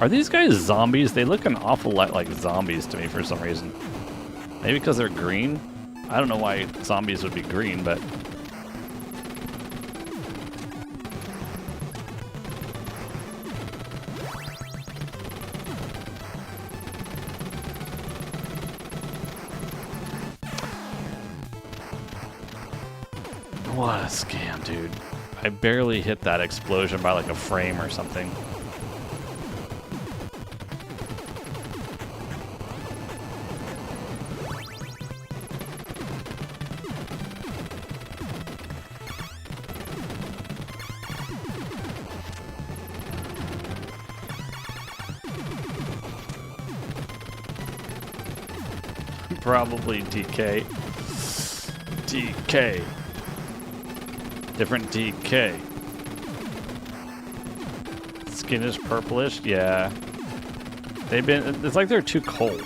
Are these guys zombies? They look an awful lot like zombies to me for some reason. Maybe because they're green? I don't know why zombies would be green, but... What a scam, dude. I barely hit that explosion by like a frame or something. Probably DK. DK. Different DK. Skin is purplish, yeah. They've been, it's like they're too cold.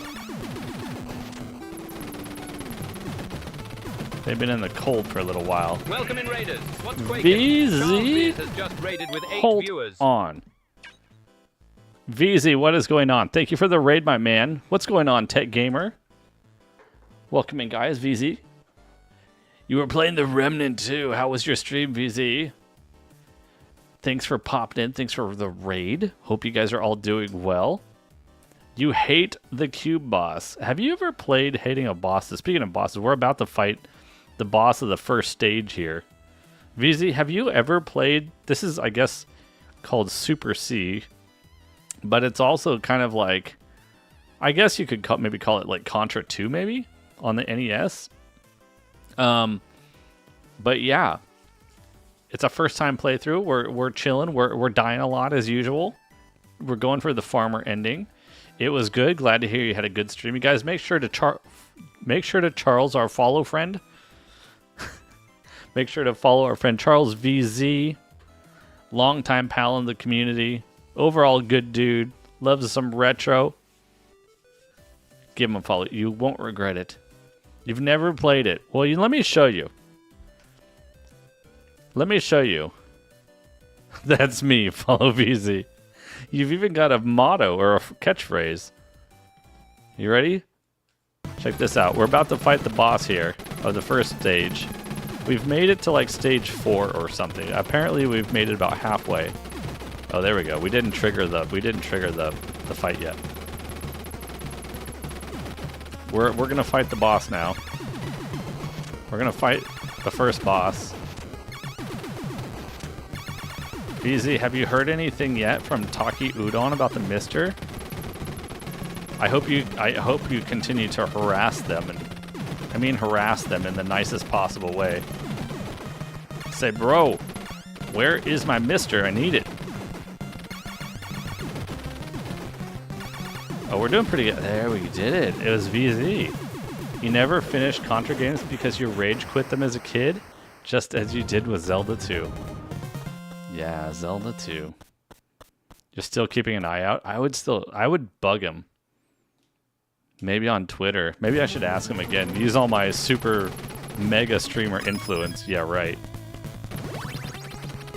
They've been in the cold for a little while. Welcome in, Raiders. What's quaking? VZ, has just raided with 8 hold viewers. on. VZ, what is going on? Thank you for the raid, my man. What's going on, Tech Gamer? Welcome in, guys. VZ. You were playing The Remnant too. How was your stream, VZ? Thanks for popping in. Thanks for the raid. Hope you guys are all doing well. You hate the cube boss. Have you ever played hating a boss? Speaking of bosses, we're about to fight the boss of the first stage here. VZ, have you ever played... This is, I guess, called Super C. But it's also kind of like... I guess you could maybe call it like Contra 2, maybe? On the NES. But yeah, it's a first time playthrough. We're chilling. We're dying a lot as usual. We're going for the farmer ending. It was good. Glad to hear you had a good stream. You guys make sure to Charles, our follow friend. Make sure to follow our friend Charles VZ, longtime pal in the community. Overall good dude. Loves some retro. Give him a follow. You won't regret it. You've never played it. Well, let me show you. Let me show you. That's me, follow VZ. You've even got a motto or a catchphrase. You ready? Check this out. We're about to fight the boss here of the first stage. We've made it to like stage 4 or something. Apparently we've made it about halfway. Oh, there we go. We didn't trigger the fight yet. We're gonna fight the boss now. We're gonna fight the first boss. VZ, have you heard anything yet from Taki Udon about the Mister? I hope you continue to harass them, and I mean harass them in the nicest possible way. Say, bro, where is my Mister? I need it. Oh, we're doing pretty good. There, we did it. It was VZ. You never finished Contra games because you rage quit them as a kid? Just as you did with Zelda 2. Yeah, Zelda 2. You're still keeping an eye out? I would bug him. Maybe on Twitter. Maybe I should ask him again. Use all my super mega streamer influence. Yeah, right.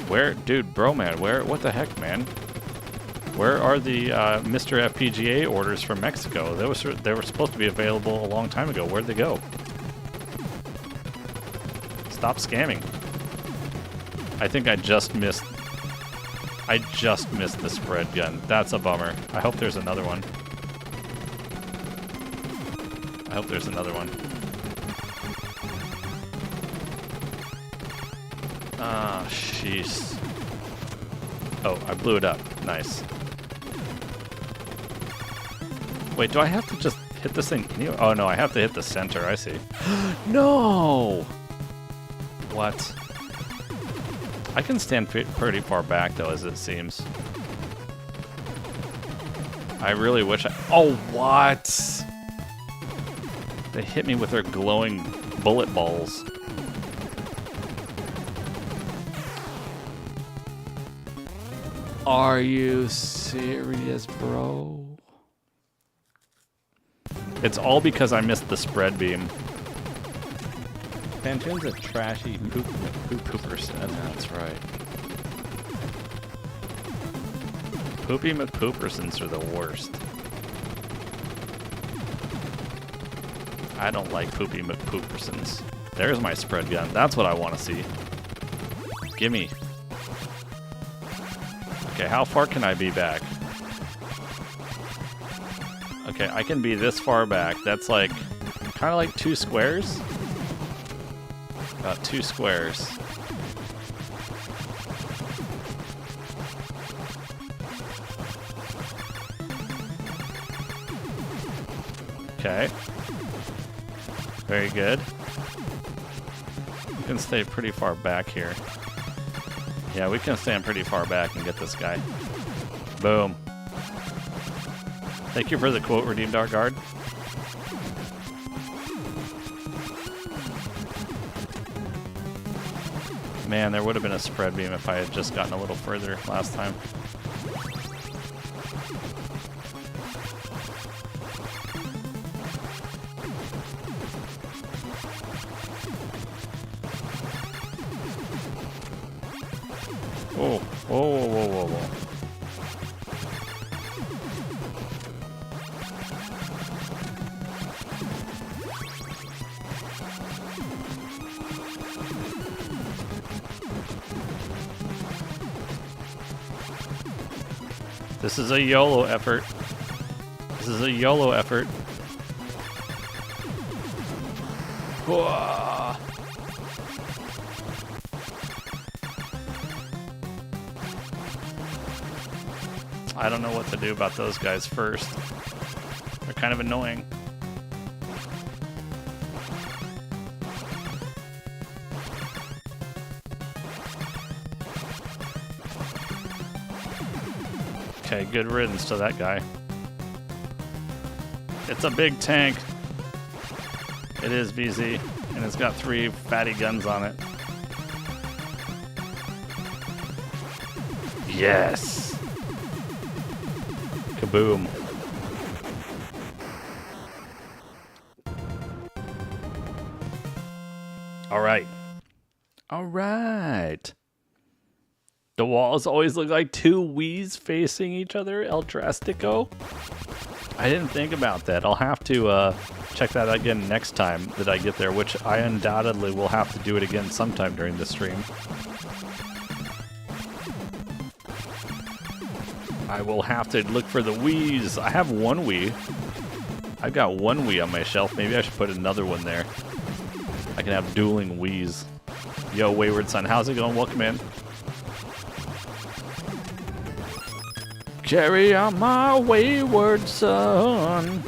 Where? Dude, bro, man. Where? What the heck, man? Where are the Mr. FPGA orders from Mexico? They were supposed to be available a long time ago. Where'd they go? Stop scamming. I think I just missed the spread gun. That's a bummer. I hope there's another one. I hope there's another one. Ah, jeez. Oh, I blew it up. Nice. Wait, do I have to just hit this thing? Oh no, I have to hit the center. I see. No! What? I can stand pretty far back though, as it seems. I really wish I... Oh, what? They hit me with their glowing bullet balls. Are you serious, bro? It's all because I missed the spread beam. Pantoon's a trashy pooper. That's right. Poopy McPoopersons are the worst. I don't like Poopy McPoopersons. There's my spread gun. That's what I want to see. Gimme. Okay, how far can I be back? Okay, I can be this far back. That's like, kind of like 2 squares. About 2 squares. Okay. Very good. We can stay pretty far back here. Yeah, we can stand pretty far back and get this guy. Boom. Thank you for the quote, Redeemed Our Guard. Man, there would have been a spread beam if I had just gotten a little further last time. Oh, whoa, whoa, whoa, whoa, whoa. This is a YOLO effort. This is a YOLO effort. Whoa. I don't know what to do about those guys first. They're kind of annoying. Okay, good riddance to that guy. It's a big tank. It is VZ, and it's got 3 fatty guns on it. Yes! Kaboom. Alright. Alright. The walls always look like 2 Wii's facing each other, El Drastico. I didn't think about that. I'll have to check that again next time that I get there, which I undoubtedly will have to do it again sometime during the stream. I will have to look for the Wii's. I have 1 Wii. I've got 1 Wii on my shelf. Maybe I should put another one there. I can have dueling Wii's. Yo, Wayward Son, how's it going? Welcome in. Carry on my wayward son.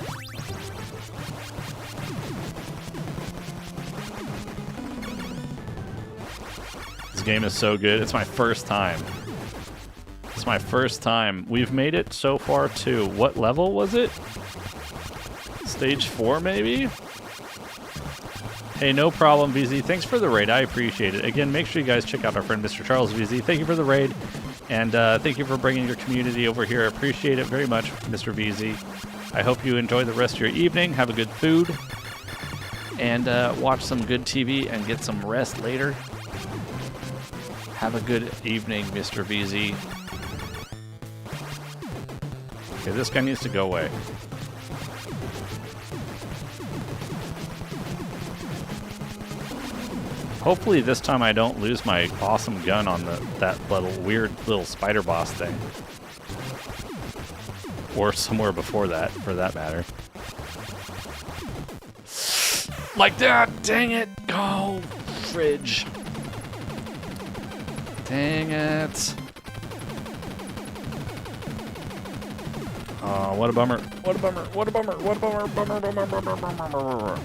This game is so good. It's my first time. It's my first time. We've made it so far to, what level was it? Stage 4 maybe? Hey, no problem, VZ. Thanks for the raid. I appreciate it. Again, make sure you guys check out our friend Mr. Charles VZ. Thank you for the raid. And thank you for bringing your community over here. I appreciate it very much, Mr. VZ. I hope you enjoy the rest of your evening. Have a good food. And watch some good TV and get some rest later. Have a good evening, Mr. VZ. Okay, this guy needs to go away. Hopefully this time I don't lose my awesome gun on that little weird little spider boss thing. Or somewhere before that, for that matter. Like that! Dang it! Oh, fridge. Dang it. Oh, what a bummer. What a bummer. What a bummer. What a bummer. Bummer, bummer, bummer, bummer, bummer.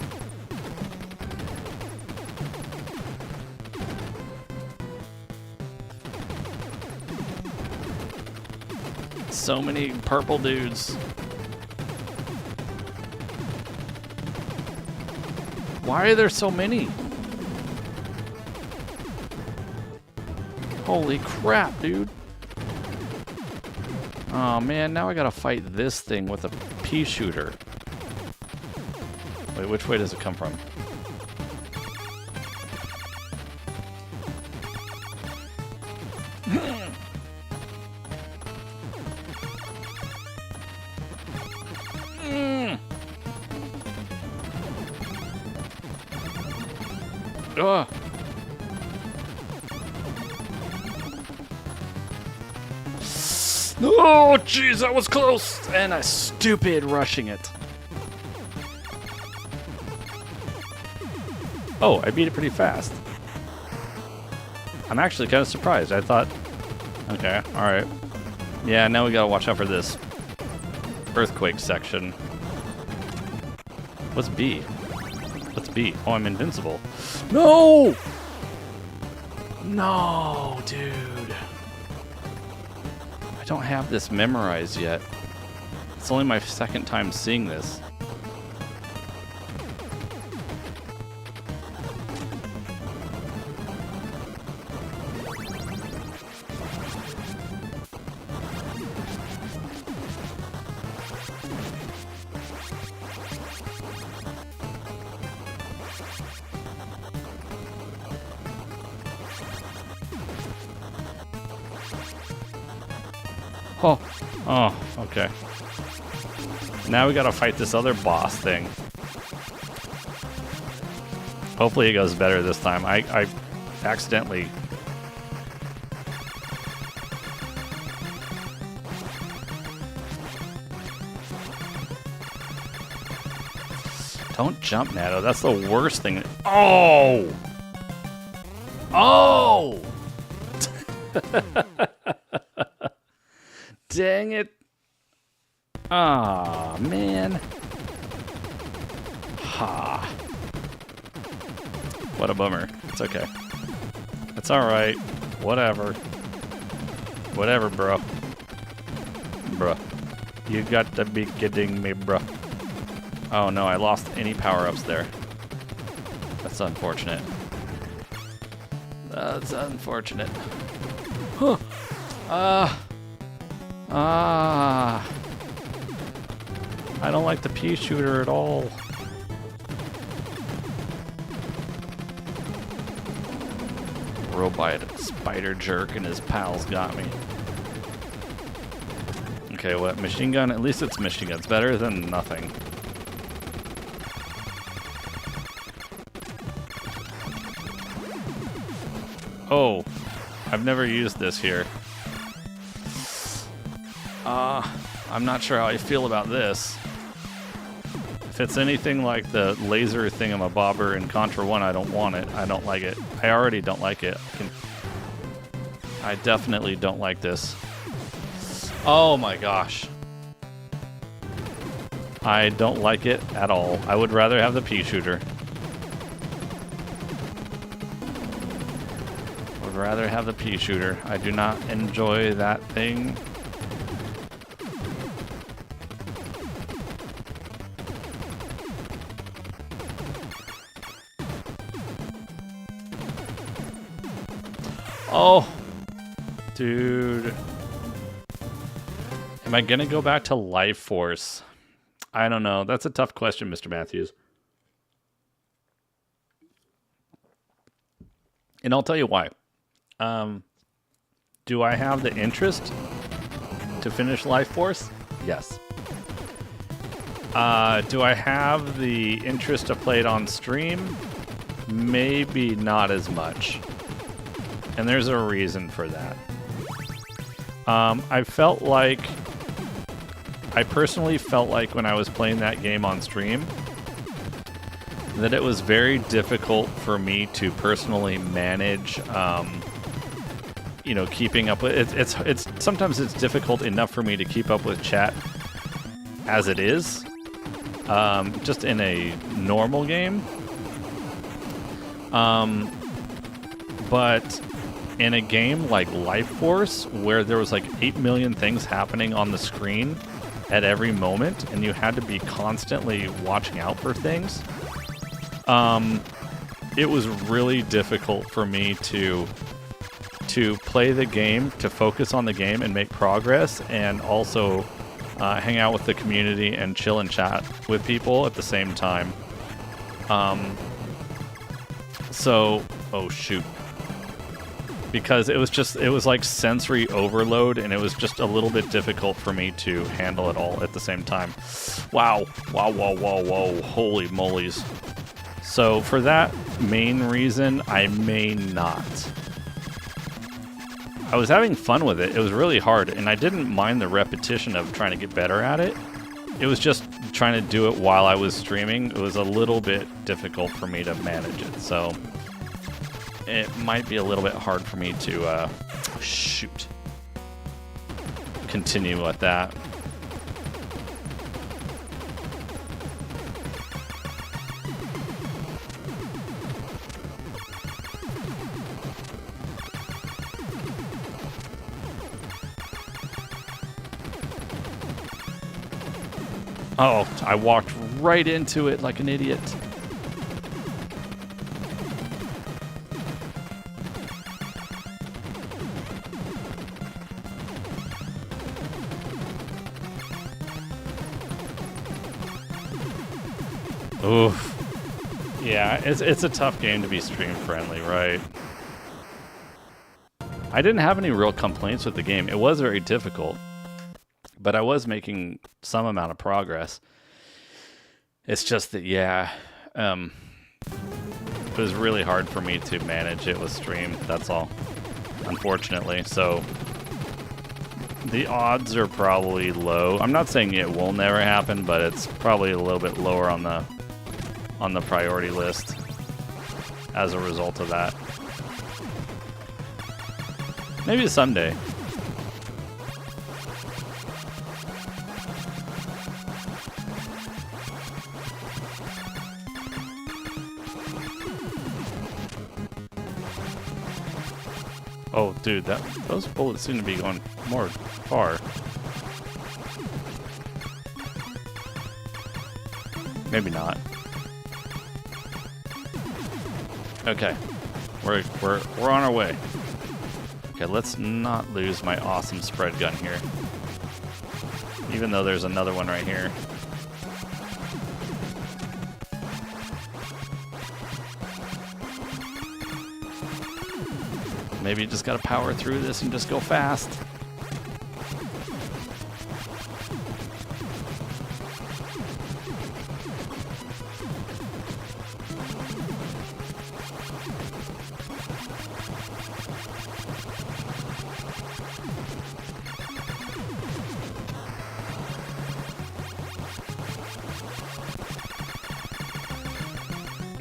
So many purple dudes. Why are there so many? Holy crap, dude. Oh man, now I gotta fight this thing with a pea shooter. Wait, which way does it come from? Ugh. Oh, jeez, that was close. And I stupid rushing it. Oh, I beat it pretty fast. I'm actually kind of surprised. I thought, okay, all right. Yeah, now we gotta watch out for this earthquake section. What's B? What's B? Oh, I'm invincible. No! No, dude. I don't have this memorized yet. It's only my second time seeing this. Oh, oh, okay. Now we gotta fight this other boss thing. Hopefully it goes better this time. I accidentally... Don't jump, Nado. That's the worst thing. Oh! Oh! Dang it. Aw, man. Ha. What a bummer. It's okay. It's alright. Whatever. Whatever, bro. Bruh. You got to be kidding me, bruh. Oh no, I lost any power-ups there. That's unfortunate. That's unfortunate. Huh. I don't like the pea shooter at all. Robot spider jerk and his pals got me. Okay, what? Machine gun? At least it's machine gun. It's better than nothing. Oh, I've never used this here. I'm not sure how I feel about this. If it's anything like the laser thingamabobber in Contra 1, I don't want it. I don't like it. I already don't like it. I definitely don't like this. Oh my gosh. I don't like it at all. I would rather have the pea shooter. Would rather have the pea shooter. I do not enjoy that thing. Oh, dude. Am I gonna go back to Life Force? I don't know. That's a tough question, Mr. Matthews. And I'll tell you why. Do I have the interest to finish Life Force? Yes. Do I have the interest to play it on stream? Maybe not as much. And there's a reason for that. I personally felt like when I was playing that game on stream, that it was very difficult for me to personally manage, you know, keeping up with it's sometimes it's difficult enough for me to keep up with chat as it is, just in a normal game. But in a game like Life Force, where there was like 8 million things happening on the screen at every moment, and you had to be constantly watching out for things, it was really difficult for me to play the game, to focus on the game and make progress, and also hang out with the community and chill and chat with people at the same time. So, oh shoot. Because it was like sensory overload, and it was just a little bit difficult for me to handle it all at the same time. Wow. Wow, whoa, whoa, whoa. Holy molies. So for that main reason, I may not. I was having fun with it. It was really hard, and I didn't mind the repetition of trying to get better at it. It was just trying to do it while I was streaming. It was a little bit difficult for me to manage it, so it might be a little bit hard for me to, continue with that. Oh, I walked right into it like an idiot. Oof. Yeah, it's a tough game to be stream friendly, right? I didn't have any real complaints with the game. It was very difficult, but I was making some amount of progress. It's just that, yeah, it was really hard for me to manage it with stream, that's all, unfortunately. So the odds are probably low. I'm not saying it will never happen, but it's probably a little bit lower on the priority list as a result of that. Maybe someday. Oh, dude, those bullets seem to be going more far. Maybe not. Okay, we're on our way. Okay, let's not lose my awesome spread gun here. Even though there's another one right here. Maybe you just gotta power through this and just go fast.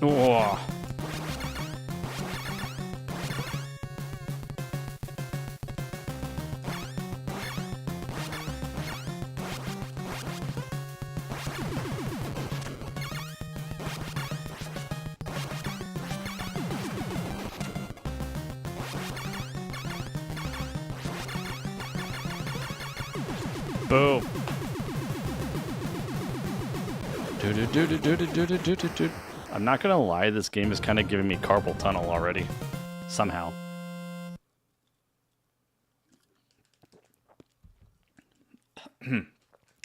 Whoa. Boom. I'm not gonna lie, this game is kind of giving me carpal tunnel already. Somehow.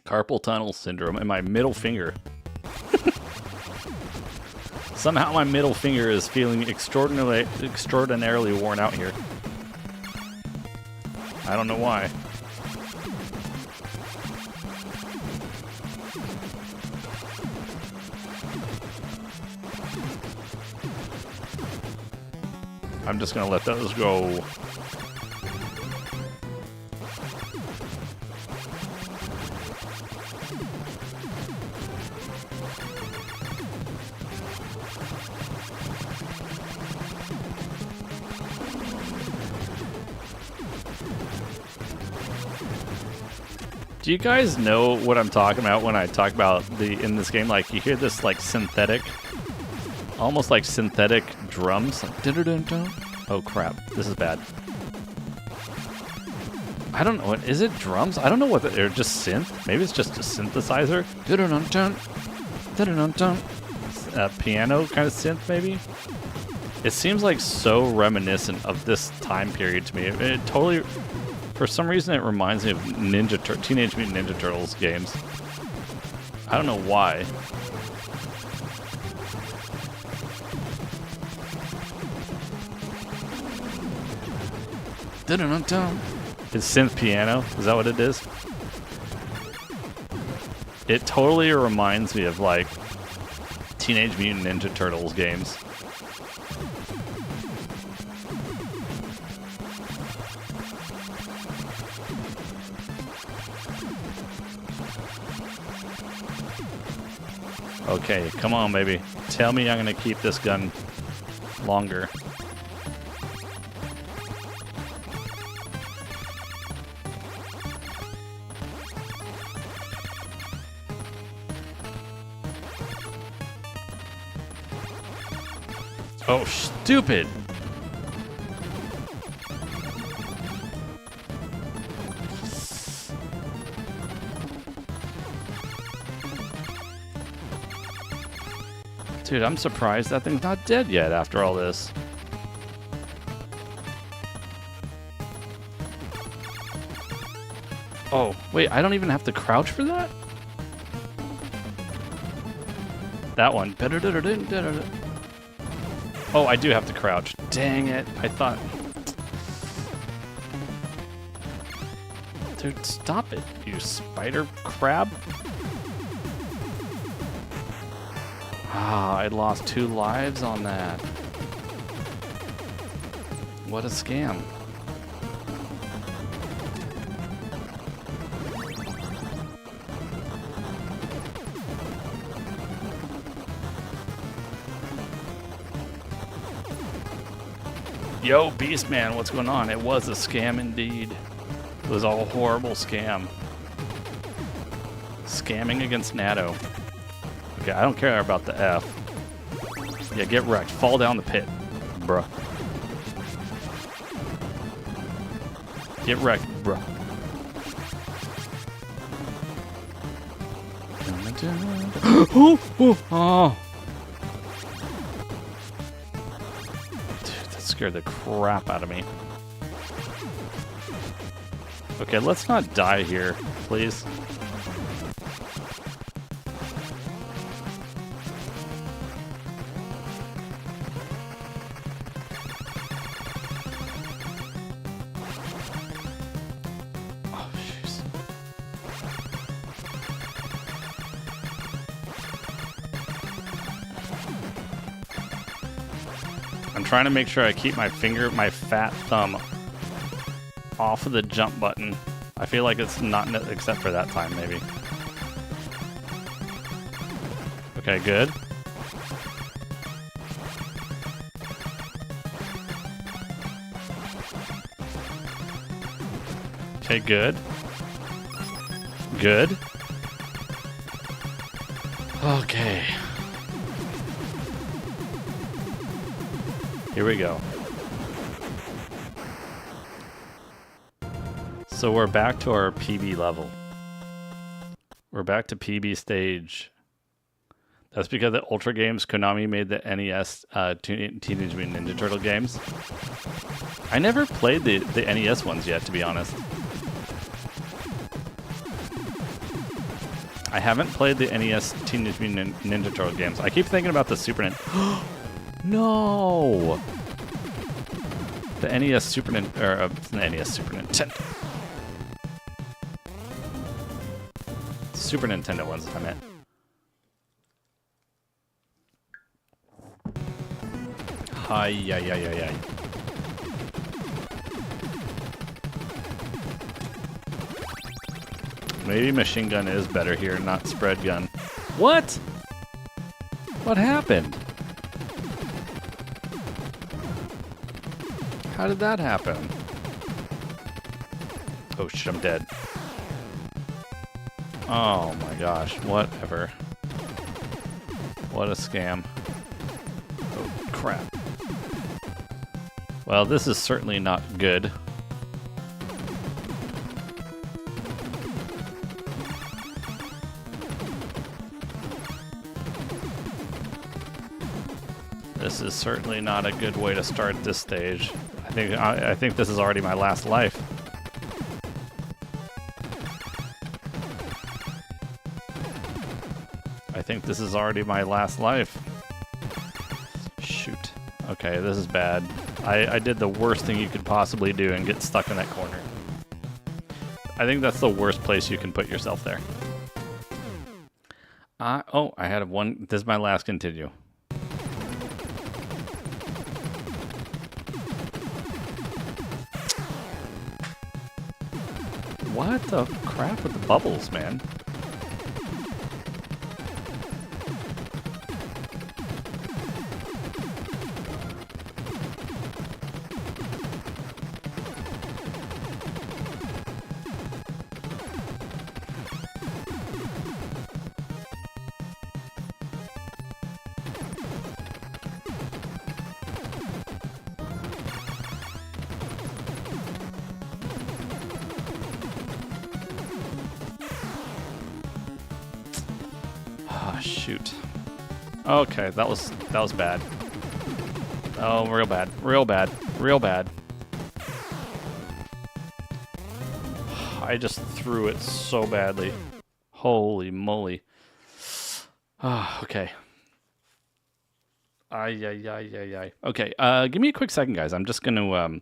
Carpal tunnel syndrome in my middle finger. Somehow my middle finger is feeling extraordinarily worn out here. I don't know why. I'm just gonna let those go. Do you guys know what I'm talking about when I talk about in this game? Like, you hear this like synthetic, almost like synthetic drums. Like, dun-dun-dun-dun. Oh crap, this is bad. I don't know, what is it? Drums? I don't know what they're just synth. Maybe it's just a synthesizer. Dun-dun-dun-dun. Dun-dun-dun-dun. Piano kind of synth, maybe. It seems like so reminiscent of this time period to me. It totally, for some reason, it reminds me of Teenage Mutant Ninja Turtles games. I don't know why. It's synth piano. Is that what it is? It totally reminds me of like Teenage Mutant Ninja Turtles games. Okay, come on, baby. Tell me I'm gonna keep this gun longer. Oh, stupid! Dude, I'm surprised that thing's not dead yet after all this. Oh, wait, I don't even have to crouch for that? That one. Oh, I do have to crouch. Dang it. I thought... Dude, stop it, you spider crab. Ah, I lost 2 lives on that. What a scam. Yo, Beastman, what's going on? It was a scam indeed. It was all a horrible scam. Scamming against Naado. Okay, I don't care about the F. Yeah, get wrecked. Fall down the pit, bruh. Get wrecked, bruh. Oh. Dude, that scared the crap out of me. Okay, let's not die here, please. I'm trying to make sure I keep my fat thumb off of the jump button. I feel like it's not, except for that time, maybe. Okay, good. Okay, good. Good. Okay. Here we go. So we're back to our PB level. We're back to PB stage. That's because the Ultra Games, Konami made the NES Teenage Mutant Ninja Turtle games. I never played the NES ones yet, to be honest. I haven't played the NES Teenage Mutant Ninja Turtle games. I keep thinking about the Super Nintendo. No! The NES Super Nintendo, the NES Super Nintendo. Super Nintendo ones, I meant. Hi. Maybe machine gun is better here, not spread gun. What? What happened? How did that happen? Oh shit, I'm dead. Oh my gosh, whatever. What a scam. Oh crap. Well, this is certainly not good. This is certainly not a good way to start this stage. I think this is already my last life. I think this is already my last life. Shoot. Okay, this is bad. I did the worst thing you could possibly do and get stuck in that corner. I think that's the worst place you can put yourself there. I had one. This is my last continue. What the crap with the bubbles, man? Shoot. Okay, that was bad. Oh, real bad. Real bad. Real bad. I just threw it so badly. Holy moly. Ah, okay. Ay. Okay, give me a quick second, guys. I'm just going to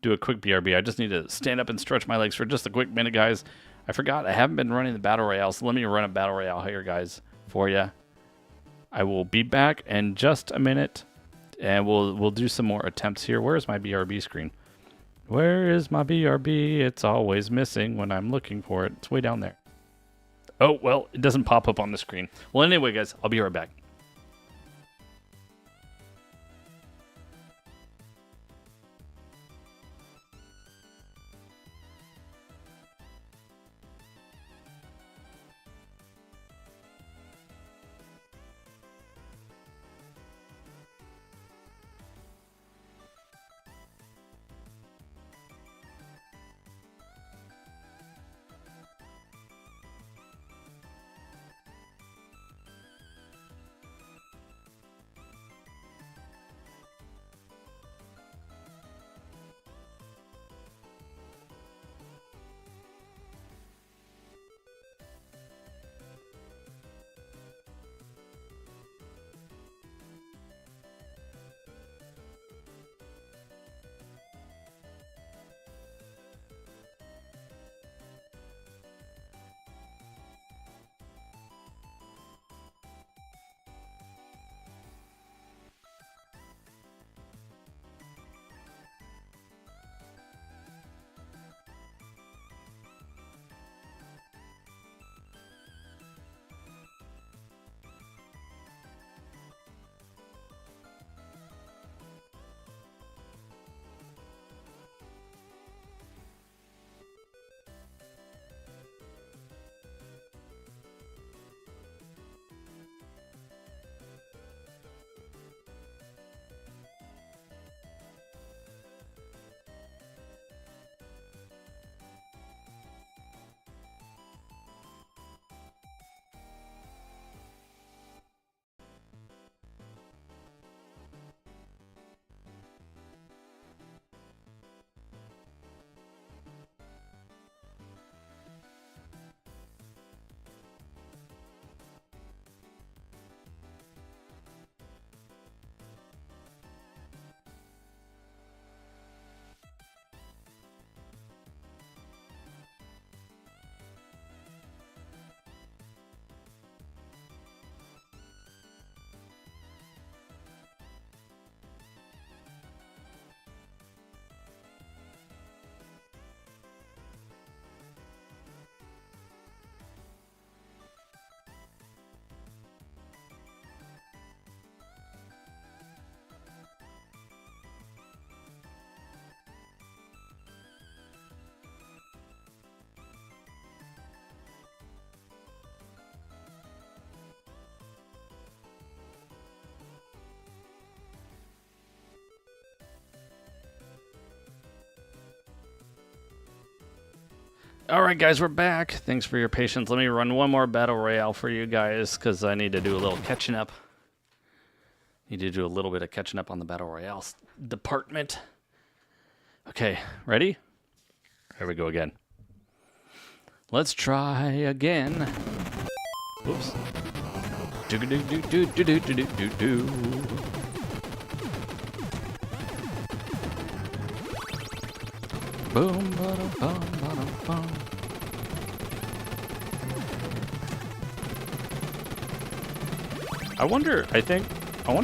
do a quick BRB. I just need to stand up and stretch my legs for just a quick minute, guys. I forgot I haven't been running the Battle Royale, so let me run a Battle Royale here, guys, for you. I will be back in just a minute, and we'll do some more attempts here. Where's my BRB screen? Where is my BRB? It's always missing when I'm looking for it. It's way down there. Oh, well, it doesn't pop up on the screen. Well, anyway, guys, I'll be right back. Alright guys, we're back. Thanks for your patience. Let me run one more Battle Royale for you guys, because I need to do a little catching up. Need to do a little bit of catching up on the Battle Royale department. Okay, ready? Here we go again. Let's try again. Oops. Do-do-do-do-do-do-do-do-do. Boom, ba-dum, bum, ba-dum, bum. I wonder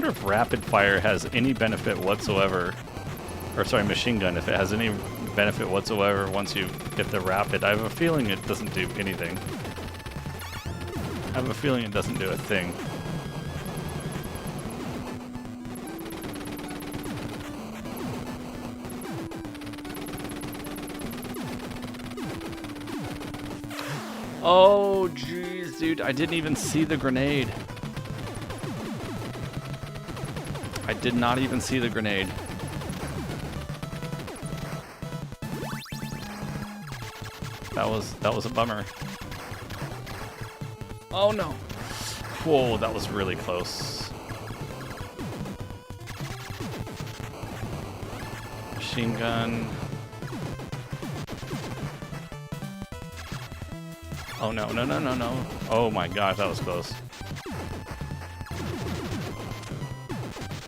if rapid fire has any benefit whatsoever. Or sorry, machine gun, if it has any benefit whatsoever once you get the rapid. I have a feeling it doesn't do anything. I have a feeling it doesn't do a thing. Oh, jeez, dude. I didn't even see the grenade. I did not even see the grenade. That was a bummer. Oh, no. Whoa, that was really close. Machine gun. Oh, no, no, no, no, no. Oh, my gosh, that was close.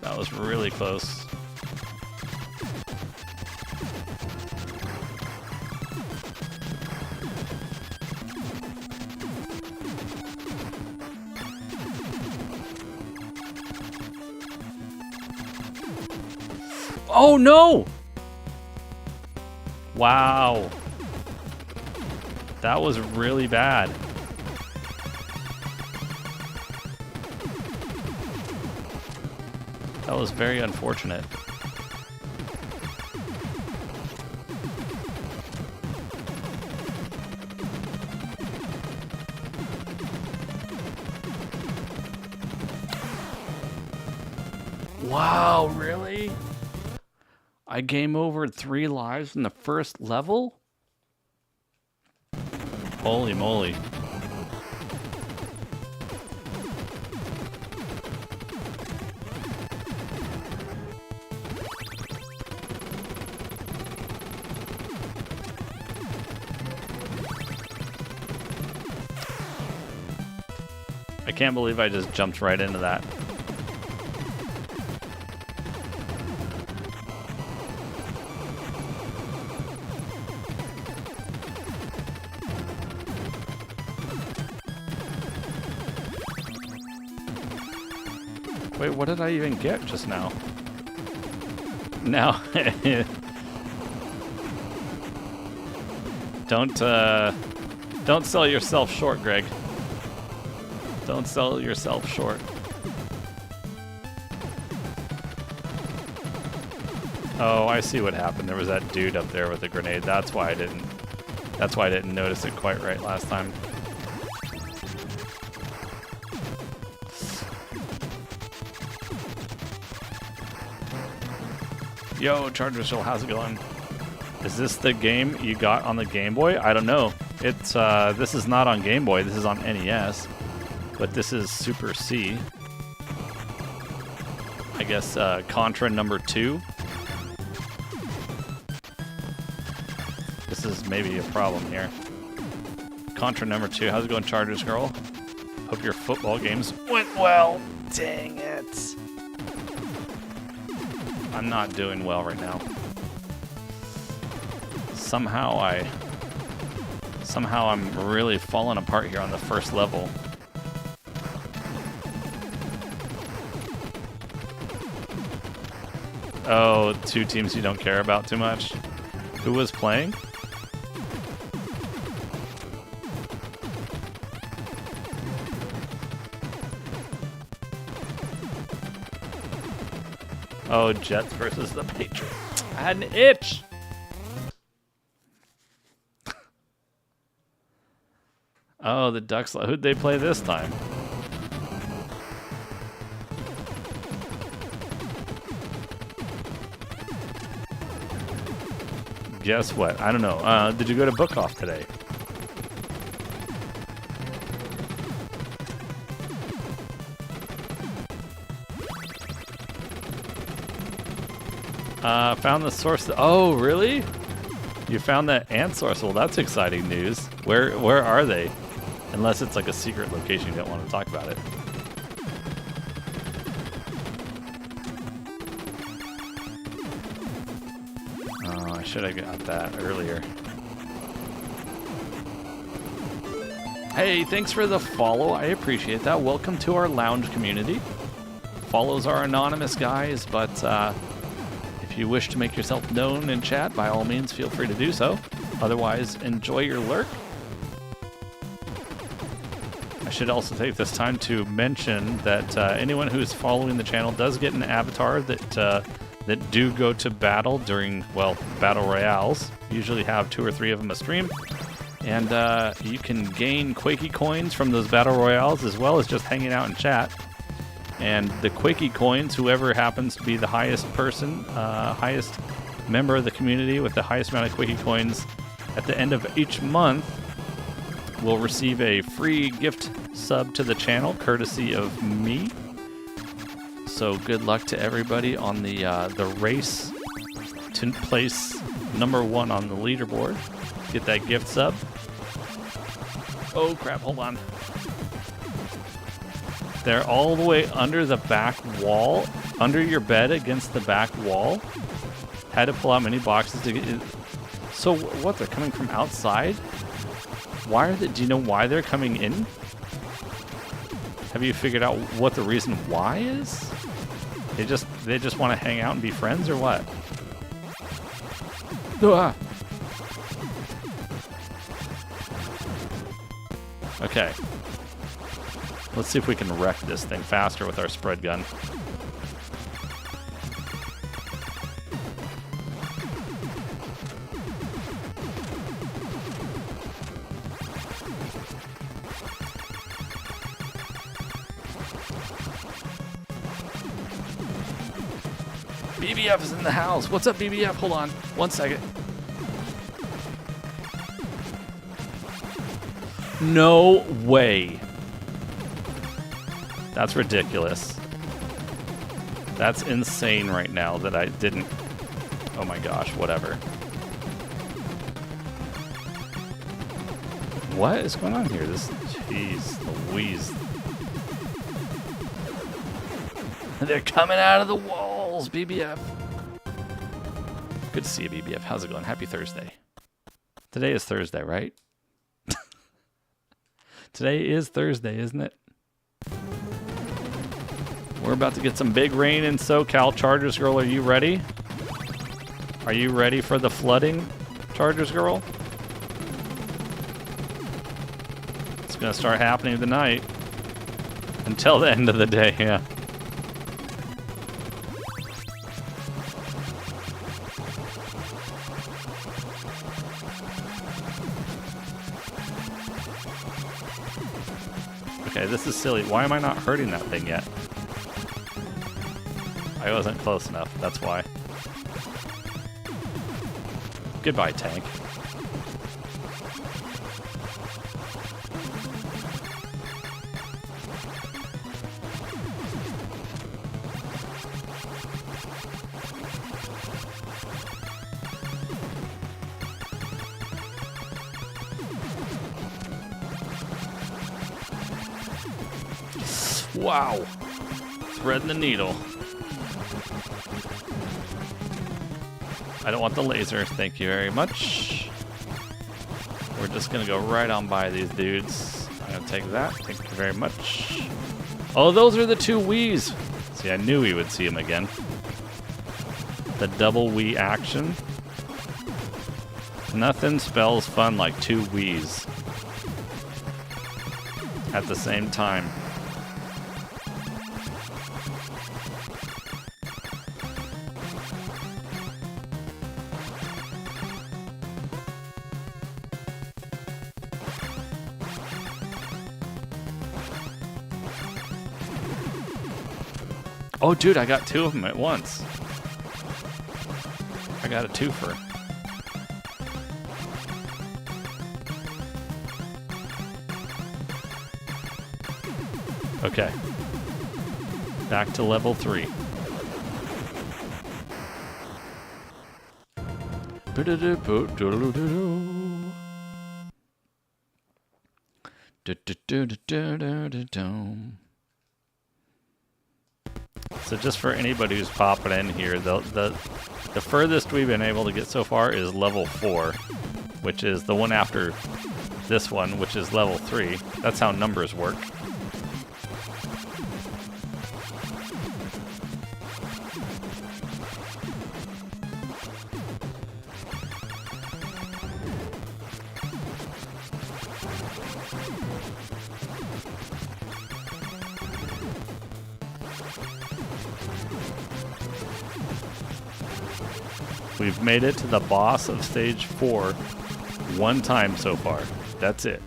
That was really close. Oh, no! Wow. That was really bad. That was very unfortunate. Wow, really? I game overed 3 lives in the first level? Holy moly. I can't believe I just jumped right into that. Wait, what did I even get just now? Now, don't sell yourself short, Greg. Don't sell yourself short. Oh, I see what happened. There was that dude up there with a grenade. That's why I didn't notice it quite right last time. Yo, Charger Shill, how's it going? Is this the game you got on the Game Boy? I don't know. It's this is not on Game Boy. This is on NES, but this is Super C. I guess Contra number 2. This is maybe a problem here. Contra number 2. How's it going, Chargers girl? Hope your football games went well. Dang it. I'm not doing well right now. Somehow I'm really falling apart here on the first level. Oh, 2 teams you don't care about too much. Who was playing? Oh, Jets versus the Patriots. I had an itch. Oh, the Ducks. Who'd they play this time? Guess what? I don't know. Did you go to Book Off today? Found the source. Oh, really? You found that ant source. Well, that's exciting news. Where are they? Unless it's like a secret location, you don't want to talk about it. Oh, I should have got that earlier. Hey, thanks for the follow. I appreciate that. Welcome to our lounge community. Follows are anonymous, guys, but if you wish to make yourself known in chat, by all means, feel free to do so. Otherwise, enjoy your lurk. I should also take this time to mention that anyone who's following the channel does get an avatar that do go to battle during, well, battle royales. Usually have 2 or 3 of them a stream. And you can gain Quakey coins from those battle royales as well as just hanging out in chat. And the Quakey coins, whoever happens to be the highest person, highest member of the community with the highest amount of Quakey coins at the end of each month will receive a free gift sub to the channel, courtesy of me. So good luck to everybody on the race to place #1 on the leaderboard. Get that gift sub. Oh crap, hold on. They're all the way under the back wall, under your bed against the back wall. Had to pull out many boxes to get it. So what, they're coming from outside? Why are they, do you know why they're coming in? Have you figured out what the reason why is? They just want to hang out and be friends or what? Ah. Okay. Let's see if we can wreck this thing faster with our spread gun. BBF is in the house. What's up, BBF? Hold on. 1 second. No way. That's ridiculous. That's insane right now that I didn't... Oh my gosh, whatever. What is going on here? This... Jeez Louise. They're coming out of the walls, BBF. Good to see you, BBF. How's it going? Happy Thursday. Today is Thursday, right? Today is Thursday, isn't it? We're about to get some big rain in SoCal. Chargers Girl, are you ready? Are you ready for the flooding, Chargers Girl? It's going to start happening tonight. Until the end of the day, yeah. Okay, this is silly. Why am I not hurting that thing yet? I wasn't close enough, that's why. Goodbye, tank. Wow. Threading the needle. I don't want the laser. Thank you very much. We're just going to go right on by these dudes. I'm going to take that. Thank you very much. Oh, those are the 2 Wiis. See, I knew we would see them again. The double Wii action. Nothing spells fun like 2 Wiis at the same time. Oh, dude, I got 2 of them at once. I got a twofer. Okay. Back to level 3. So just for anybody who's popping in here, the furthest we've been able to get so far is level 4, which is the one after this one, which is level 3. That's how numbers work. We've made it to the boss of stage 4 one time so far. That's it.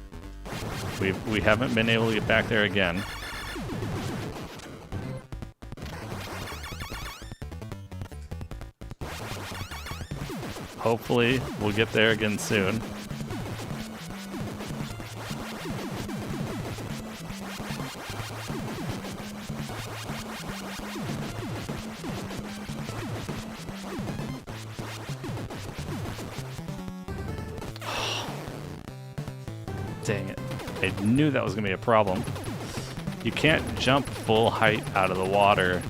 We haven't been able to get back there again. Hopefully, we'll get there again soon. Dang it. I knew that was going to be a problem. You can't jump full height out of the water.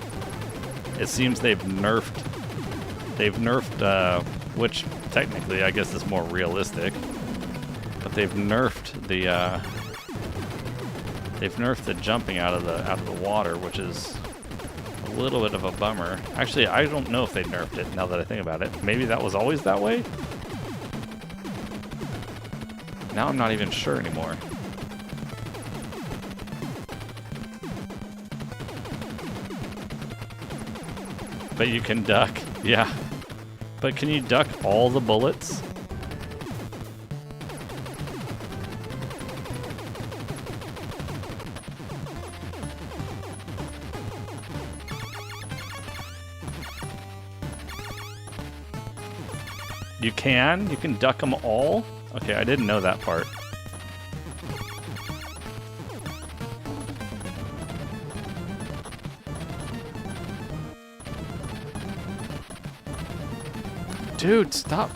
It seems they've nerfed, which technically I guess is more realistic, but they've nerfed the jumping out of the water, which is a little bit of a bummer. Actually, I don't know if they nerfed it now that I think about it. Maybe that was always that way? Now I'm not even sure anymore. But you can duck, yeah. But can you duck all the bullets? You can? You can duck them all? Okay, I didn't know that part. Dude, stop.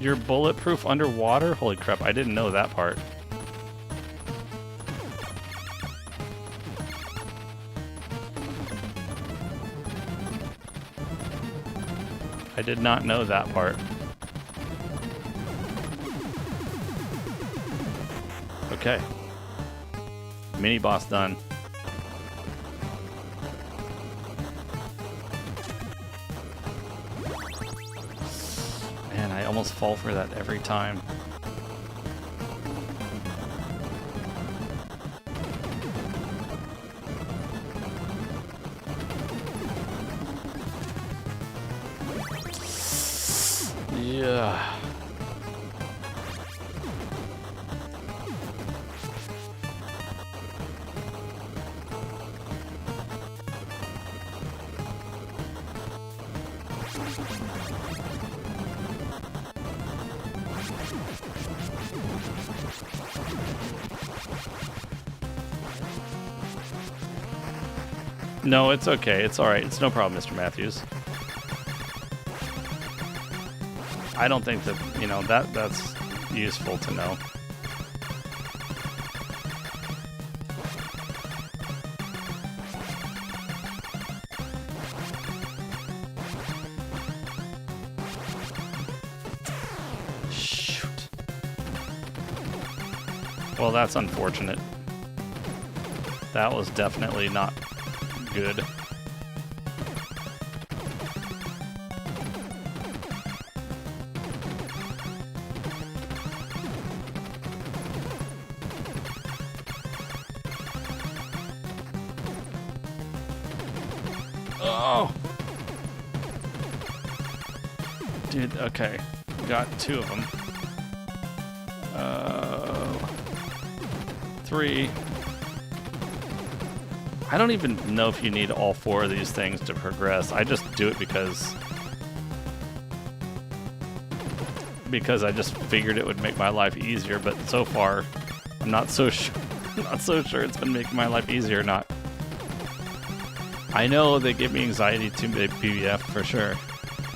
You're bulletproof underwater? Holy crap, I didn't know that part. I did not know that part. Okay. Mini boss done. Man, I almost fall for that every time. Yeah. No, it's okay. It's alright. It's no problem, Mr. Matthews. I don't think that, you know, that's useful to know. Shoot. Well, that's unfortunate. That was definitely not good. Oh! Dude, okay. Got 2 of them. 3. I don't even know if you need all 4 of these things to progress. I just do it because I just figured it would make my life easier, but so far I'm not so sure it's been making my life easier or not. I know they give me anxiety to make PBF for sure.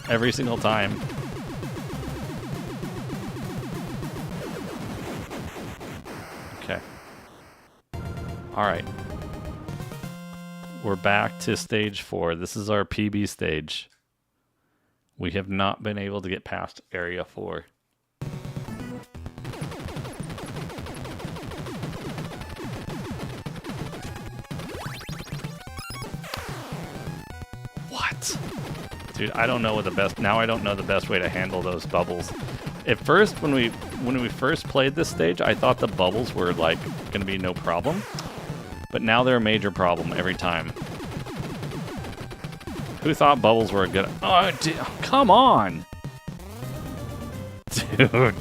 Every single time. Okay. Alright. We're back to stage 4. This is our PB stage. We have not been able to get past area 4. What? Dude, I don't know what the best... Now I don't know the best way to handle those bubbles. At first, when we first played this stage, I thought the bubbles were, like, going to be no problem. But now they're a major problem every time. Who thought bubbles were a good... Oh, dude, come on! Dude.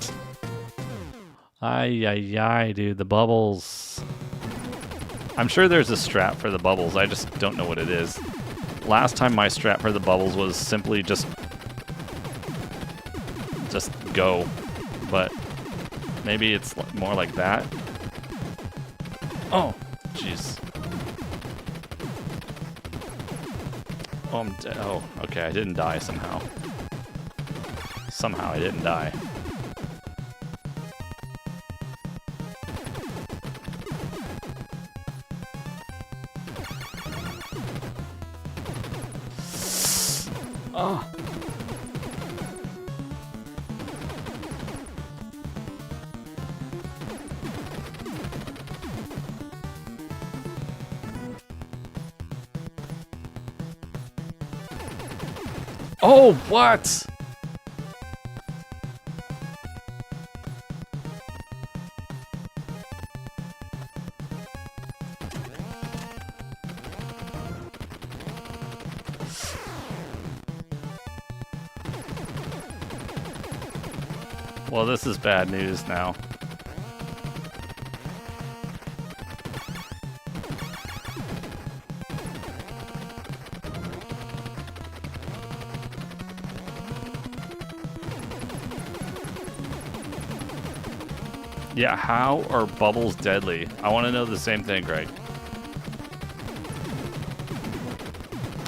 Ay, dude, the bubbles. I'm sure there's a strat for the bubbles. I just don't know what it is. Last time my strat for the bubbles was simply just go. But maybe it's more like that. Oh, jeez. Oh, I'm dead. Oh, okay, I didn't die somehow. Somehow I didn't die. Oh. Oh, what? Well, this is bad news now. Yeah, how are bubbles deadly? I want to know the same thing, Greg.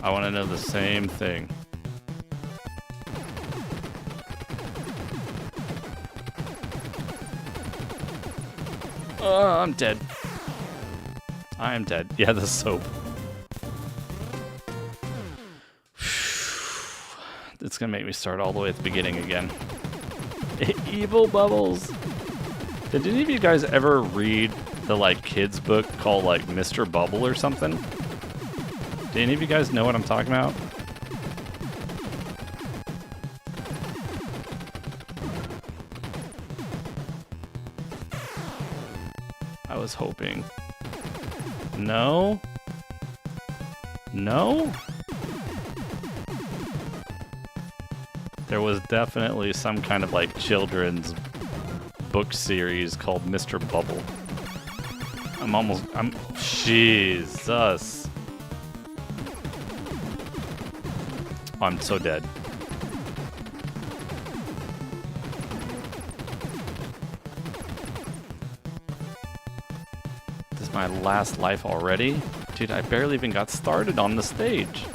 I want to know the same thing. I'm dead. I am dead. Yeah, the soap. It's gonna make me start all the way at the beginning again. Evil bubbles. Did any of you guys ever read the like kids book called like Mr. Bubble or something? Do any of you guys know what I'm talking about? I was hoping. No? No? There was definitely some kind of like children's book series called Mr. Bubble. Jesus. Oh, I'm so dead. This is my last life already? Dude, I barely even got started on the stage.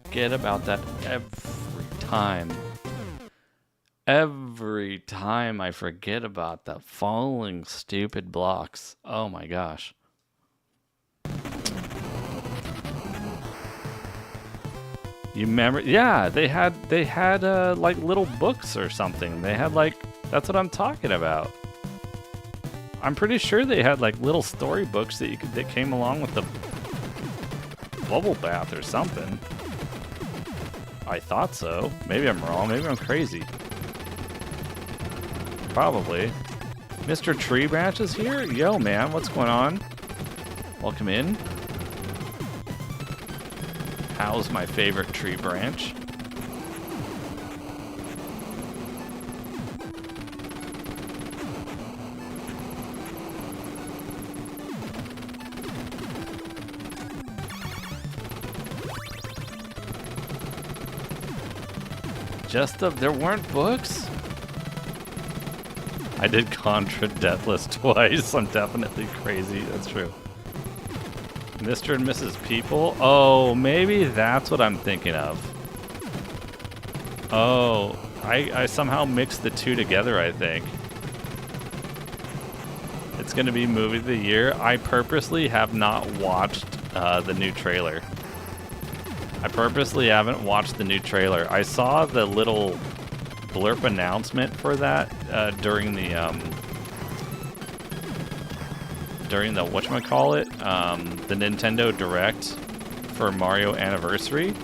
Forget about that every time. Every time I forget about the falling stupid blocks. Oh my gosh. You remember? Yeah, they had like little books or something. They had like, that's what I'm talking about. I'm pretty sure they had like little storybooks that came along with the bubble bath or something. I thought so. Maybe I'm wrong. Maybe I'm crazy. Probably. Mr. Tree Branch is here? Yo, man, what's going on? Welcome in. How's my favorite tree branch? There weren't books? I did Contra Deathless twice. I'm definitely crazy. That's true. Mr. and Mrs. People? Oh, maybe that's what I'm thinking of. Oh, I somehow mixed the two together, I think. It's going to be movie of the year. I purposely have not watched the new trailer. I purposely haven't watched the new trailer. I saw the little blurb announcement for that during the whatchamacallit, the Nintendo Direct for Mario Anniversary.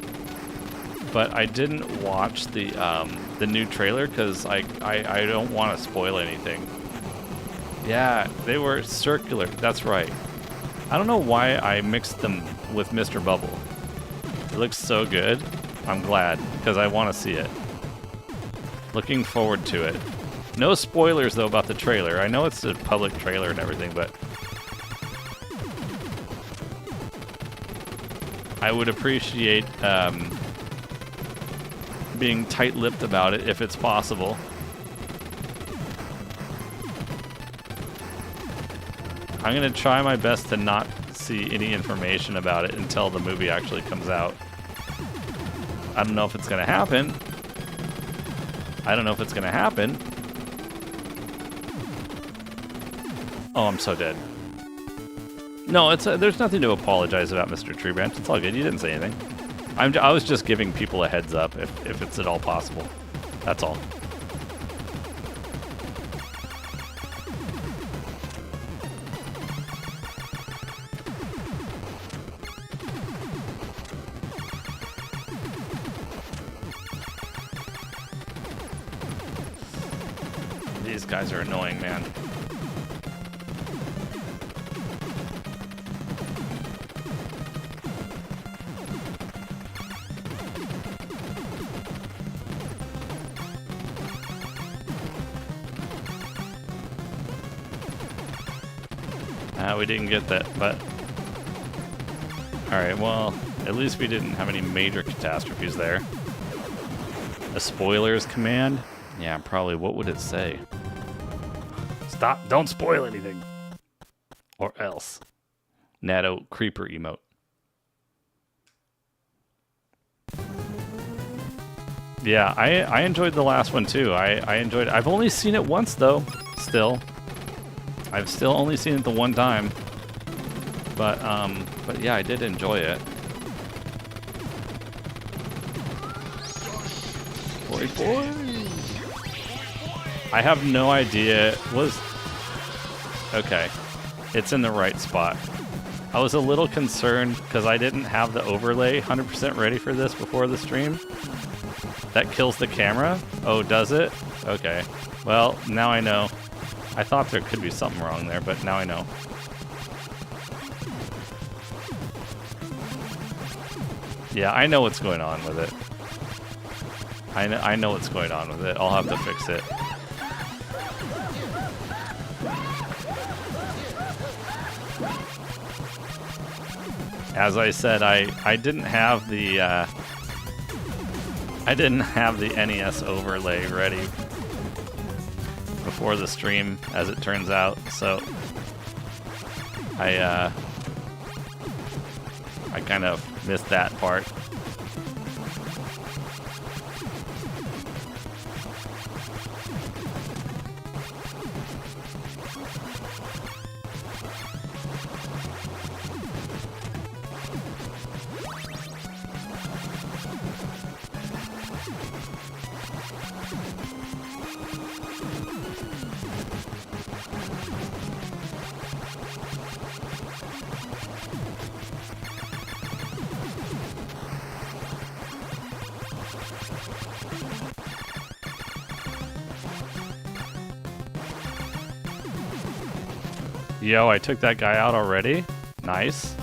But I didn't watch the new trailer because I don't want to spoil anything. Yeah, they were circular. That's right. I don't know why I mixed them with Mr. Bubble. It looks so good. I'm glad because I want to see it. Looking forward to it. No spoilers though about the trailer. I know it's a public trailer and everything, but I would appreciate being tight-lipped about it if it's possible. I'm gonna try my best to not see any information about it until the movie actually comes out. I don't know if it's gonna happen. Oh, I'm so dead. No, there's nothing to apologize about, Mr. Tree Branch. It's all good. You didn't say anything. I was just giving people a heads up if it's at all possible. That's all. These guys are annoying, man. We didn't get that, but alright, well, at least we didn't have any major catastrophes there. A spoilers command? Yeah, probably. What would it say? Stop, don't spoil anything. Or else. Nado creeper emote. Yeah, I enjoyed the last one too. I enjoyed it. I've only seen it once though, still. I've still only seen it the one time, but yeah, I did enjoy it. Boy. I have no idea. Okay, it's in the right spot. I was a little concerned because I didn't have the overlay 100% ready for this before the stream. That kills the camera? Oh, does it? Okay. Well, now I know. I thought there could be something wrong there, but now I know. Yeah, I know what's going on with it. I know what's going on with it. I'll have to fix it. As I said, I didn't have the NES overlay ready before the stream, as it turns out, so I kind of missed that part. Yo, I took that guy out already. Nice.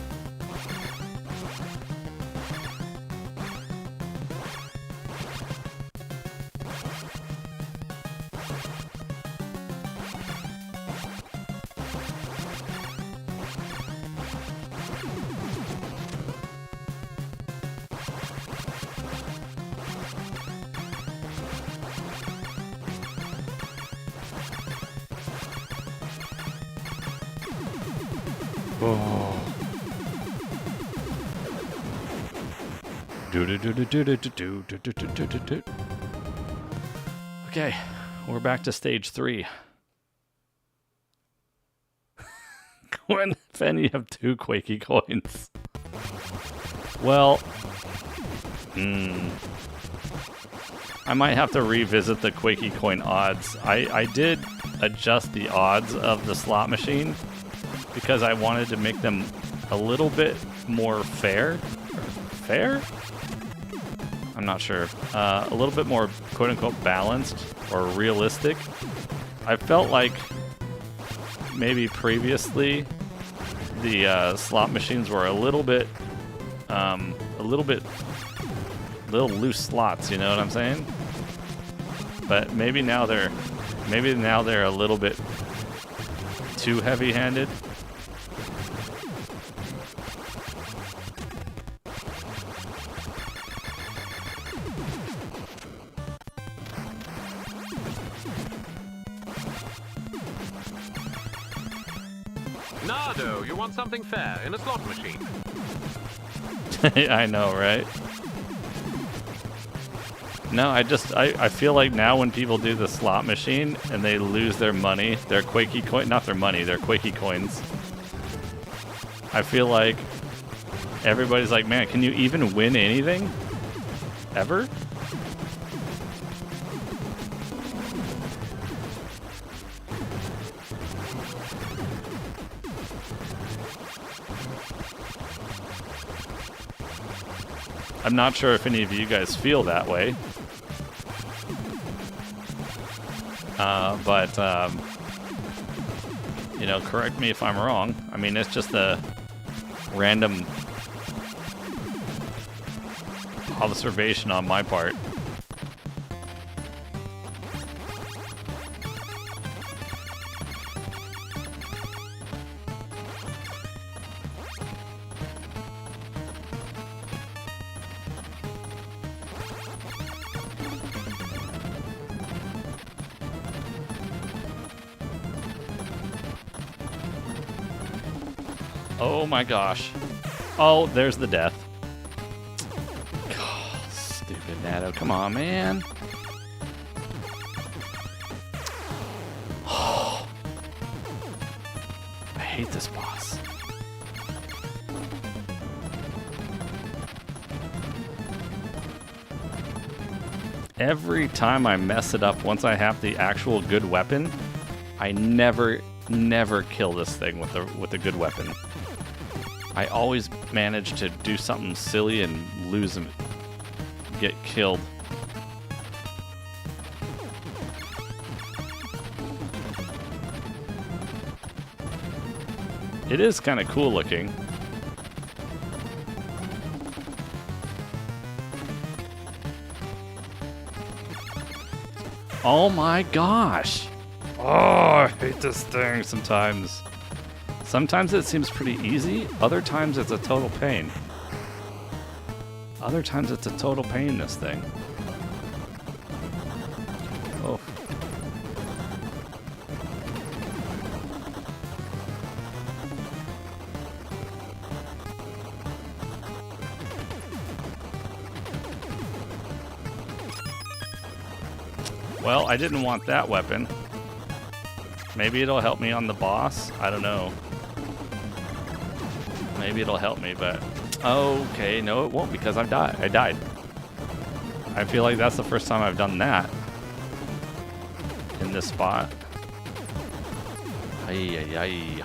Okay, we're back to stage 3. When Fen, you have 2 Quakey coins. Well, I might have to revisit the Quakey coin odds. I did adjust the odds of the slot machine because I wanted to make them a little bit more fair. Fair? I'm not sure. A little bit more quote-unquote balanced or realistic. I felt like maybe previously the slot machines were a little loose slots, you know what I'm saying? But maybe now they're a little bit too heavy-handed. Nardo, you want something fair in a slot machine? I know, right? No, I feel like now when people do the slot machine and they lose their money, their Quakey coin, not their money, their Quakey coins, I feel like everybody's like, man, can you even win anything? Ever? I'm not sure if any of you guys feel that way. But you know, correct me if I'm wrong. I mean, it's just a random observation on my part. Oh my gosh. Oh, there's the death. Oh, stupid Nado. Come on, man. Oh. I hate this boss. Every time I mess it up, once I have the actual good weapon, I never kill this thing with a good weapon. I always manage to do something silly and lose him, get killed. It is kind of cool looking. Oh my gosh! Oh, I hate this thing sometimes. Sometimes it seems pretty easy, other times it's a total pain. Other times it's a total pain, this thing. Oh. Well, I didn't want that weapon. Maybe it'll help me on the boss? I don't know. Maybe it'll help me, but... Okay, no it won't because I died. I feel like that's the first time I've done that. In this spot. Ay, ay, ay.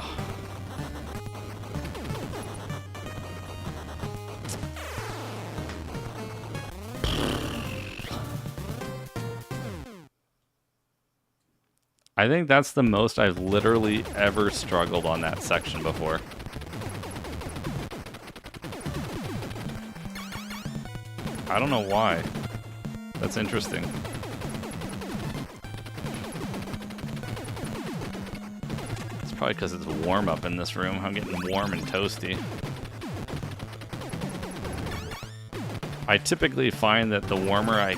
I think that's the most I've literally ever struggled on that section before. I don't know why. That's interesting. It's probably because it's warm up in this room. I'm getting warm and toasty. I typically find that the warmer I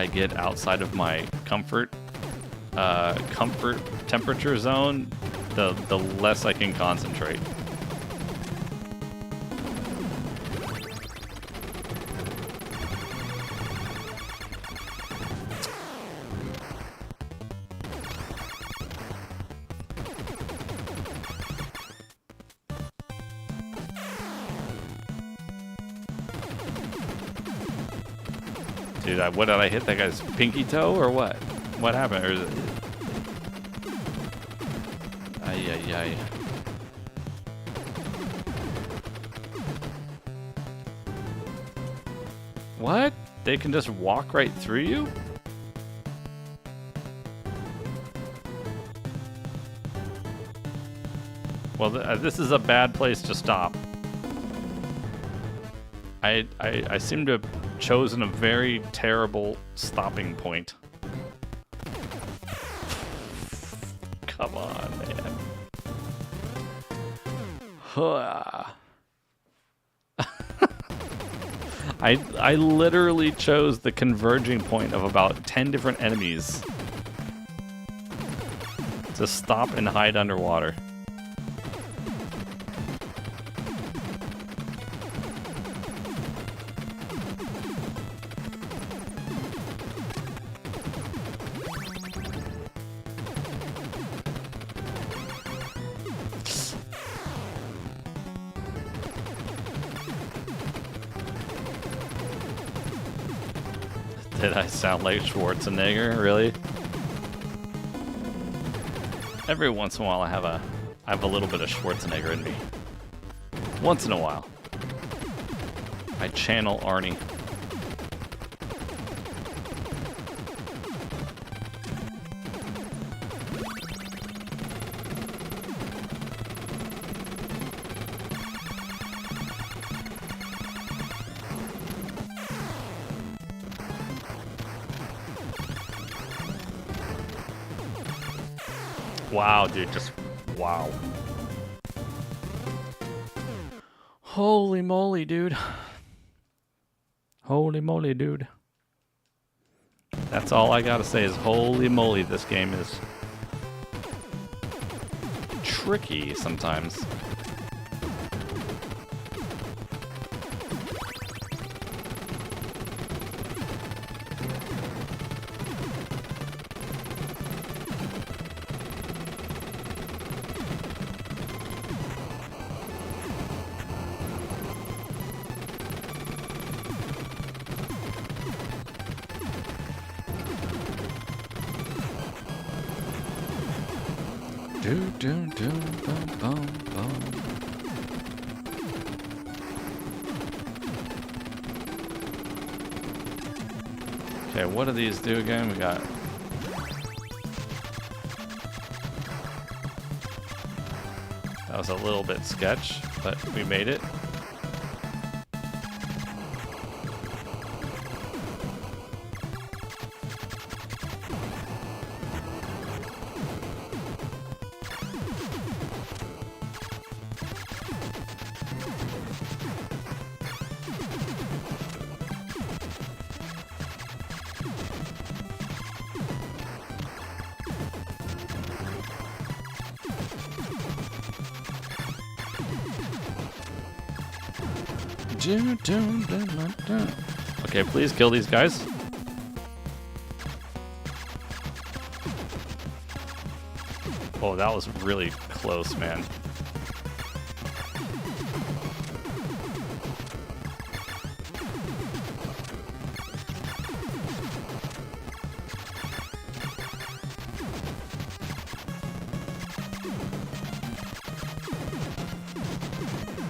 get outside of my comfort temperature zone, the less I can concentrate. Dude, what did I hit? That guy's pinky toe or what? What happened? Or is it... Ay, ay, ay. What? They can just walk right through you? Well, this is a bad place to stop. I seem to have chosen a very terrible stopping point. Come on, man. I literally chose the converging point of about 10 different enemies to stop and hide underwater. Did I sound like Schwarzenegger? Really? Every once in a while I have a little bit of Schwarzenegger in me. Once in a while. I channel Arnie. Wow, dude, just wow. Holy moly, dude. Holy moly, dude. That's all I gotta say is holy moly, this game is tricky sometimes. Okay, what do these do again? We got... That was a little bit sketch, but we made it. Okay, please kill these guys. Oh, that was really close, man.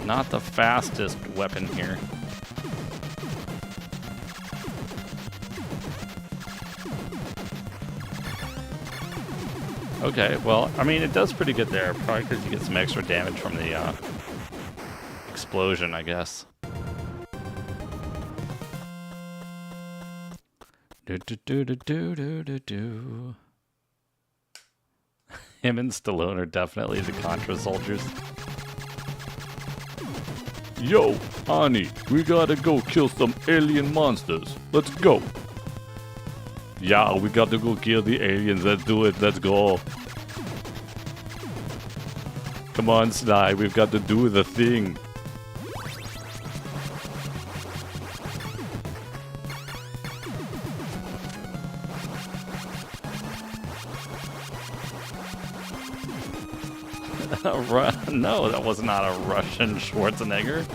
Not the fastest weapon here. Okay, well, I mean, it does pretty good there. Probably because you get some extra damage from the explosion, I guess. Him and Stallone are definitely the Contra soldiers. Yo, Ani, we gotta go kill some alien monsters. Let's go. Yeah, we gotta go kill the aliens. Let's do it. Let's go. Come on, Sly. We've got to do the thing. No, that was not a Russian Schwarzenegger.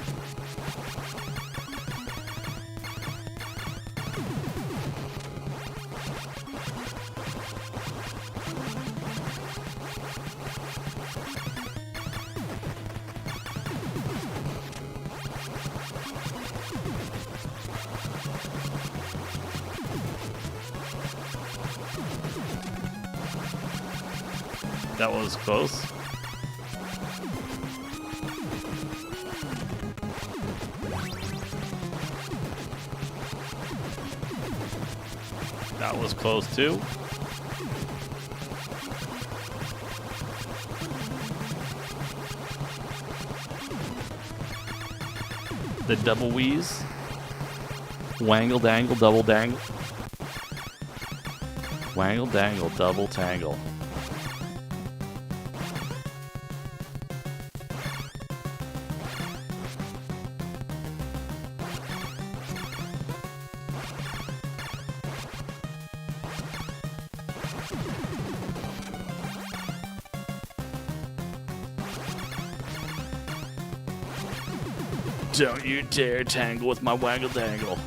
That was close. That was close too. The double wheeze. Wangle dangle, double dangle. Wangle dangle, double tangle. Don't you dare tangle with my waggle dangle.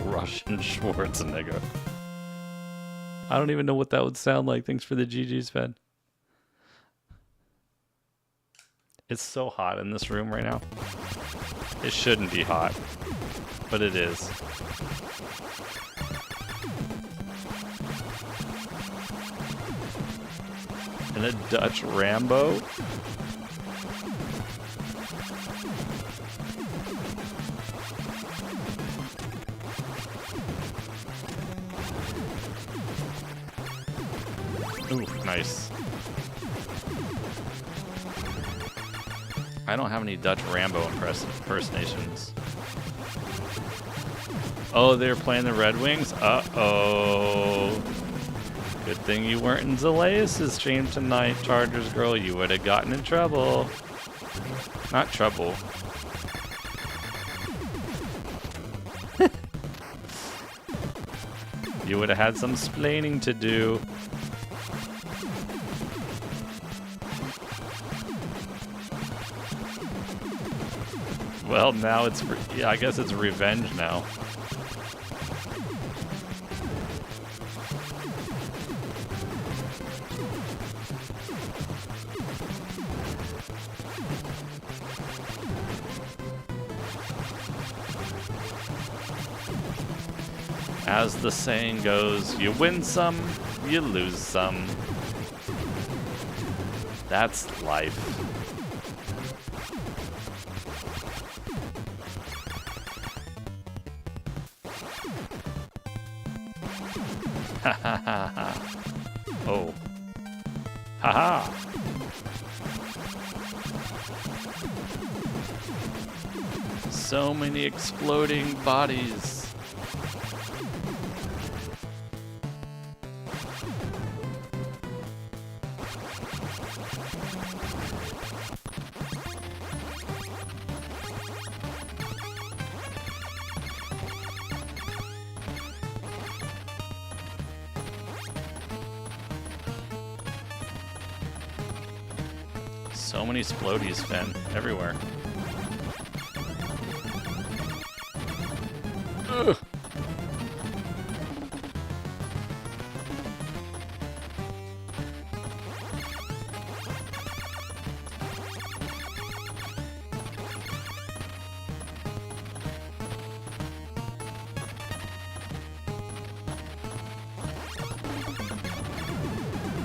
Russian Schwarzenegger. I don't even know what that would sound like. Thanks for the GG's, Fed. It's so hot in this room right now. It shouldn't be hot, but it is. And a Dutch Rambo. Ooh, nice. I don't have any Dutch Rambo impersonations. Oh, they're playing the Red Wings? Uh-oh. Good thing you weren't in Zeleus' stream tonight, Chargers girl. You would have gotten in trouble. Not trouble. You would have had some splaining to do. Well, now it's... yeah, I guess it's revenge now. As the saying goes, you win some, you lose some. That's life. Ha ha ha ha. Oh. Ha ha. So many exploding bodies. So many Splodies, Finn, everywhere. Ugh.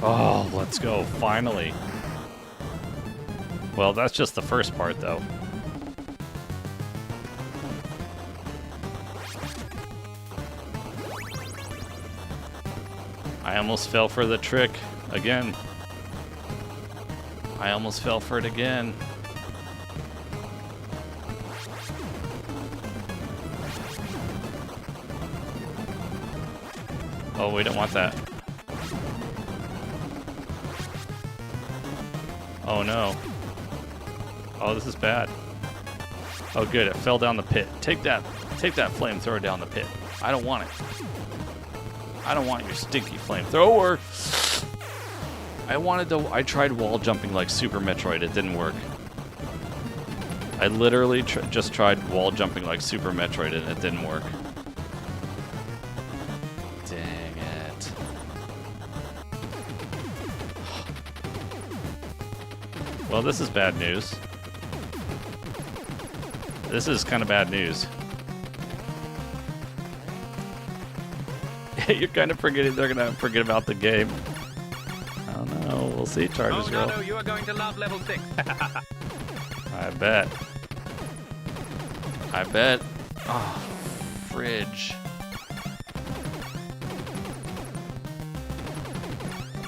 Oh, let's go, finally. Well, that's just the first part, though. I almost fell for the trick again. I almost fell for it again. Oh, we don't want that. Oh, no. Oh, this is bad. Oh, good. It fell down the pit. Take that flamethrower down the pit. I don't want it. I don't want your stinky flamethrower. I tried wall jumping like Super Metroid. It didn't work. I literally just tried wall jumping like Super Metroid and it didn't work. Dang it. Well, this is bad news. This is kind of bad news. You're kind of forgetting they're going to forget about the game. I don't know. We'll see, Chargers Oh, Girl. no, you are going to love level 6. I bet. I bet. Oh, fridge.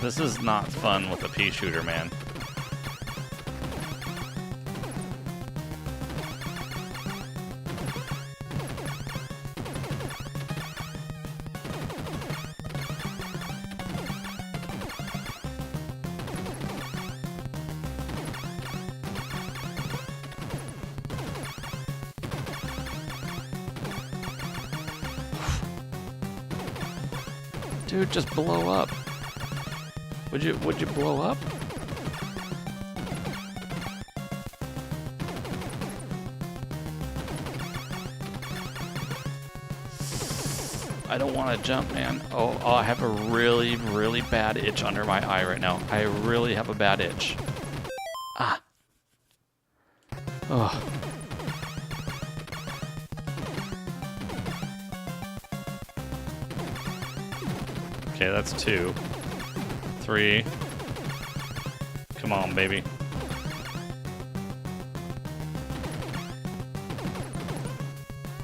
This is not fun with a pea shooter, man. Dude, just blow up. Would you blow up? I don't want to jump, man. Oh, I have a really, really bad itch under my eye right now. I really have a bad itch. Ah. Oh. Okay, that's 2. 3. Come on, baby.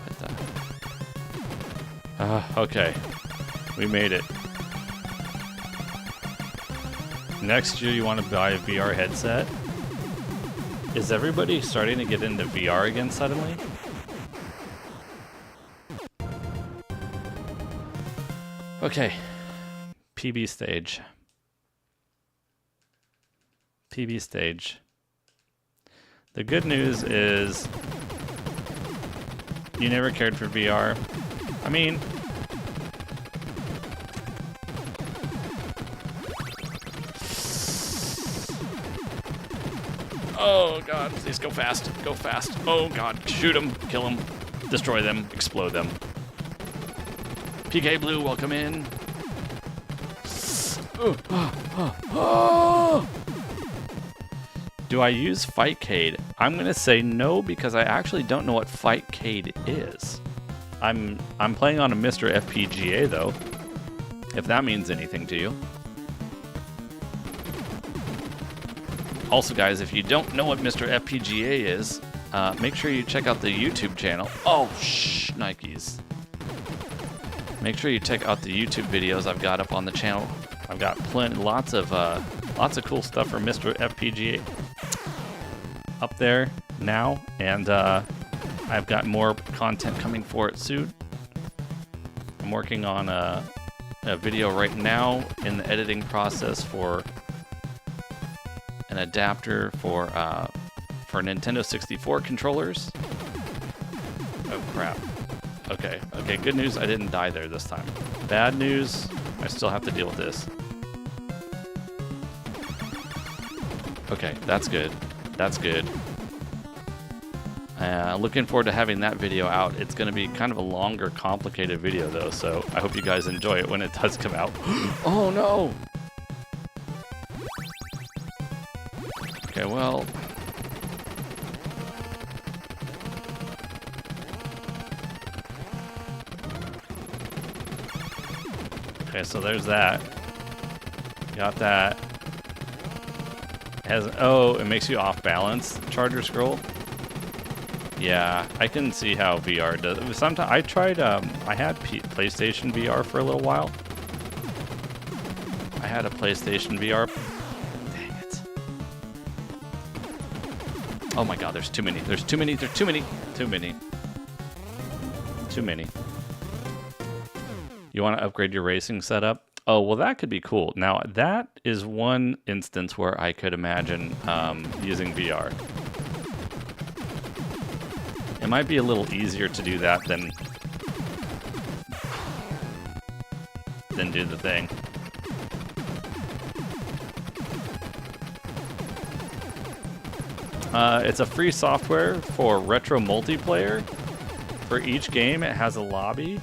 What the? Okay. We made it. Next year, you want to buy a VR headset? Is everybody starting to get into VR again suddenly? Okay. PB stage. PB stage. The good news is you never cared for VR. I mean, oh god, please go fast. Go fast. Oh god, shoot them, kill them, destroy them, explode them. PK Blue, welcome in. Do I use Fightcade? I'm gonna say no because I actually don't know what Fightcade is. I'm playing on a Mr. FPGA though, if that means anything to you. Also guys, if you don't know what Mr. FPGA is, make sure you check out the YouTube channel. Oh, Nikes. Make sure you check out the YouTube videos I've got up on the channel. I've got lots of cool stuff for Mr. FPGA up there now, and I've got more content coming for it soon. I'm working on a video right now in the editing process for an adapter for Nintendo 64 controllers. Oh crap. Okay, good news, I didn't die there this time. Bad news, I still have to deal with this. Okay, that's good. That's good. Looking forward to having that video out. It's going to be kind of a longer, complicated video, though, so I hope you guys enjoy it when it does come out. Oh, no! Okay, well... Okay, so there's that. Got that. It makes you off balance. Charger scroll. Yeah, I can see how VR does. Sometimes I tried. I had PlayStation VR for a little while. I had a PlayStation VR. Dang it! Oh my God, there's too many. There's too many. There's too many. Too many. Too many. You want to upgrade your racing setup? Oh, well, that could be cool. Now, that is one instance where I could imagine using VR. It might be a little easier to do that than do the thing. It's a free software for retro multiplayer. For each game, it has a lobby.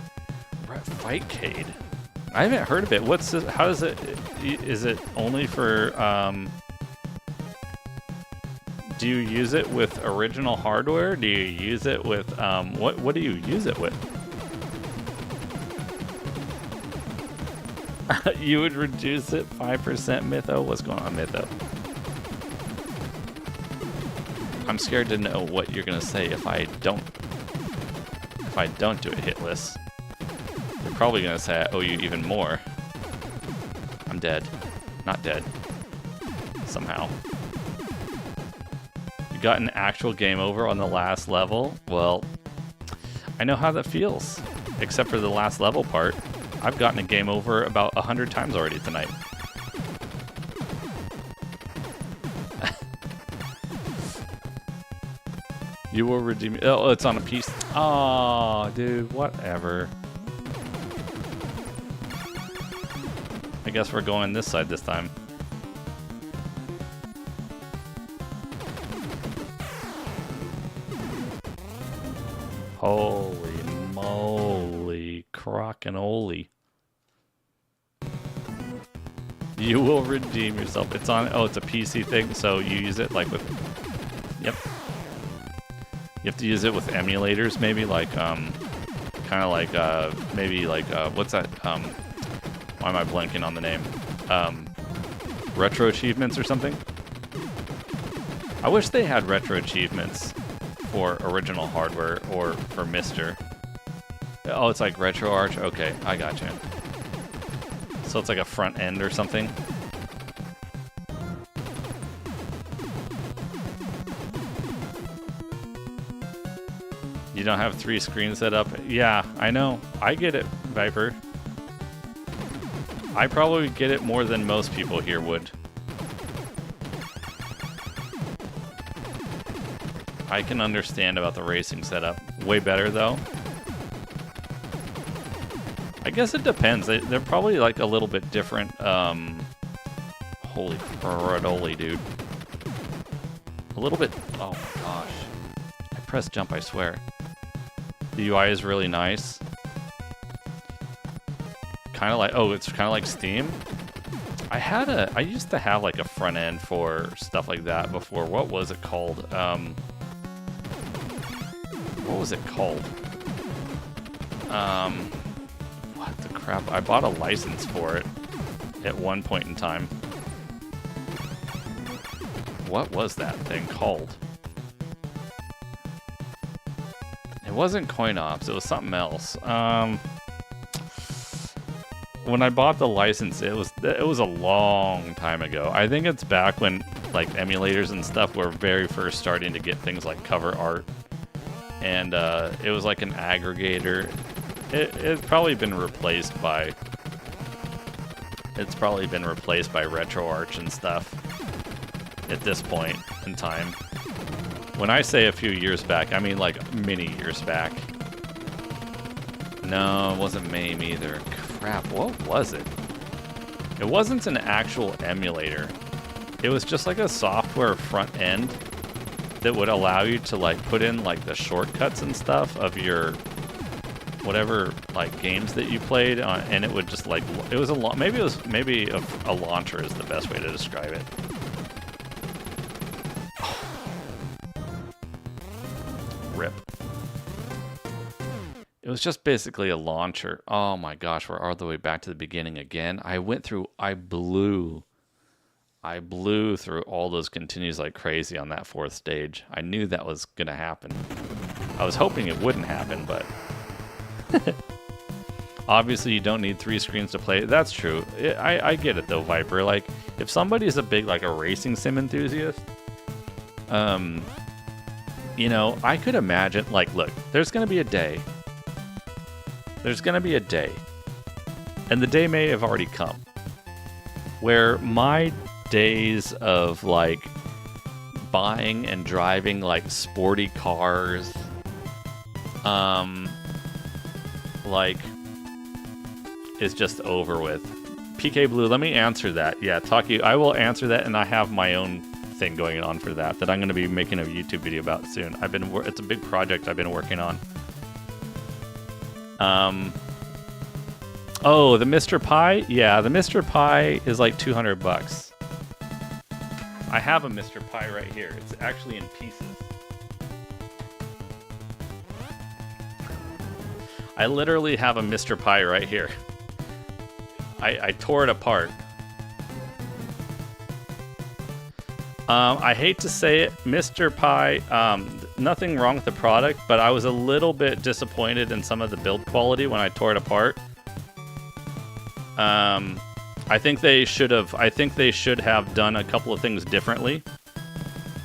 Fightcade. I haven't heard of it. What's this? How does it? Is it only for Do you use it with original hardware? Do you use it with what do you use it with? You would reduce it 5% Mytho? What's going on, Mytho? I'm scared to know what you're gonna say if I don't do it hitless. You're probably gonna say I owe you even more. I'm dead. Not dead. Somehow. You got an actual game over on the last level? Well, I know how that feels. Except for the last level part. I've gotten a game over about 100 times already tonight. You will redeem it. Oh, it's on a piece. Oh, dude, whatever. I guess we're going this side this time. Holy moly, crock-and-oly. You will redeem yourself. It's on. Oh, it's a PC thing, so you use it like with. Yep. You have to use it with emulators, maybe like kind of like maybe like what's that? Why am I blanking on the name? Retro achievements or something. I wish they had retro achievements for original hardware or for Mister. Oh, it's like Retro Arch. Okay, I gotcha. So it's like a front end or something. You don't have 3 screens set up? Yeah, I know. I get it, Viper. I probably get it more than most people here would. I can understand about the racing setup. Way better, though. I guess it depends. They're probably like a little bit different. Holy cradoli, dude. A little bit. Oh my gosh. I pressed jump, I swear. The UI is really nice. Kind of like, oh, it's kind of like Steam. I used to have like a front end for stuff like that before. What was it called? What was it called? What the crap? I bought a license for it at one point in time. What was that thing called? It wasn't CoinOps, it was something else. When I bought the license, it was a long time ago. I think it's back when like emulators and stuff were very first starting to get things like cover art, and it was like an aggregator. It's probably been replaced by RetroArch and stuff at this point in time. When I say a few years back, I mean like many years back. No, it wasn't MAME either. Crap, what was it? It wasn't an actual emulator. It was just like a software front end that would allow you to like put in like the shortcuts and stuff of your whatever like games that you played on, and it would just like maybe a launcher is the best way to describe it. Rip. It was just basically a launcher. Oh my gosh, we're all the way back to the beginning again. I blew through all those continues like crazy on that 4th stage. I knew that was gonna happen. I was hoping it wouldn't happen, but obviously you don't need 3 screens to play it. That's true. I get it though, Viper. Like, if somebody's a big like a racing sim enthusiast, you know, I could imagine, like, look, there's gonna be a day. There's gonna be a day, and the day may have already come, where my days of like buying and driving like sporty cars, like, is just over with. PK Blue, let me answer that. Yeah, Taki, I will answer that, and I have my own thing going on for that I'm going to be making a YouTube video about soon. It's a big project I've been working on. Oh, the Mr. Pie? Yeah, the Mr. Pie is like $200. I have a Mr. Pi right here. It's actually in pieces. I literally have a Mr. Pi right here. I tore it apart. I hate to say it, Mr. Pi, nothing wrong with the product, but I was a little bit disappointed in some of the build quality when I tore it apart. I think they should have done a couple of things differently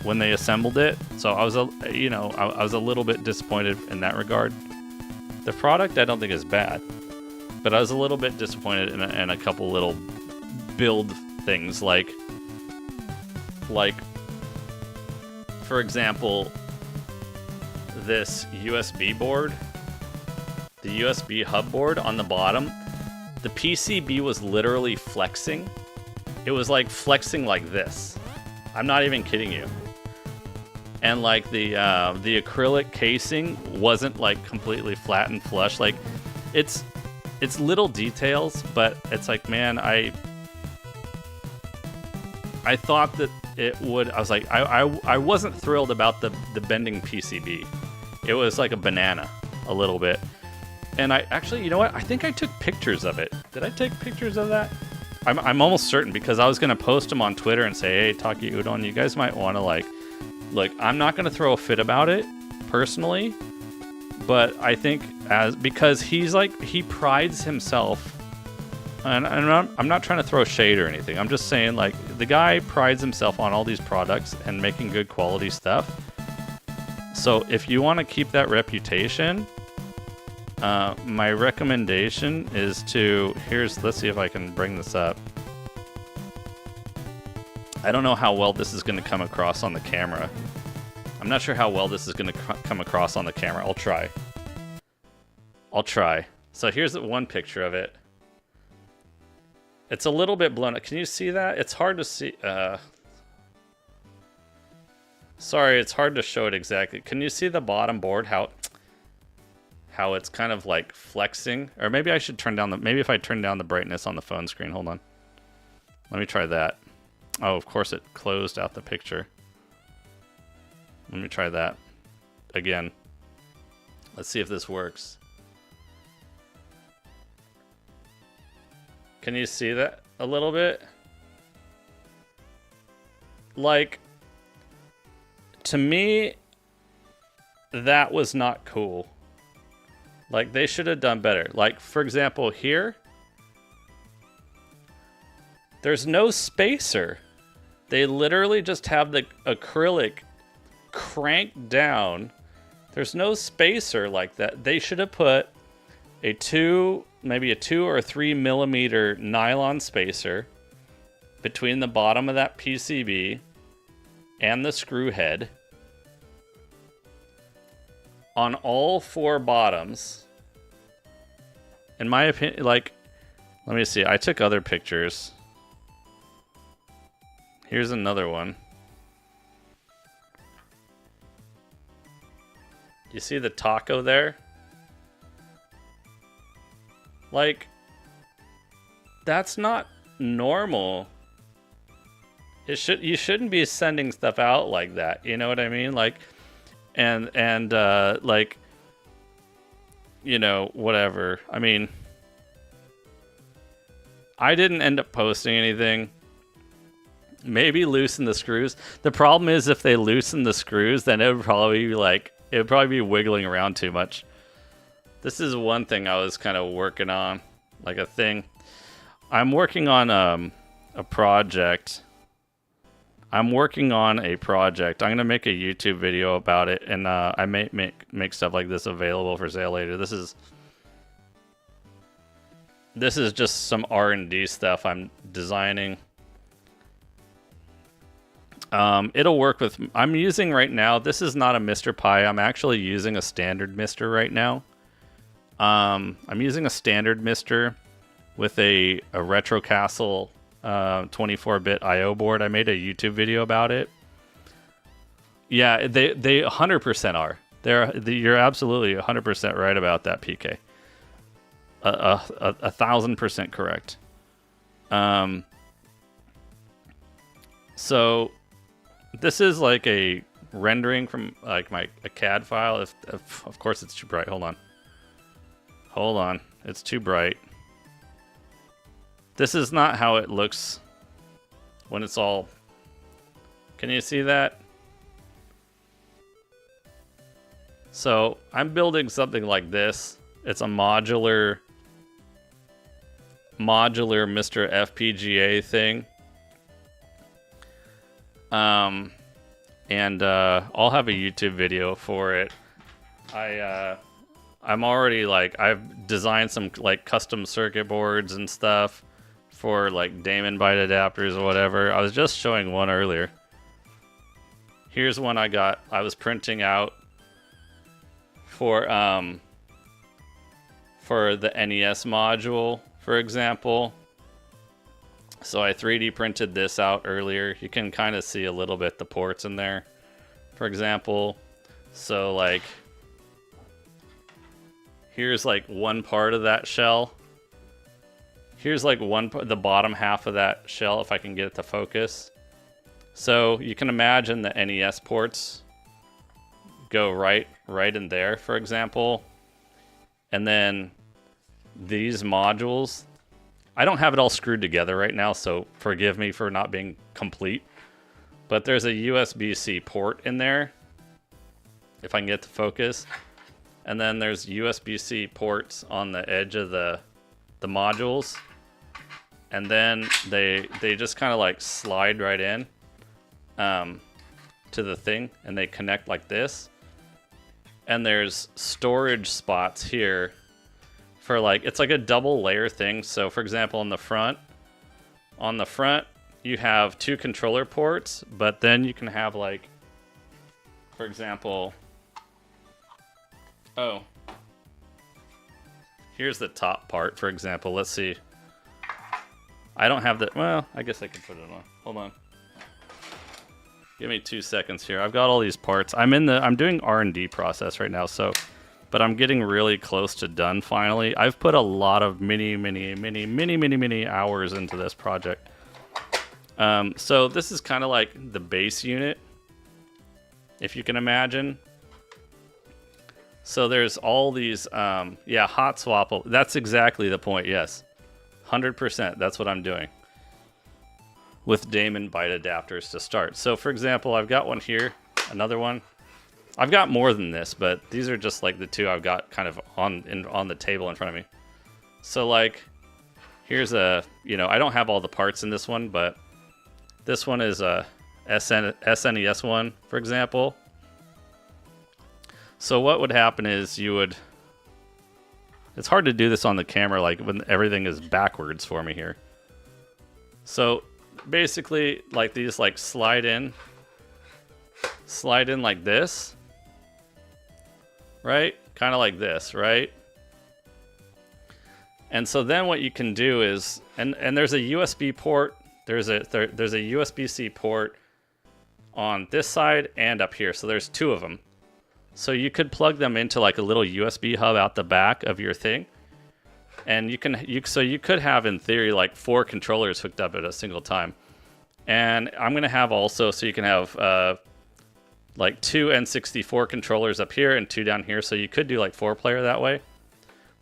when they assembled it. So I was a little bit disappointed in that regard. The product I don't think is bad, but I was a little bit disappointed in a couple little build things like for example, this USB board, the USB hub board on the bottom, the PCB was literally flexing. It was like flexing like this. I'm not even kidding you. And like the acrylic casing wasn't like completely flat and flush. Like it's little details, but it's like, man, I thought that it would. I was like, I wasn't thrilled about the bending PCB. It was like a banana a little bit. And I actually, you know what? I think I took pictures of it. Did I take pictures of that? I'm almost certain, because I was gonna post them on Twitter and say, hey, Taki Udon, you guys might want to like, look, I'm not gonna throw a fit about it personally, but I think because he prides himself, and I'm not trying to throw shade or anything. I'm just saying, like, the guy prides himself on all these products and making good quality stuff. So if you want to keep that reputation, my recommendation is to, let's see if I can bring this up. I don't know how well this is going to come across on the camera. I'm not sure how well this is going to come across on the camera. I'll try. So here's one picture of it. It's a little bit blown up. Can you see that? It's hard to see. Sorry, it's hard to show it exactly. Can you see the bottom board? How it's kind of like flexing? Or maybe I should turn down maybe if I turn down the brightness on the phone screen. Hold on. Let me try that. Oh, of course it closed out the picture. Let me try that again. Let's see if this works. Can you see that a little bit? Like, to me, that was not cool. Like, they should have done better. Like, for example, here, there's no spacer. They literally just have the acrylic cranked down. There's no spacer like that. They should have put maybe a 2 or 3 millimeter nylon spacer between the bottom of that PCB and the screw head on all 4 bottoms. In my opinion, like, let me see. I took other pictures. Here's another one. You see the taco there? Like, that's not normal. You shouldn't be sending stuff out like that. You know what I mean? Like, and like, you know, whatever. I mean, I didn't end up posting anything. Maybe loosen the screws. The problem is, if they loosen the screws, then it would probably be wiggling around too much. This is one thing I was kind of working on, like a thing. I'm working on a project. I'm gonna make a YouTube video about it, and I may make stuff like this available for sale later. This is just some R&D stuff I'm designing. It'll work with. I'm using right now. This is not a Mr. Pi. I'm actually using a standard Mister right now. I'm using a standard Mister with a Retro Castle 24-bit I/O board. I made a YouTube video about it. Yeah, they 100% are. You're absolutely 100% right about that, PK. 1,000% correct. So this is like a rendering from like a CAD file. If of course it's too bright. Hold on, it's too bright. This is not how it looks when it's all. Can you see that? So I'm building something like this. It's a modular Mr. FPGA thing. And I'll have a YouTube video for it. I'm already like, I've designed some like custom circuit boards and stuff for like Damon byte adapters or whatever. I was just showing one earlier. Here's one I was printing out for the NES module, for example. So I 3D printed this out earlier. You can kind of see a little bit the ports in there, for example. So like, here's like one part of that shell. Here's like the bottom half of that shell, if I can get it to focus. So you can imagine the NES ports go right in there, for example. And then these modules, I don't have it all screwed together right now, so forgive me for not being complete. But there's a USB-C port in there, if I can get to focus. And then there's USB-C ports on the edge of the modules. And then they just kind of like slide right in to the thing, and they connect like this. And there's storage spots here for like, it's like a double layer thing. So for example, on the front you have 2 controller ports, but then you can have like, for example, here's the top part, for example. Let's see. I don't have that. Well, I guess I can put it on. Hold on. Give me 2 seconds here. I've got all these parts. I'm doing R&D process right now, but I'm getting really close to done finally. I've put a lot of many hours into this project. So this is kind of like the base unit, if you can imagine. So there's all these, hot swap. That's exactly the point. Yes, 100%. That's what I'm doing with Damon byte adapters to start. So for example, I've got one here, another one. I've got more than this, but these are just like the 2 I've got kind of on the table in front of me. So like, here's I don't have all the parts in this one, but this one is a SNES one, for example. So what would happen is it's hard to do this on the camera, like when everything is backwards for me here. So basically, like these like slide in like this, right? Kind of like this, right? And so then what you can do is, and there's a USB port. There's a USB-C port on this side and up here. So there's 2 of them. So you could plug them into like a little USB hub out the back of your thing. And you could have, in theory, like 4 controllers hooked up at a single time. And I'm going to have also, so you can have like 2 N64 controllers up here and 2 down here. So you could do like 4-player that way.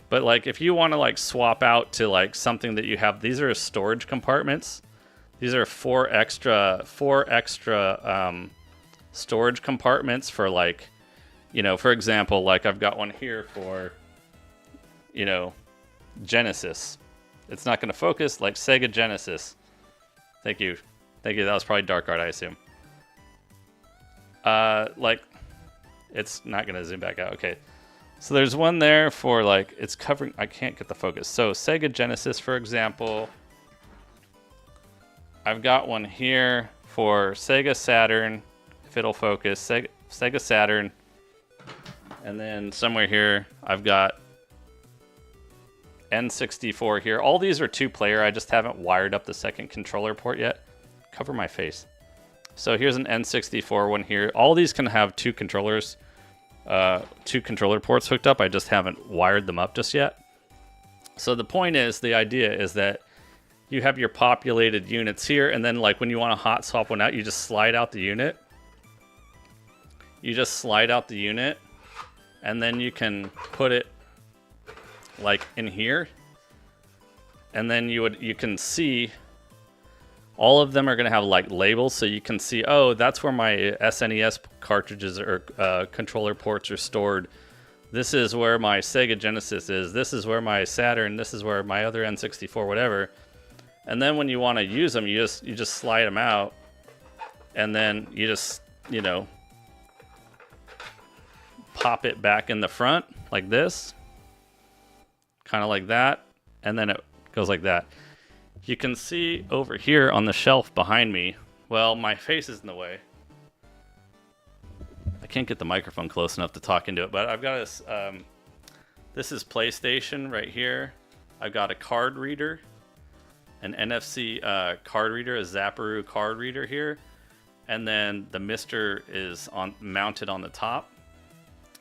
But like if you want to like swap out to like something that you have, these are storage compartments. These are 4 extra storage compartments for like, for example, like I've got one here for, Genesis. It's not going to focus, like Sega Genesis. Thank you. That was probably Dark Art, I assume. Like, it's not going to zoom back out. Okay. So there's one there for like, it's covering, I can't get the focus. So Sega Genesis, for example. I've got one here for Sega Saturn, if it'll focus. Sega Saturn. And then somewhere here, I've got N64 here. All these are 2-player. I just haven't wired up the second controller port yet. Cover my face. So here's an N64 one here. All these can have 2 controllers, 2 controller ports hooked up. I just haven't wired them up just yet. So the point is, the idea is that you have your populated units here, and then like when you want to hot swap one out, you just slide out the unit. You just slide out the unit, and then you can put it like in here, and then you can see all of them are going to have like labels, so you can see, oh, that's where my SNES cartridges or controller ports are stored. This is where my Sega Genesis is. This is where my Saturn. This is where my other N64, whatever. And then when you want to use them, you just slide them out, and then you just, you know, pop it back in the front like this, kind of like that, and then it goes like that. You can see over here on the shelf behind me, well, my face is in the way. I can't get the microphone close enough to talk into it, but I've got this, this is PlayStation right here. I've got a card reader, an NFC card reader, a Zapparoo card reader here, and then the Mister is mounted on the top.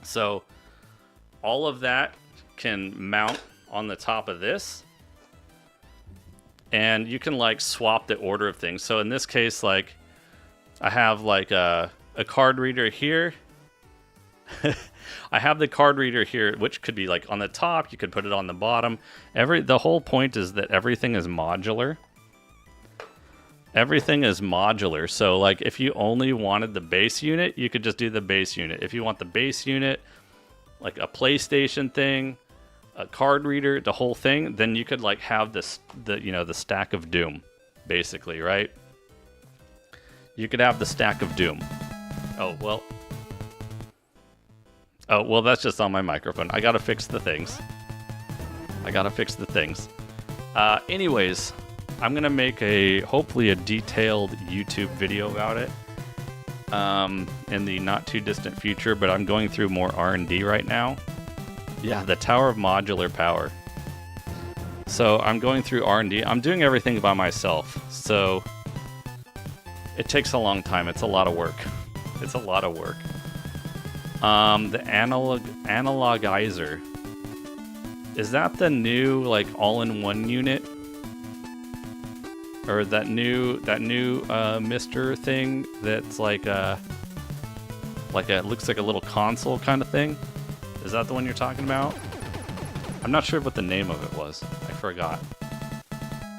So all of that can mount on the top of this, and you can like swap the order of things. So in this case, like I have like a card reader here. I have the card reader here, which could be like on the top. You could put it on the bottom. The whole point is that everything is modular. Everything is modular. So like if you only wanted the base unit, you could just do the base unit. If you want the base unit, like a PlayStation thing, a card reader, the whole thing, then you could like have the stack of Doom, basically, right? You could have the stack of Doom. Oh, well, that's just on my microphone. I gotta fix the things. Anyways, I'm gonna make hopefully a detailed YouTube video about it in the not too distant future, but I'm going through more R&D right now. Yeah, the Tower of Modular Power. So I'm going through R&D. I'm doing everything by myself, so it takes a long time. It's a lot of work. The analogizer. Is that the new like all-in-one unit? Or that new Mister thing that's like a looks like a little console kind of thing? Is that the one you're talking about? I'm not sure what the name of it was. I forgot.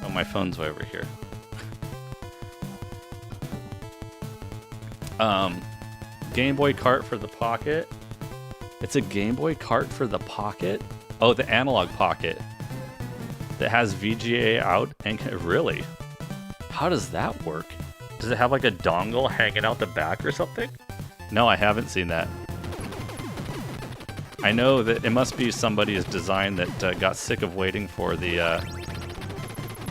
Oh, my phone's way over here. Game Boy cart for the Pocket. It's a Game Boy cart for the Pocket? Oh, the analog Pocket. That has VGA out and really? How does that work? Does it have like a dongle hanging out the back or something? No, I haven't seen that. I know that it must be somebody's design that got sick of waiting for the,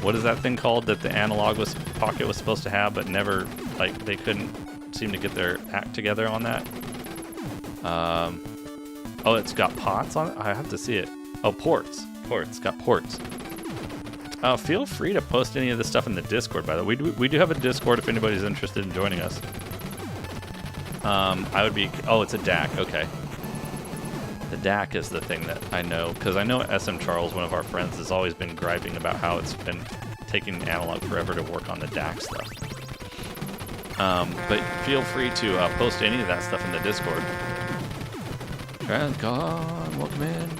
what is that thing called that the analog Pocket was supposed to have, but never, like, they couldn't seem to get their act together on that. Oh, it's got pots on it? I have to see it. Oh, ports. It's got ports. Feel free to post any of this stuff in the Discord, by the way. We do have a Discord if anybody's interested in joining us. I would be... Oh, it's a DAC. Okay. The DAC is the thing that I know, because I know SM Charles, one of our friends, has always been griping about how it's been taking analog forever to work on the DAC stuff. But feel free to post any of that stuff in the Discord. Transcon, welcome in.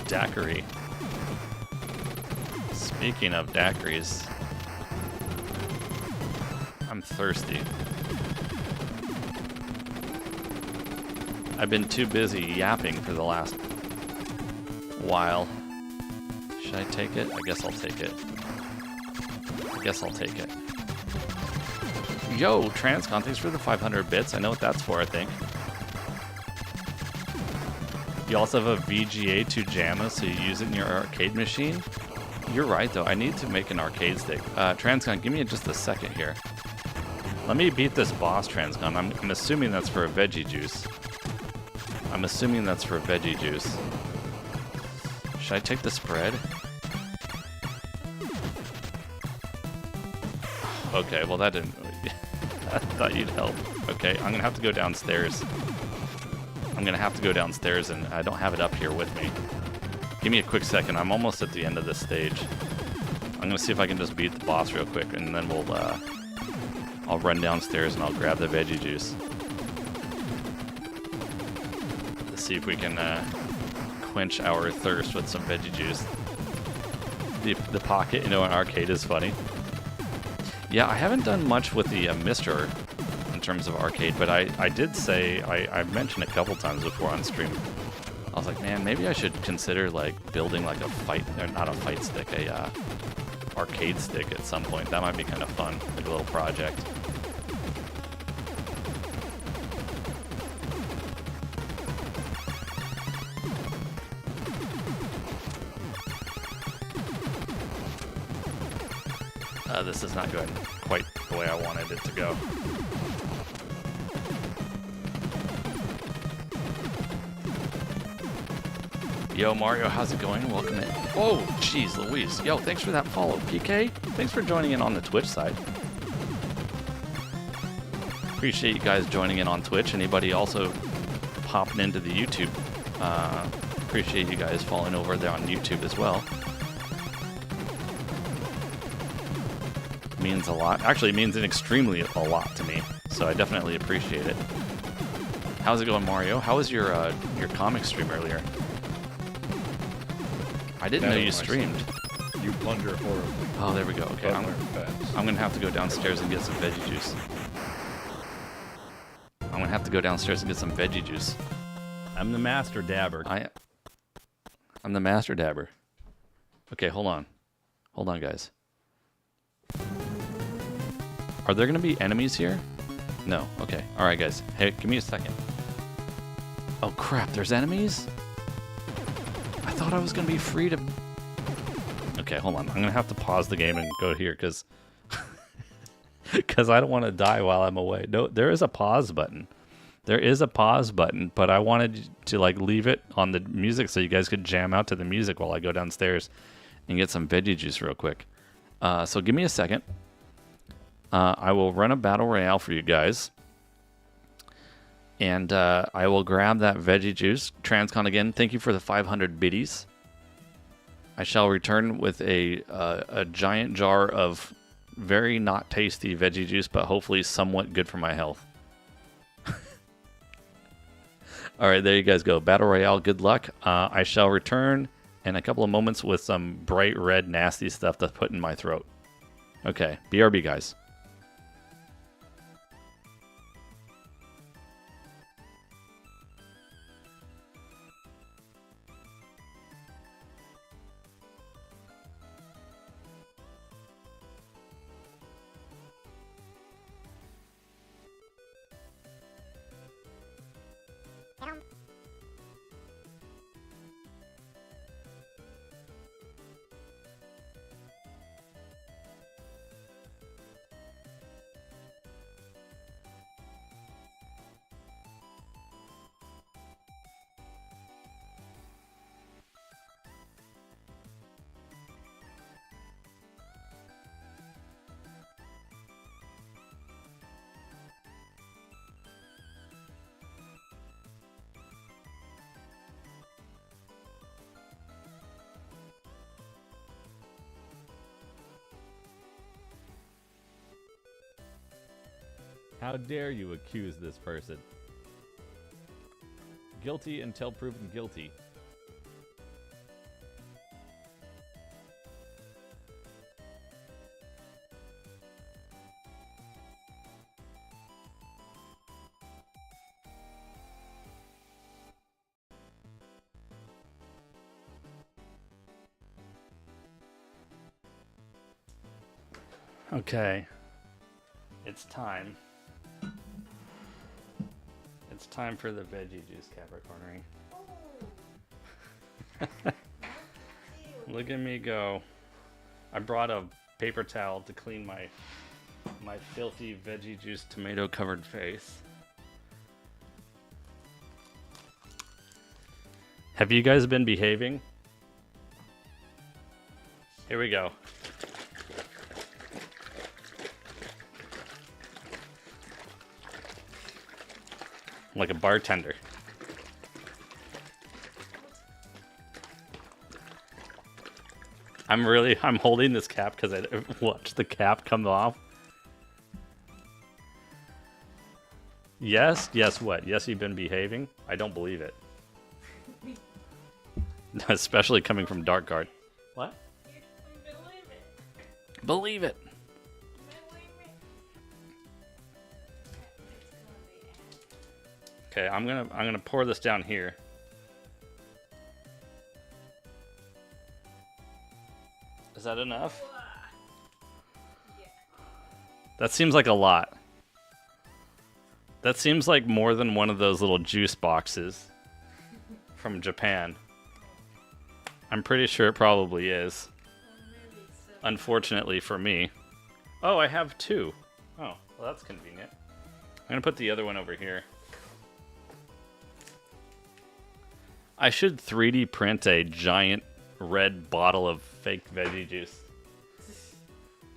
Daiquiri. Speaking of daiquiris, I'm thirsty. I've been too busy yapping for the last while. Should I take it? I guess I'll take it. Yo, Transcon, thanks for the 500 bits. I know what that's for, I think. You also have a VGA to JAMA, so you use it in your arcade machine? You're right, though. I need to make an arcade stick. Transcon, give me just a second here. Let me beat this boss, Transcon. I'm assuming that's for a veggie juice. Should I take the spread? Okay, well that didn't... I thought you'd help. Okay, I'm gonna have to go downstairs. I'm I'm gonna have to go downstairs, and I don't have it up here with me. Give me a quick second. I'm almost at the end of this stage. I'm gonna see if I can just beat the boss real quick, and then we'll I'll run downstairs and I'll grab the veggie juice. Let's see if we can quench our thirst with some veggie juice. The pocket, you know, in arcade is funny. Yeah, I haven't done much with the Mister in terms of arcade, but I did say, I mentioned a couple times before on stream. I was like, man, maybe I should consider like building like a fight, or not a fight stick, a arcade stick at some point. That might be kind of fun, like a little project. This is not going quite the way I wanted it to go. Yo, Mario, how's it going? Welcome in. Oh, jeez, Louise. Yo, thanks for that follow. PK, thanks for joining in on the Twitch side. Appreciate you guys joining in on Twitch. Anybody also popping into the YouTube? Appreciate you guys following over there on YouTube as well. Means a lot. Actually, it means an extremely a lot to me. So I definitely appreciate it. How's it going, Mario? How was your comic stream earlier? I didn't know you streamed. You blunder horribly. Oh, there we go. Okay, I'm gonna have to go downstairs and get some veggie juice. I'm gonna have to go downstairs and get some veggie juice. I'm the master dabber. I'm the master dabber. Okay, hold on. Hold on, guys. Are there gonna be enemies here? No. Okay. All right, guys. Hey, give me a second. Oh crap! There's enemies. I thought I was gonna be free to. Okay, hold on. I'm gonna have to pause the game and go here because I don't want to die while I'm away. No, there is a pause button. There is a pause button, but I wanted to like leave it on the music so you guys could jam out to the music while I go downstairs and get some veggie juice real quick. So give me a second. I will run a battle royale for you guys. And I will grab that veggie juice. Transcon again, thank you for the 500 biddies. I shall return with a giant jar of very not tasty veggie juice, but hopefully somewhat good for my health. All right, there you guys go. Battle royale, good luck. I shall return in a couple of moments with some bright red nasty stuff to put in my throat. Okay, BRB guys. How dare you accuse this person? Guilty until proven guilty. Okay. It's time. It's time for the veggie juice Capricornery. Look at me go. I brought a paper towel to clean my filthy veggie juice tomato covered face. Have you guys been behaving? Here we go. Like a bartender. I'm holding this cap because I watched the cap come off. Yes? Yes, what? Yes, you've been behaving? I don't believe it. Especially coming from Dark Guard. What? Believe it. Believe it. Okay, I'm gonna pour this down here. Is that enough? That seems like a lot. That seems like more than one of those little juice boxes from Japan. I'm pretty sure it probably is. Unfortunately for me. Oh, I have two. Oh, well that's convenient. I'm gonna put the other one over here. I should 3D print a giant red bottle of fake veggie juice.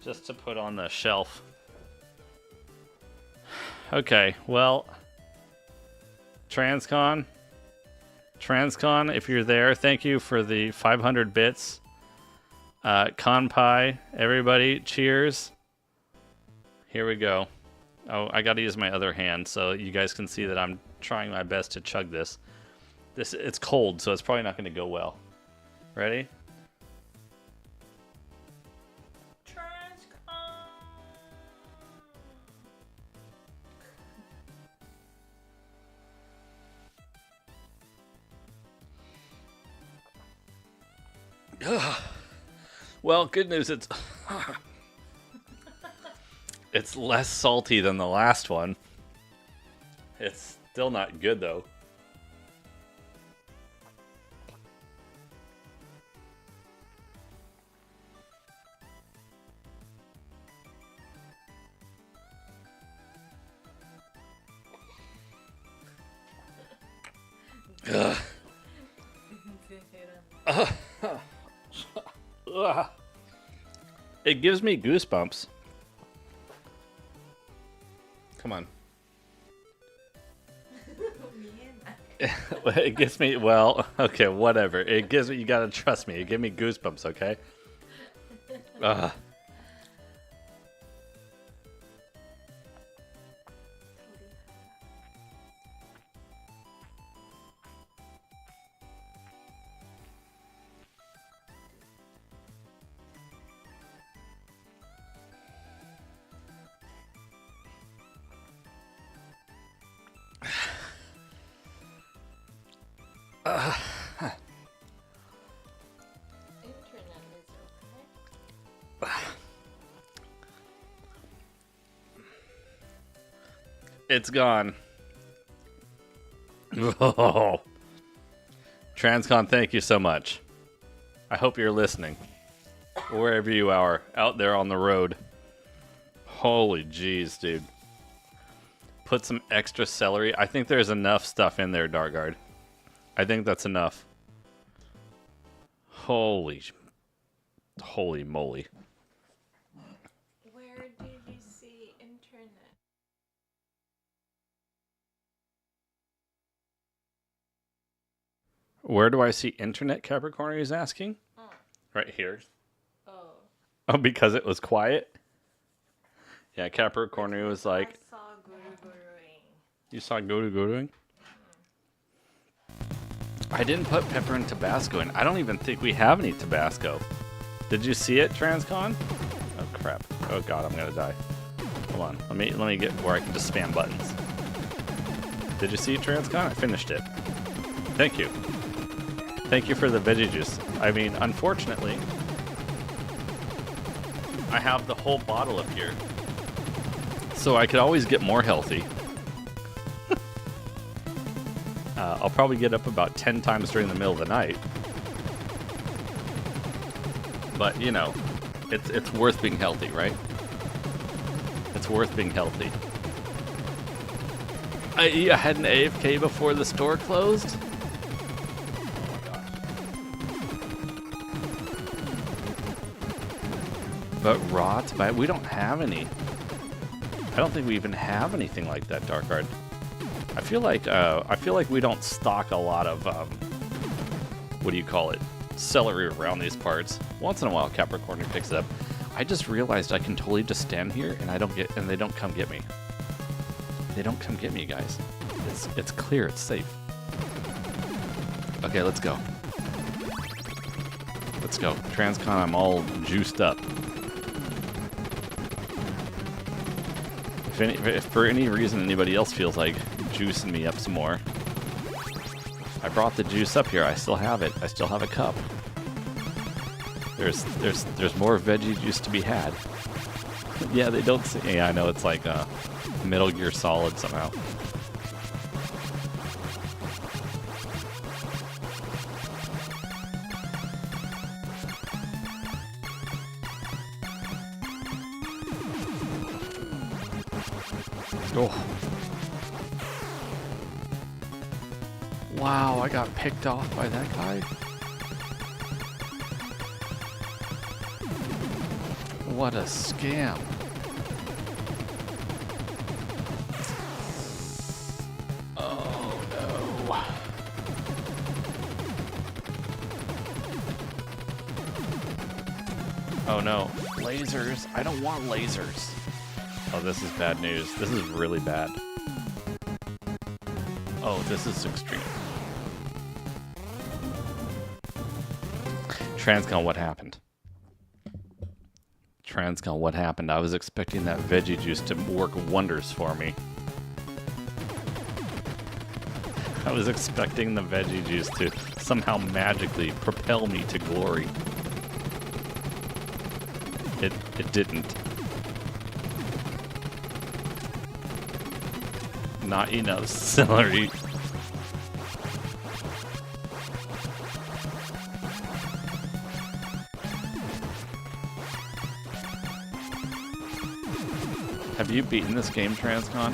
Just to put on the shelf. Okay, well, Transcon, if you're there, thank you for the 500 bits. Conpai, everybody, cheers. Here we go. Oh, I gotta use my other hand so you guys can see that I'm trying my best to chug this. It's cold, so it's probably not gonna go well. Ready? Well, good news, it's less salty than the last one. It's still not good though. Ugh. It gives me goosebumps. Come on. It gives me, well, okay, whatever. It gives me, you gotta trust me. It gives me goosebumps, okay? It's gone. Oh. Transcon, thank you so much. I hope you're listening. Wherever you are, out there on the road. Holy jeez, dude. Put some extra celery. I think there's enough stuff in there, Dargard. I think that's enough. Holy moly. Where did you see internet? Where do I see internet, Capricorn is asking? Oh. Right here. Oh. Oh, because it was quiet? Yeah, Capricorn was like... I saw guru-guruing. You saw guru-guruing? I didn't put pepper and Tabasco in. I don't even think we have any Tabasco. Did you see it, Transcon? Oh, crap. Oh, God, I'm gonna die. Hold on. Let me get where I can just spam buttons. Did you see it, Transcon? I finished it. Thank you. Thank you for the veggie juice. I mean, unfortunately, I have the whole bottle up here. So I could always get more healthy. I'll probably get up about 10 times during the middle of the night. But, you know, it's worth being healthy, right? It's worth being healthy. I had an AFK before the store closed? But rot, but we don't have any. I don't think we even have anything like that, Darkard. I feel like we don't stock a lot of what do you call it? celery around these parts. Once in a while, Capricorn picks it up. I just realized I can totally just stand here and they don't come get me. They don't come get me, guys. It's clear, it's safe. Okay, let's go. Let's go. Transcon, I'm all juiced up. If for any reason anybody else feels like juicing me up some more, I brought the juice up here. I still have it. I still have a cup. There's more veggie juice to be had. Yeah, they don't see. Yeah, I know it's like Metal Gear Solid somehow. Oh. Wow, I got picked off by that guy. What a scam. Oh no. Oh no. Lasers. I don't want lasers. Oh, this is bad news. This is really bad. Oh, this is extreme. Transcon, what happened? Transcon, what happened? I was expecting that veggie juice to work wonders for me. I was expecting the veggie juice to somehow magically propel me to glory. It didn't. Not enough celery. Have you beaten this game, Transcon?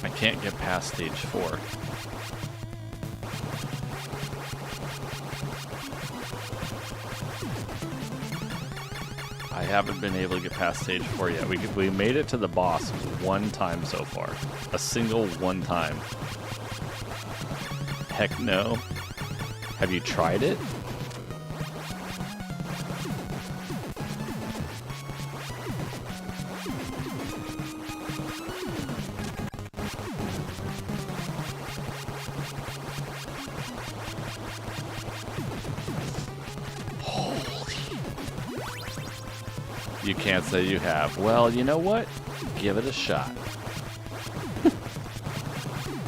I can't get past stage 4. I haven't been able to get past stage 4 yet. We made it to the boss one time so far. A single one time. Heck no. Have you tried it? You can't say you have. Well, you know what? Give it a shot.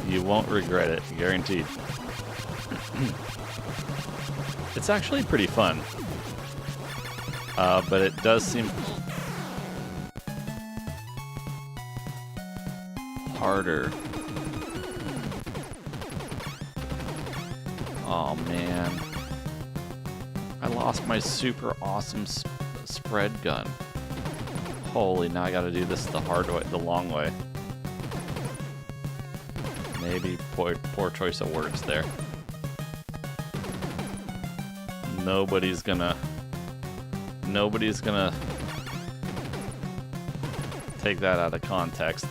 You won't regret it, guaranteed. It's actually pretty fun. But it does seem harder. Oh man. I lost my super awesome spread gun. Holy, now I gotta do this the hard way, the long way. Maybe poor choice of words there. Nobody's gonna take that out of context.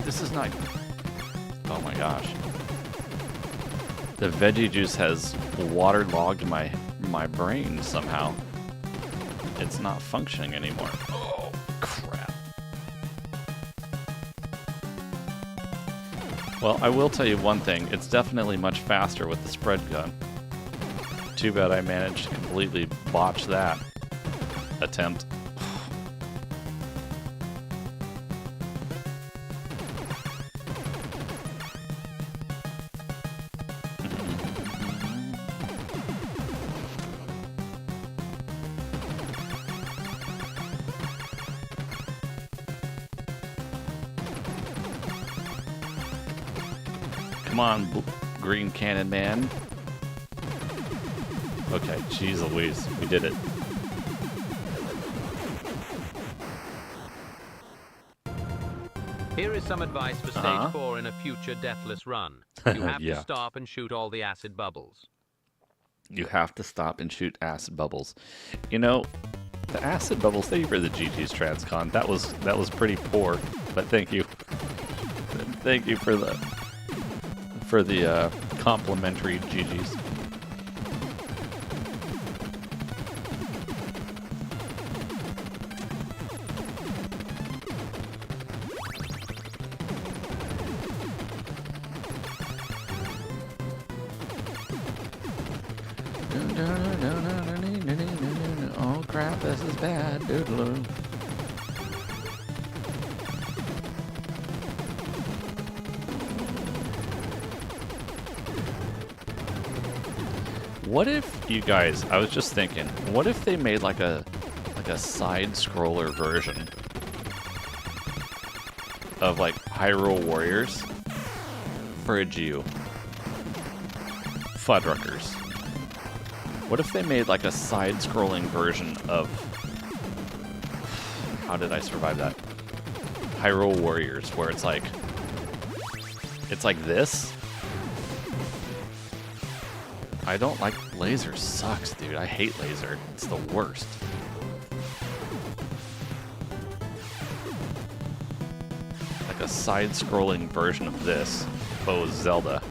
This is not... Oh my gosh. The veggie juice has waterlogged my brain somehow. It's not functioning anymore. Oh, crap. Well, I will tell you one thing. It's definitely much faster with the spread gun. Too bad I managed to completely botch that attempt. Come on, Green Cannon Man. Okay, jeez Louise, we did it. Here is some advice for stage 4 in a future deathless run. You have Yeah. to stop and shoot all the acid bubbles. You have to stop and shoot acid bubbles. You know, the acid bubbles. Thank you for the GG's Transcon. That was pretty poor, but thank you. Thank you for the complimentary GG's. Oh crap, this is bad. Doodaloo. What if you guys, I was just thinking, what if they made like a side scroller version of like Hyrule Warriors for a Geo? Fuddruckers. What if they made like a side-scrolling version of... How did I survive that? Hyrule Warriors, where it's like this? I don't like... Laser sucks, dude. I hate laser. It's the worst. Like a side-scrolling version of this. Oh, Zelda.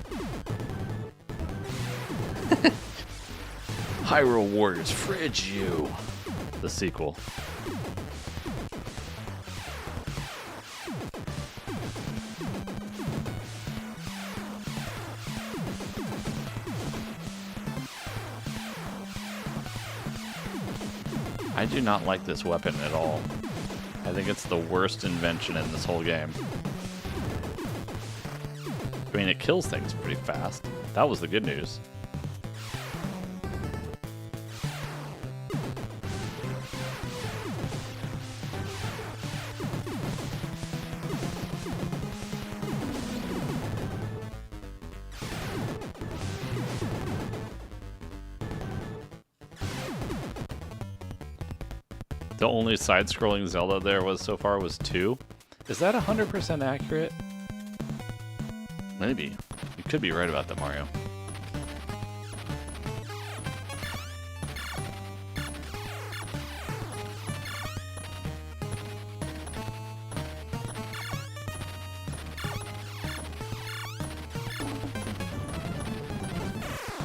Hyrule Warriors Fridge You, the sequel. I do not like this weapon at all. I think it's the worst invention in this whole game. I mean, it kills things pretty fast. That was the good news. The only side-scrolling Zelda there was so far was 2. Is that 100% accurate? Maybe. You could be right about that, Mario.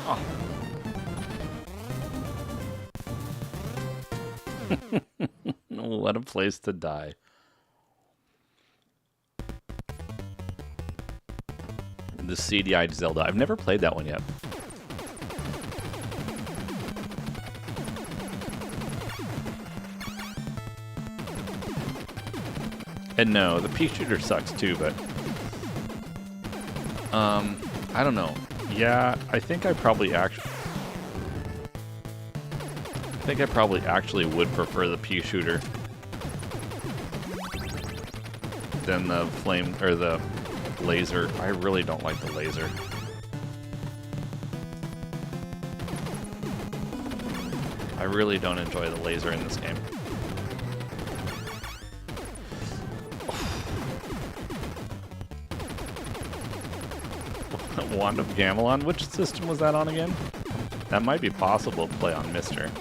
Oh. What a place to die. The CDI Zelda. I've never played that one yet. And no, the pea shooter sucks too, but I don't know. Yeah, I think I probably actually would prefer the pea shooter than the flame or the laser. I really don't like the laser. I really don't enjoy the laser in this game. Wand of Gamelon? Which system was that on again? That might be possible to play on Mister.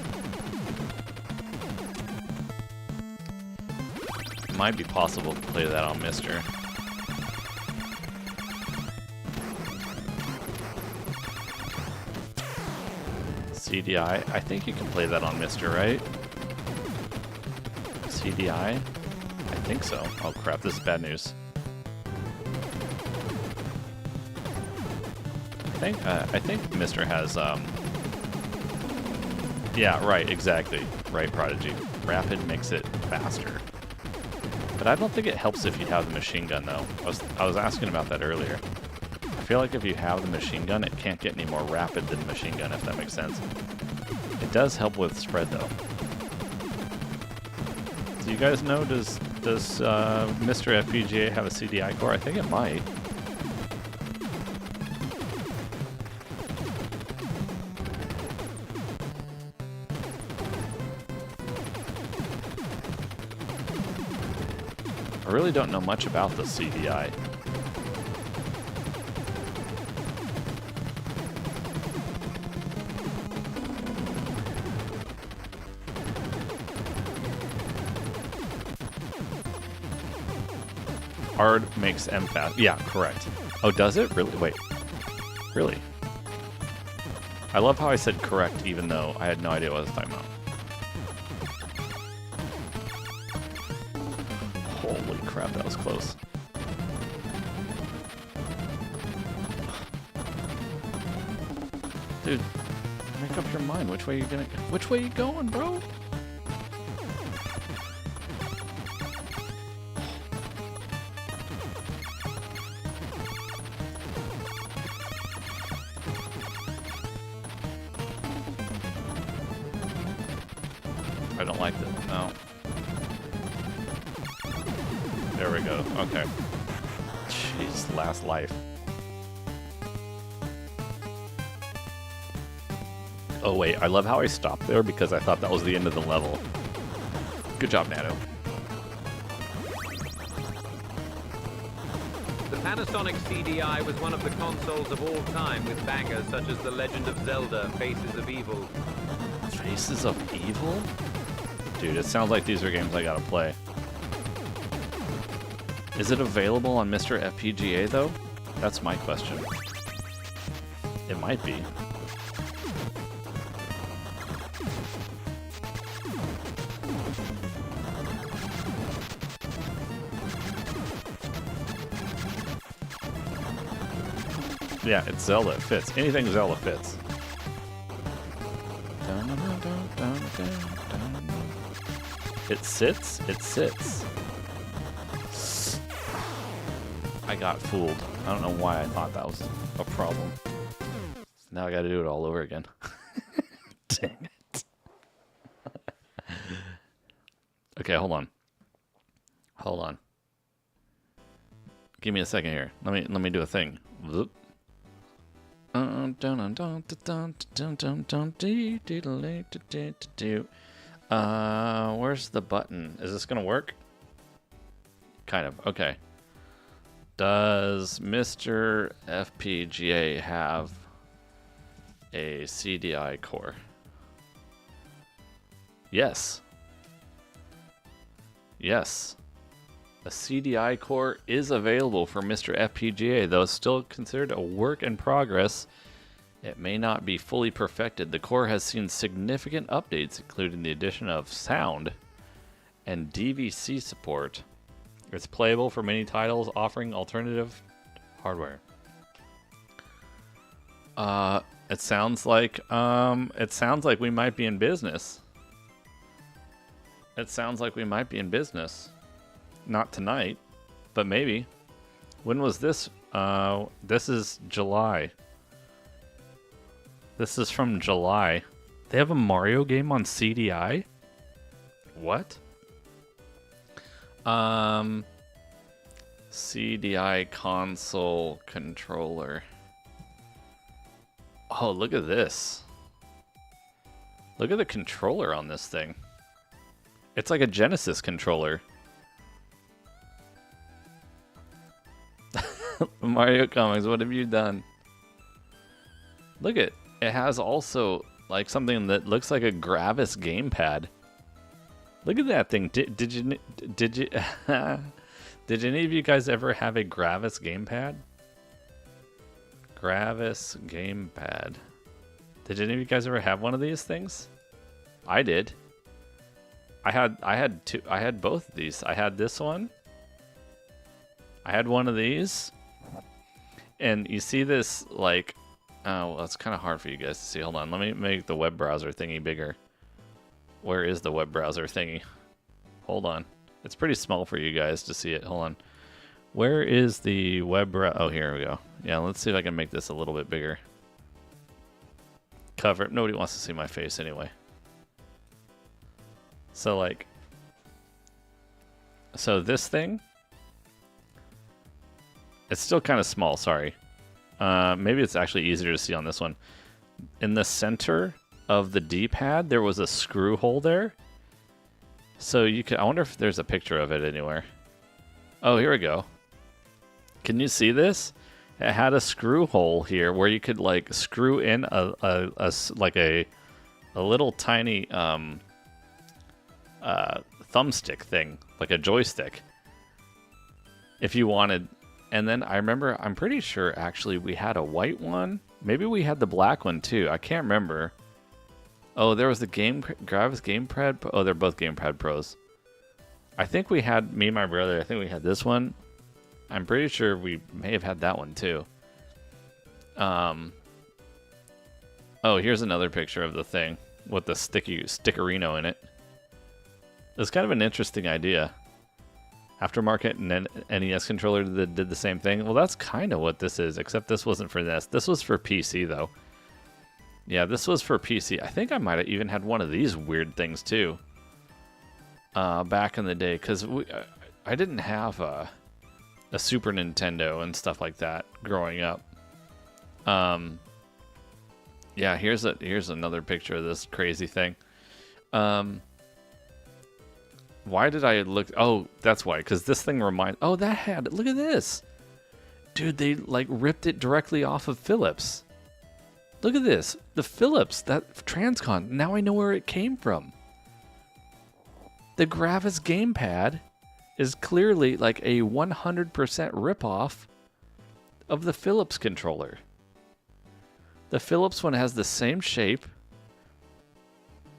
Might be possible to play that on Mister. CDI? I think you can play that on Mister, right? CDI? I think so. Oh crap, this is bad news. I think Mister has, yeah, right, exactly. Right, Prodigy. Rapid makes it faster. But I don't think it helps if you have the machine gun, though. I was asking about that earlier. I feel like if you have the machine gun, it can't get any more rapid than the machine gun, if that makes sense. It does help with spread, though. Do you guys know, does Mr. FPGA have a CDI core? I think it might. I really don't know much about the CDI. hard makes M fast. Yeah, correct. Oh, does it? Really? Wait. Really? I love how I said correct even though I had no idea what I was talking about. Holy crap, that was close. Dude, make up your mind. Which way you going, bro? I don't like this. No. There we go. Okay. Jeez, last life. Oh wait, I love how I stopped there because I thought that was the end of the level. Good job, Nado. The Panasonic CDI was one of the consoles of all time with bangers such as The Legend of Zelda, Faces of Evil. Faces of Evil? Dude, it sounds like these are games I gotta play. Is it available on Mr. FPGA though? That's my question. It might be. Yeah, it's Zelda. It fits. Anything Zelda fits. It sits? It sits. I got fooled. I don't know why I thought that was a problem. Now I gotta do it all over again. Dang it. Okay, hold on. Hold on. Give me a second here. Let me do a thing. Whoop. Where's the button? Is this gonna work? Kind of. Okay. Does Mr. FPGA have a CDI core? Yes. Yes. A CDI core is available for Mr. FPGA, though it's still considered a work in progress. It may not be fully perfected. The core has seen significant updates, including the addition of sound and DVC support. It's playable for many titles, offering alternative hardware. It sounds like we might be in business. It sounds like we might be in business. Not tonight, but maybe. When was this? This is July. This is from July. They have a Mario game on CDI? What? CDI console controller. Oh, look at this. Look at the controller on this thing. It's like a Genesis controller. Mario Comics, what have you done? Look at it has also like something that looks like a Gravis gamepad. Look at that thing. Did you did any of you guys ever have a Gravis gamepad? Gravis gamepad. Did any of you guys ever have one of these things? I did. I had two. I had both of these. I had this one. I had one of these. And you see this, like, oh, well, it's kind of hard for you guys to see. Hold on, let me make the web browser thingy bigger. Where is the web browser thingy? Hold on. It's pretty small for you guys to see it. Hold on. Where is the web browser? Oh, here we go. Yeah, let's see if I can make this a little bit bigger. Cover. Nobody wants to see my face anyway. So, like, so this thing, it's still kind of small, sorry. Maybe it's actually easier to see on this one. In the center of the D-pad, there was a screw hole there. So you could, I wonder if there's a picture of it anywhere. Oh, here we go. Can you see this? It had a screw hole here where you could like screw in a little tiny thumbstick thing, like a joystick. if you wanted. And then I remember, I'm pretty sure actually we had a white one. Maybe we had the black one too. I can't remember. Oh, there was the Gravis Gamepad. Oh, they're both Gamepad Pros. I think we had, me and my brother, I think we had this one. I'm pretty sure we may have had that one too. Oh, here's another picture of the thing with the stickerino in it. It's kind of an interesting idea. Aftermarket NES controller that did the same thing. Well, that's kind of what this is, except this wasn't for NES. This was for PC, though. Yeah, this was for PC. I think I might have even had one of these weird things, too. Back in the day, because I didn't have a Super Nintendo and stuff like that growing up. Yeah, here's another picture of this crazy thing. Why did I look? Oh, that's why. Because this thing reminds. Oh, that had. Look at this, dude. They like ripped it directly off of Philips. Look at this. The Philips, that Transcon. Now I know where it came from. The Gravis Gamepad is clearly like a 100% ripoff of the Philips controller. The Philips one has the same shape,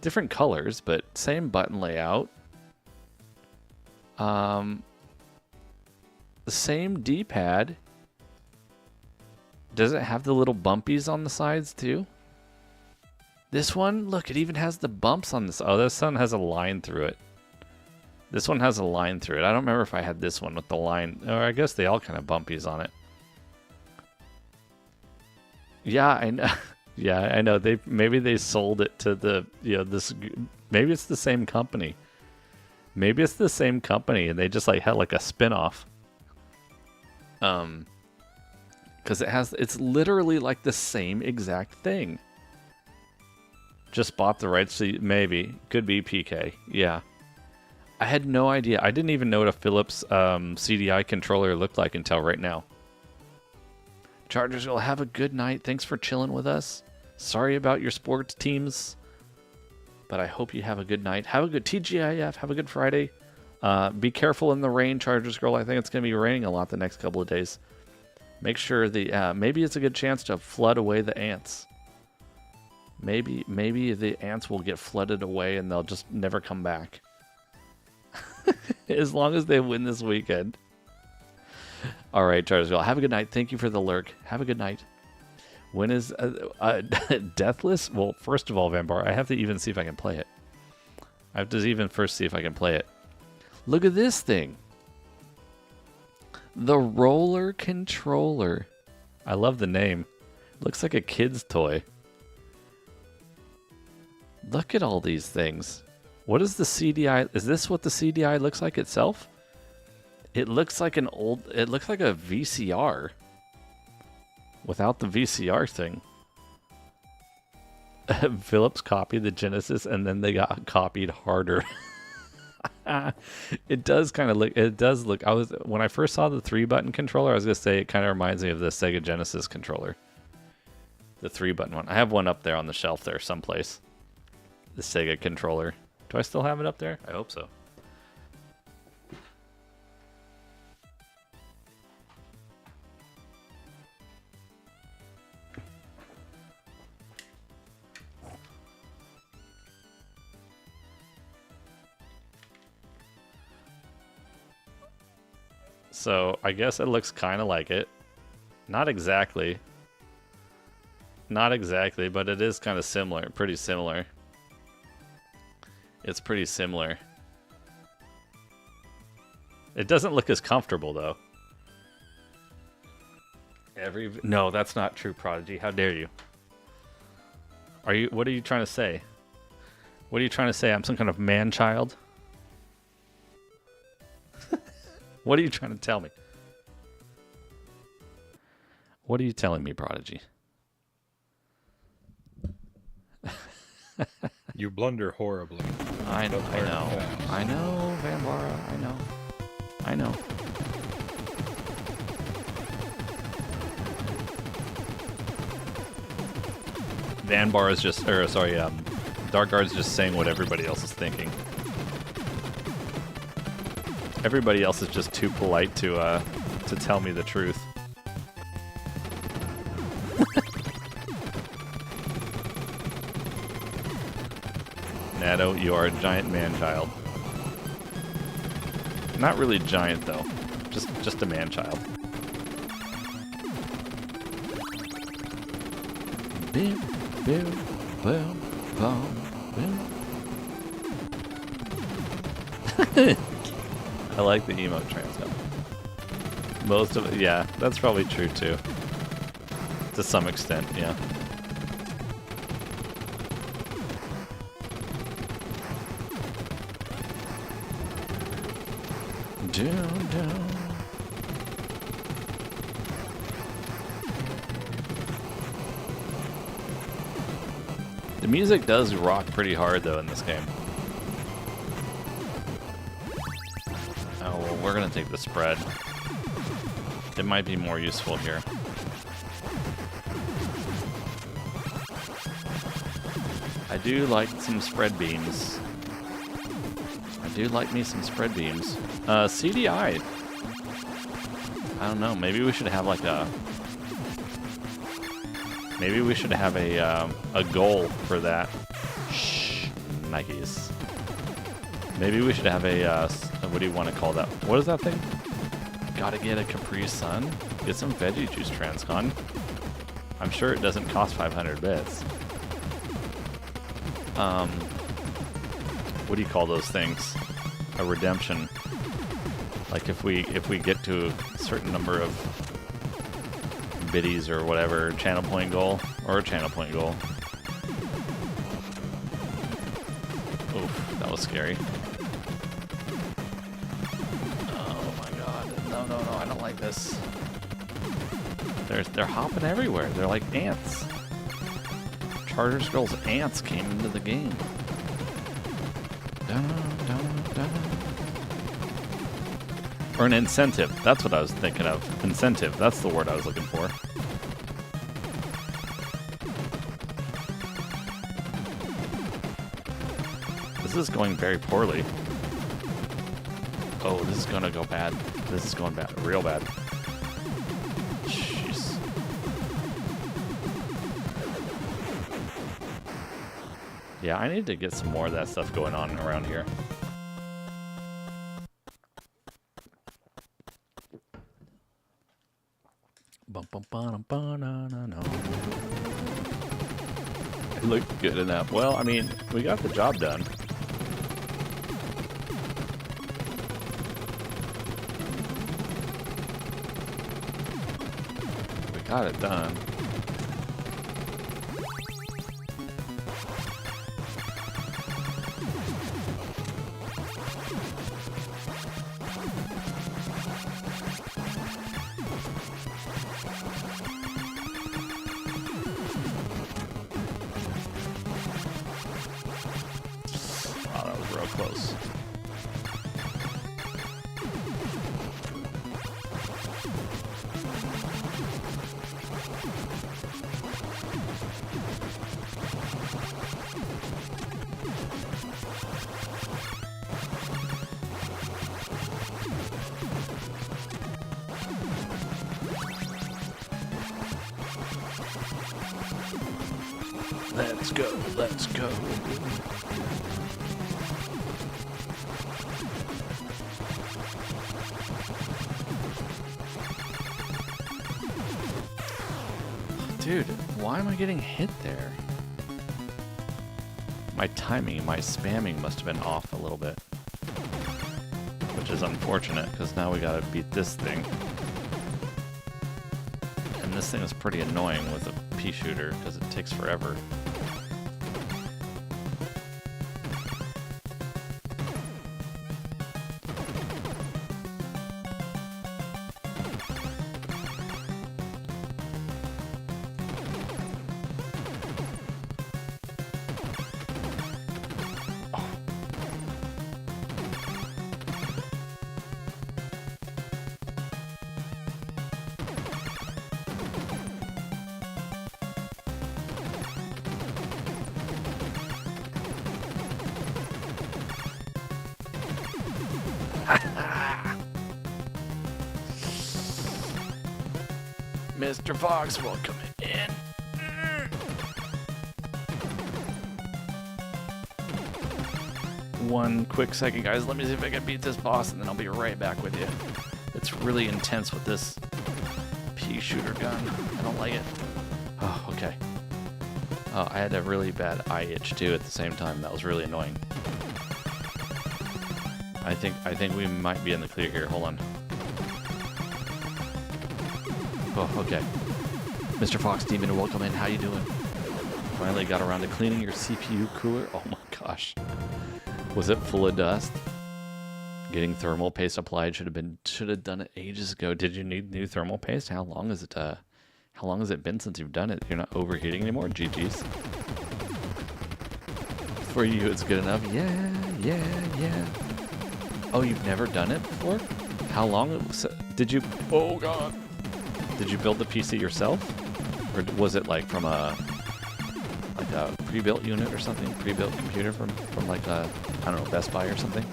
different colors, but same button layout. The same D-pad. Does it have the little bumpies on the sides too? This one, look, it even has the bumps on this. Oh, this one has a line through it. This one has a line through it. I don't remember if I had this one with the line. Or I guess they all kind of bumpies on it. Yeah, I know. Yeah, I know. Maybe they sold it to the, this. Maybe it's the same company. Maybe it's the same company, and they just like had like a spin-off. Because it's literally like the same exact thing. Just bought the rights to, maybe. Could be PK. Yeah. I had no idea. I didn't even know what a Philips CDI controller looked like until right now. Chargers, will have a good night. Thanks for chilling with us. Sorry about your sports teams, but I hope you have a good night. Have a good TGIF. Have a good Friday. Be careful in the rain, Chargers Girl. I think it's going to be raining a lot the next couple of days. Make sure maybe it's a good chance to flood away the ants. Maybe the ants will get flooded away and they'll just never come back. As long as they win this weekend. All right, Chargers Girl. Have a good night. Thank you for the lurk. Have a good night. When is Deathless? Well, first of all, Vanbar, I have to even see if I can play it. I have to even first see if I can play it. Look at this thing. The Roller Controller. I love the name. Looks like a kid's toy. Look at all these things. What is the CDI? Is this what the CDI looks like itself? It looks like it looks like a VCR. Without the VCR thing. Philips copied the Genesis and then they got copied harder. It does kind of look, when I first saw the 3-button controller, I was going to say it kind of reminds me of the Sega Genesis controller. The 3-button one. I have one up there on the shelf there someplace. The Sega controller. Do I still have it up there? I hope so. So I guess it looks kind of like it. Not exactly. Not exactly, but it is kind of similar. Pretty similar. It's pretty similar. It doesn't look as comfortable though. No, that's not true, Prodigy. How dare you? What are you trying to say? What are you trying to say? I'm some kind of man-child? What are you trying to tell me? What are you telling me, Prodigy? You blunder horribly. I know, Vanbara, I know. Vanbar is just, Dark Guard's just saying what everybody else is thinking. Everybody else is just too polite to tell me the truth. Nado, you are a giant man-child. Not really giant though, just a man-child. Bim, bim, bum, bum, bim. I like the emote transcom. Most of it, yeah, that's probably true too. To some extent, yeah. Down, down. The music does rock pretty hard though in this game. Oh, well, we're gonna take the spread. It might be more useful here. I do like some spread beams. I do like me some spread beams. CDI. I don't know. Maybe we should have like a. Maybe we should have a goal for that. Shh, Nikes. Maybe we should have a. What do you want to call that? What is that thing? Gotta get a Capri Sun. Get some veggie juice, Transcon. I'm sure it doesn't cost 500 bits. What do you call those things? A redemption. Like if we get to a certain number of biddies or whatever, channel point goal or a channel point goal. Oof, that was scary. Oh my god. No, no, no, I don't like this. They're hopping everywhere. They're like ants. Charter Scroll's ants came into the game. Dun, dun, dun. Or an incentive. That's what I was thinking of. Incentive. That's the word I was looking for. This is going very poorly. Oh, this is going to go bad. This is going bad. Real bad. Jeez. Yeah, I need to get some more of that stuff going on around here. It looked good enough. Well, I mean, we got the job done. We got it done. Close. Let's go, let's go. Dude, why am I getting hit there? My timing, my spamming must have been off a little bit. Which is unfortunate, because now we gotta beat this thing. And this thing is pretty annoying with a pea shooter, because it takes forever. Mr. Fox, welcome in. One quick second, guys. Let me see if I can beat this boss, and then I'll be right back with you. It's really intense with this pea shooter gun. I don't like it. Oh, okay. Oh, I had a really bad eye itch too at the same time. That was really annoying. I think we might be in the clear here. Hold on. Oh, okay. Mr. Fox Demon, welcome in. How you doing? Finally got around to cleaning your CPU cooler. Oh my gosh. Was it full of dust? Getting thermal paste applied should have done it ages ago. Did you need new thermal paste? How long has it been since you've done it? You're not overheating anymore? GG's. For you, it's good enough. Yeah. Oh, you've never done it before? How long did you? Oh God. Did you build the PC yourself, or was it like from a pre-built unit or something? Pre-built computer from like a, I don't know, Best Buy or something?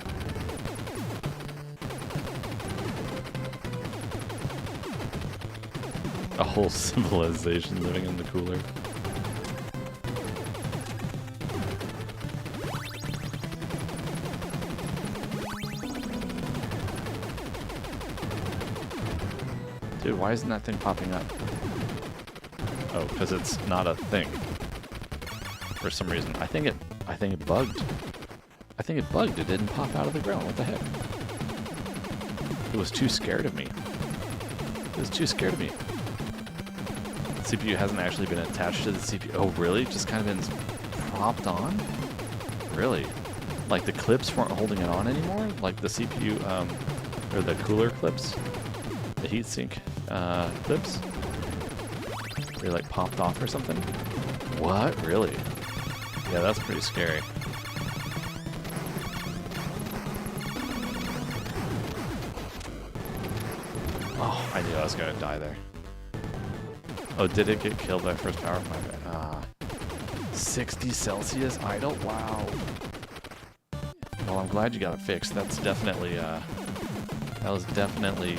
A whole civilization living in the cooler. Dude, why isn't that thing popping up? Oh, because it's not a thing. For some reason. I think it bugged. I think it bugged. It didn't pop out of the ground. What the heck? It was too scared of me. It was too scared of me. The CPU hasn't actually been attached to the CPU. Oh, really? Just kind of been propped on? Really? Like the clips weren't holding it on anymore? Like the CPU, or the cooler clips? The heatsink clips? They like popped off or something? What? Really? Yeah, that's pretty scary. Oh, I knew I was gonna die there. Oh, did it get killed by first power? My bad. Ah. 60 Celsius idle? Wow. Well, I'm glad you got it fixed. That's definitely, that was definitely...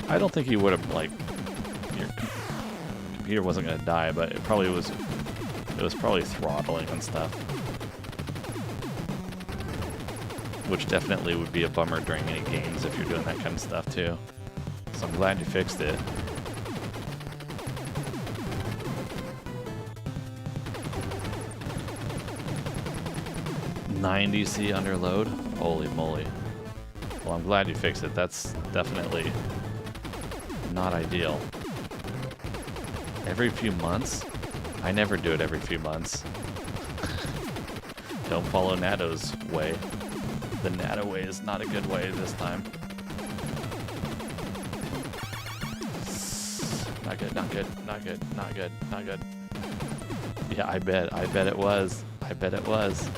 I don't think you would have, like... Your computer wasn't gonna die, but it probably was... It was probably throttling and stuff. Which definitely would be a bummer during any games if you're doing that kind of stuff, too. So I'm glad you fixed it. $90C under load? Holy moly. Well, I'm glad you fixed it. That's definitely not ideal. Every few months? I never do it every few months. Don't follow Nado's way. The Nado way is not a good way this time. Not good, not good, not good, not good, not good. Yeah, I bet it was. I bet it was.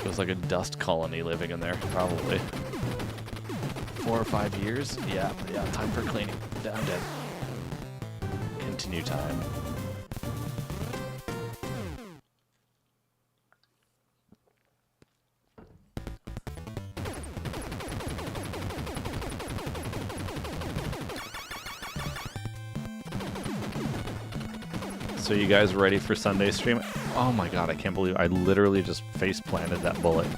It was like a dust colony living in there, probably. 4 or 5 years? Yeah, time for cleaning. I'm dead. Continue time. So you guys ready for Sunday stream? Oh my god, I can't believe I literally just face planted that bullet.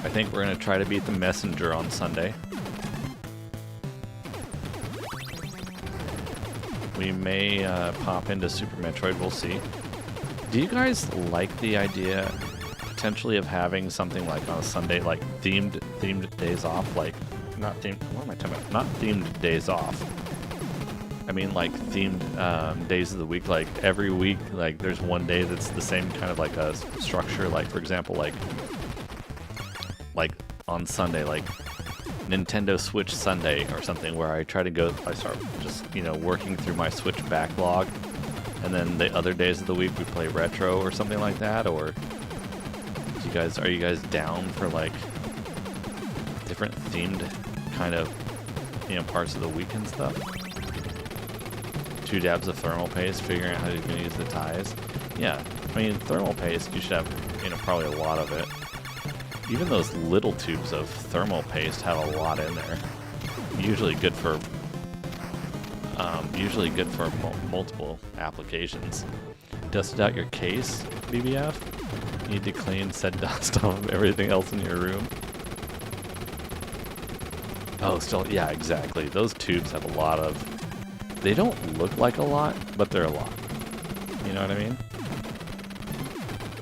I think we're gonna try to beat the messenger on Sunday. We may pop into Super Metroid, we'll see. Do you guys like the idea potentially of having something like on a Sunday, like themed days off? Like, not themed, what am I talking about? Not themed days off. I mean, like, themed days of the week, like, every week, like, there's one day that's the same kind of, like, a structure, like, for example, like, on Sunday, like, Nintendo Switch Sunday or something, where I try to go, I start just, you know, working through my Switch backlog, and then the other days of the week we play retro or something like that, or are you guys down for, like, different themed kind of, you know, parts of the week and stuff? 2 dabs of thermal paste, figuring out how you're going to use the ties. Yeah, I mean, thermal paste, you should have, you know, probably a lot of it. Even those little tubes of thermal paste have a lot in there. Usually good for Usually good for multiple applications. Dusted out your case, BBF. Need to clean said dust off of everything else in your room. Oh, still, yeah, exactly. Those tubes have a lot of... They don't look like a lot, but they're a lot. You know what I mean?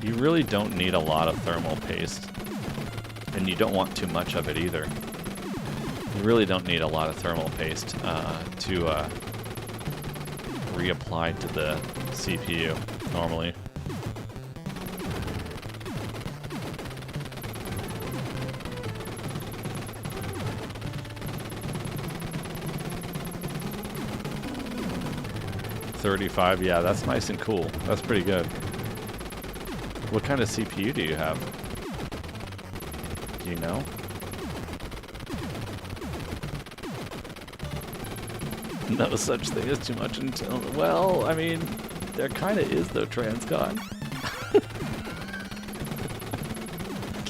You really don't need a lot of thermal paste. And you don't want too much of it either. You really don't need a lot of thermal paste to reapply to the CPU normally. $35, yeah, that's nice and cool. That's pretty good. What kind of CPU do you have? Do you know? No such thing as too much until... Well, I mean, there kind of is, though, Transcon.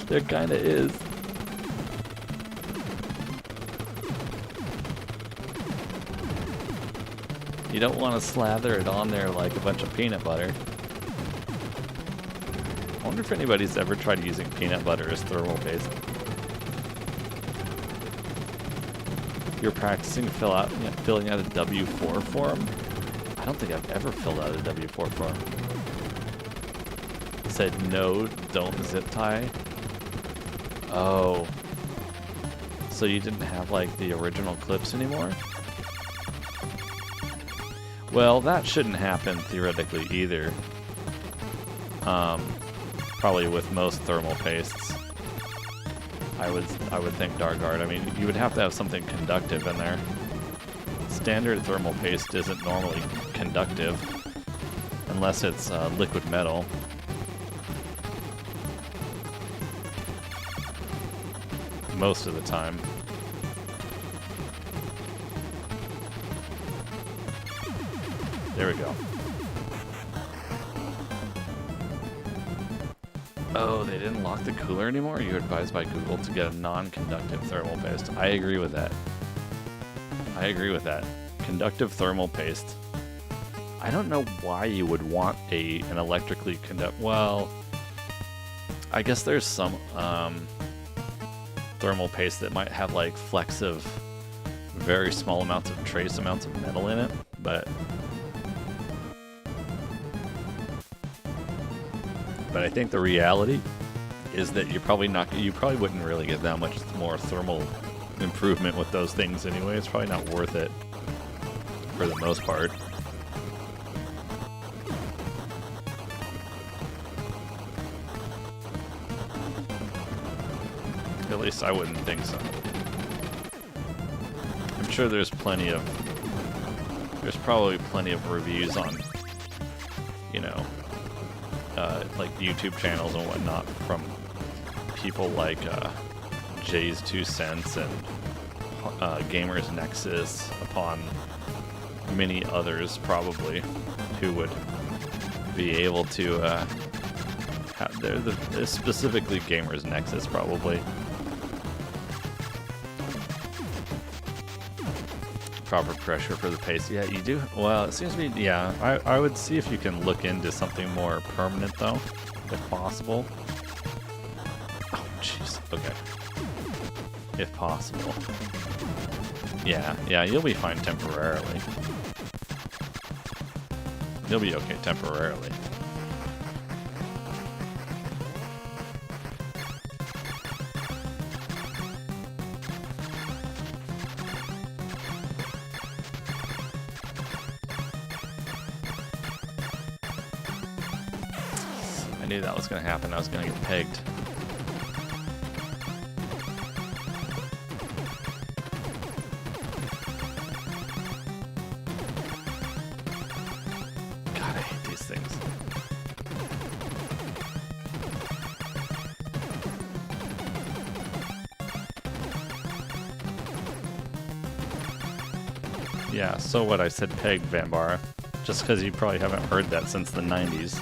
There kind of is. You don't want to slather it on there like a bunch of peanut butter. I wonder if anybody's ever tried using peanut butter as thermal paste. You're practicing filling out a W4 form? I don't think I've ever filled out a W4 form. It said no, don't zip tie. Oh. So you didn't have like the original clips anymore? Well, that shouldn't happen theoretically either. Probably with most thermal pastes. I would think Darkguard. I mean, you would have to have something conductive in there. Standard thermal paste isn't normally conductive unless it's liquid metal. Most of the time. There we go. Oh, they didn't lock the cooler anymore? You're advised by Google to get a non-conductive thermal paste. I agree with that. I agree with that. Conductive thermal paste. I don't know why you would want an electrically well, I guess there's some thermal paste that might have like flexive, very small amounts of trace amounts of metal in it, but I think the reality is that you probably wouldn't really get that much more thermal improvement with those things anyway. It's probably not worth it for the most part. At least I wouldn't think so. I'm sure there's probably plenty of reviews on, you know, like YouTube channels and whatnot from people like Jay's 2 Cents and Gamers Nexus, upon many others probably, who would be able to they're specifically Gamers Nexus probably. Proper pressure for the paste. Yeah, you do. Well, it seems to be, yeah. I would see if you can look into something more permanent, though, if possible. Oh, jeez. Okay. If possible. Yeah, you'll be fine temporarily. You'll be okay temporarily. I knew that was going to happen. I was going to get pegged. God, I hate these things. Yeah, so what I said pegged, Vambara. Just because you probably haven't heard that since the 90s.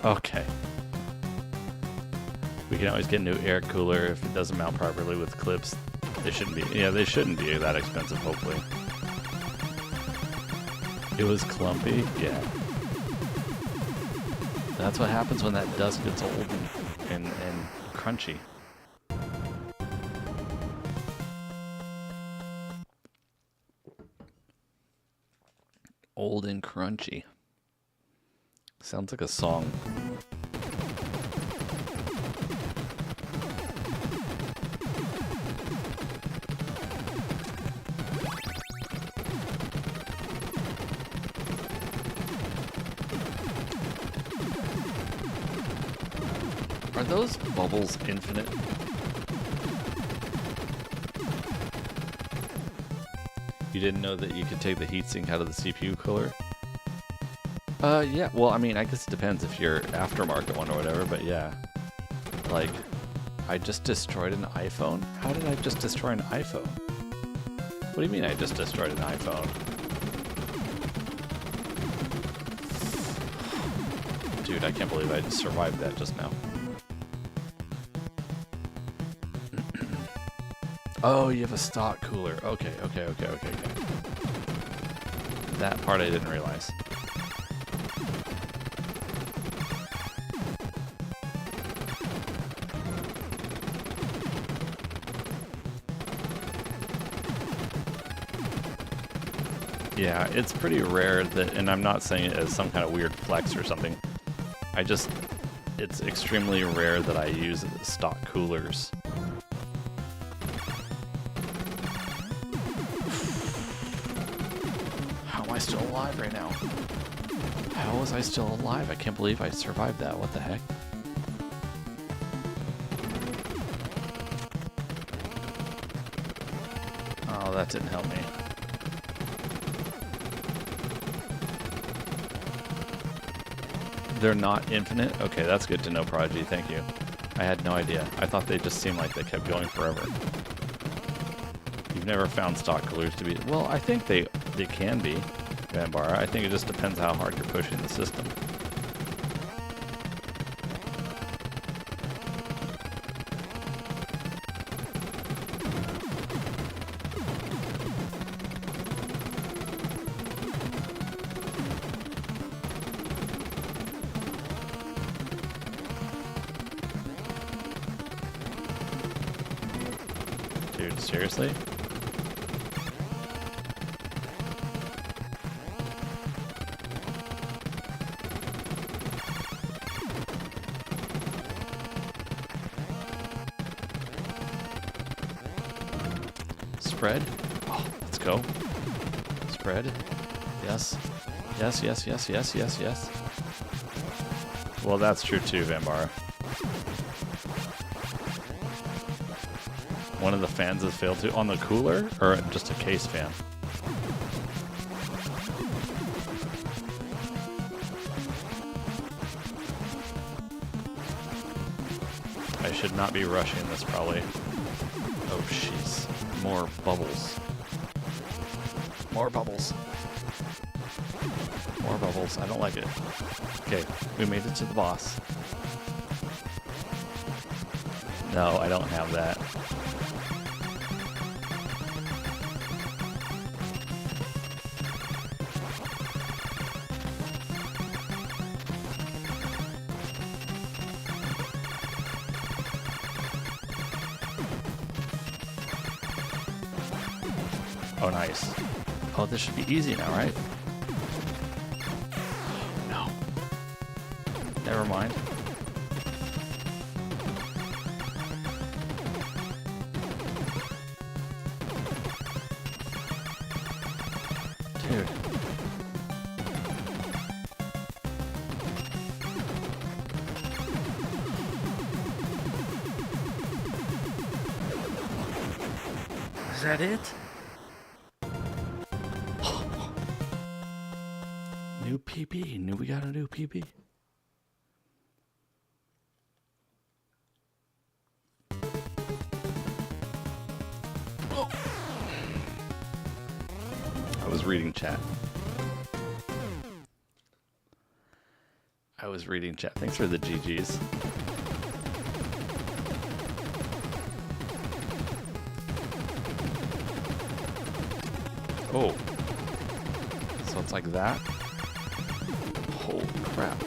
Okay. We can always get a new air cooler if it doesn't mount properly with clips. They shouldn't be. Yeah, they shouldn't be that expensive. Hopefully. It was clumpy. Yeah. That's what happens when that dust gets old and crunchy. Old and crunchy. Sounds like a song. Are those bubbles infinite? You didn't know that you could take the heatsink out of the CPU cooler? Yeah, well, I mean, I guess it depends if you're aftermarket one or whatever, but yeah. Like, I just destroyed an iPhone? How did I just destroy an iPhone? What do you mean I just destroyed an iPhone? Dude, I can't believe I survived that just now. Oh, you have a stock cooler. Okay. That part I didn't realize. Yeah, it's pretty rare that, and I'm not saying it as some kind of weird flex or something. It's extremely rare that I use stock coolers. How am I still alive right now? How was I still alive? I can't believe I survived that. What the heck? Oh, that didn't help me. They're not infinite? Okay, that's good to know, Prodigy. Thank you. I had no idea. I thought they just seemed like they kept going forever. You've never found stock coolers to be... Well, I think they can be, Vanbara. I think it just depends how hard you're pushing the system. Dude, seriously? Spread? Oh, let's go. Spread. Yes. Yes. Well, that's true too, Vanbara. One of the fans has failed to... On the cooler? Or just a case fan? I should not be rushing this, probably. Oh, jeez. More bubbles. More bubbles. More bubbles. I don't like it. Okay, we made it to the boss. No, I don't have that. Oh, nice. Oh, this should be easy now, right? No. Never mind. Dude. Is that it? New PB. We got a new PB. Oh. I was reading chat. I was reading chat. Thanks for the GGs. Oh. So it's like that? Holy crap.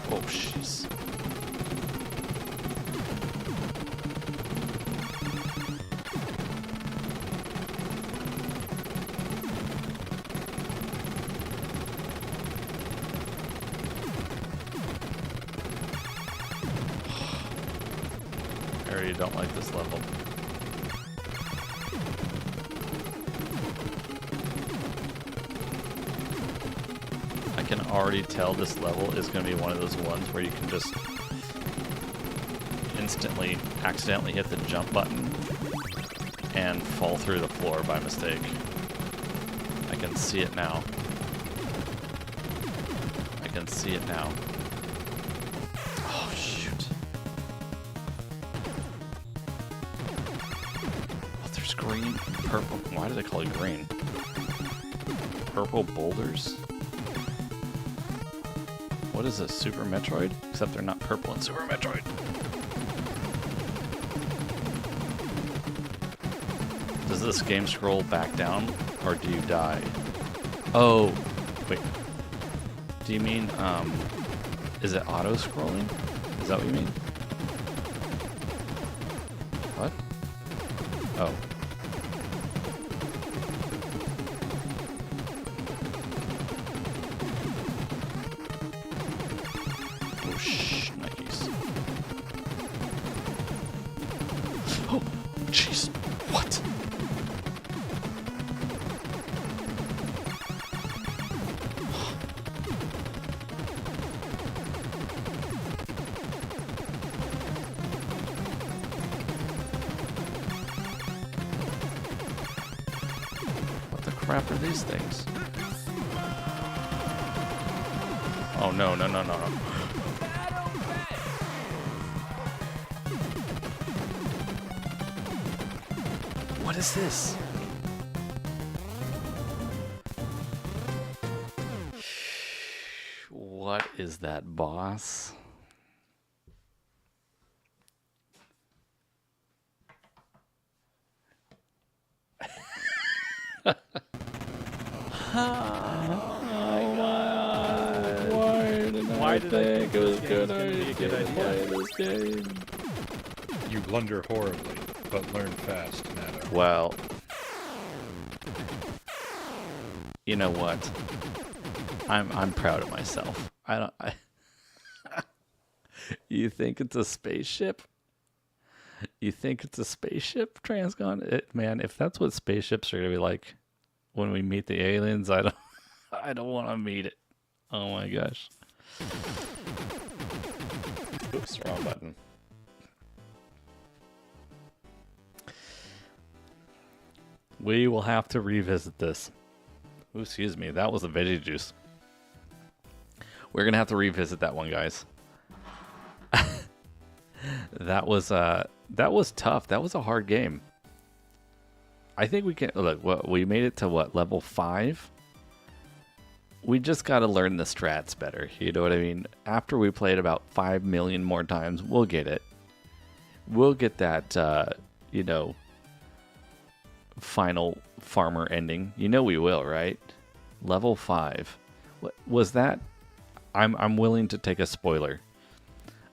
Oh, jeez. I already don't like this level. I can already tell this level is going to be one of those ones where you can just instantly accidentally hit the jump button and fall through the floor by mistake. I can see it now. I can see it now. Oh, shoot. Oh, there's green, purple. Why do they call it green? Purple boulders? What is this, Super Metroid? Except they're not purple in Super Metroid. Does this game scroll back down, or do you die? Oh, wait. Do you mean, is it auto-scrolling? Is that what you mean? What? Oh. Oh, shh, Nikes. Oh, jeez. What? What the crap are these things? Oh, no, no, no, no, no. What is this? What is that, boss? Why did I think it was good idea to play this game? You blunder horribly, but learn fast, Nado. Well, you know what? I'm proud of myself. You think it's a spaceship? You think it's a spaceship, Transcon? Man, if that's what spaceships are gonna be like when we meet the aliens, I don't want to meet it. Oh my gosh. Oops, wrong button. We will have to revisit this. Ooh, excuse me, that was a veggie juice. We're gonna have to revisit that one, guys. That was tough. That was a hard game. I think we can look. What we made it to what, level 5? We just got to learn the strats better. You know what I mean? After we play it about 5 million more times, we'll get it. We'll get that, you know, final farmer ending. You know we will, right? Level 5. What was that? I'm willing to take a spoiler.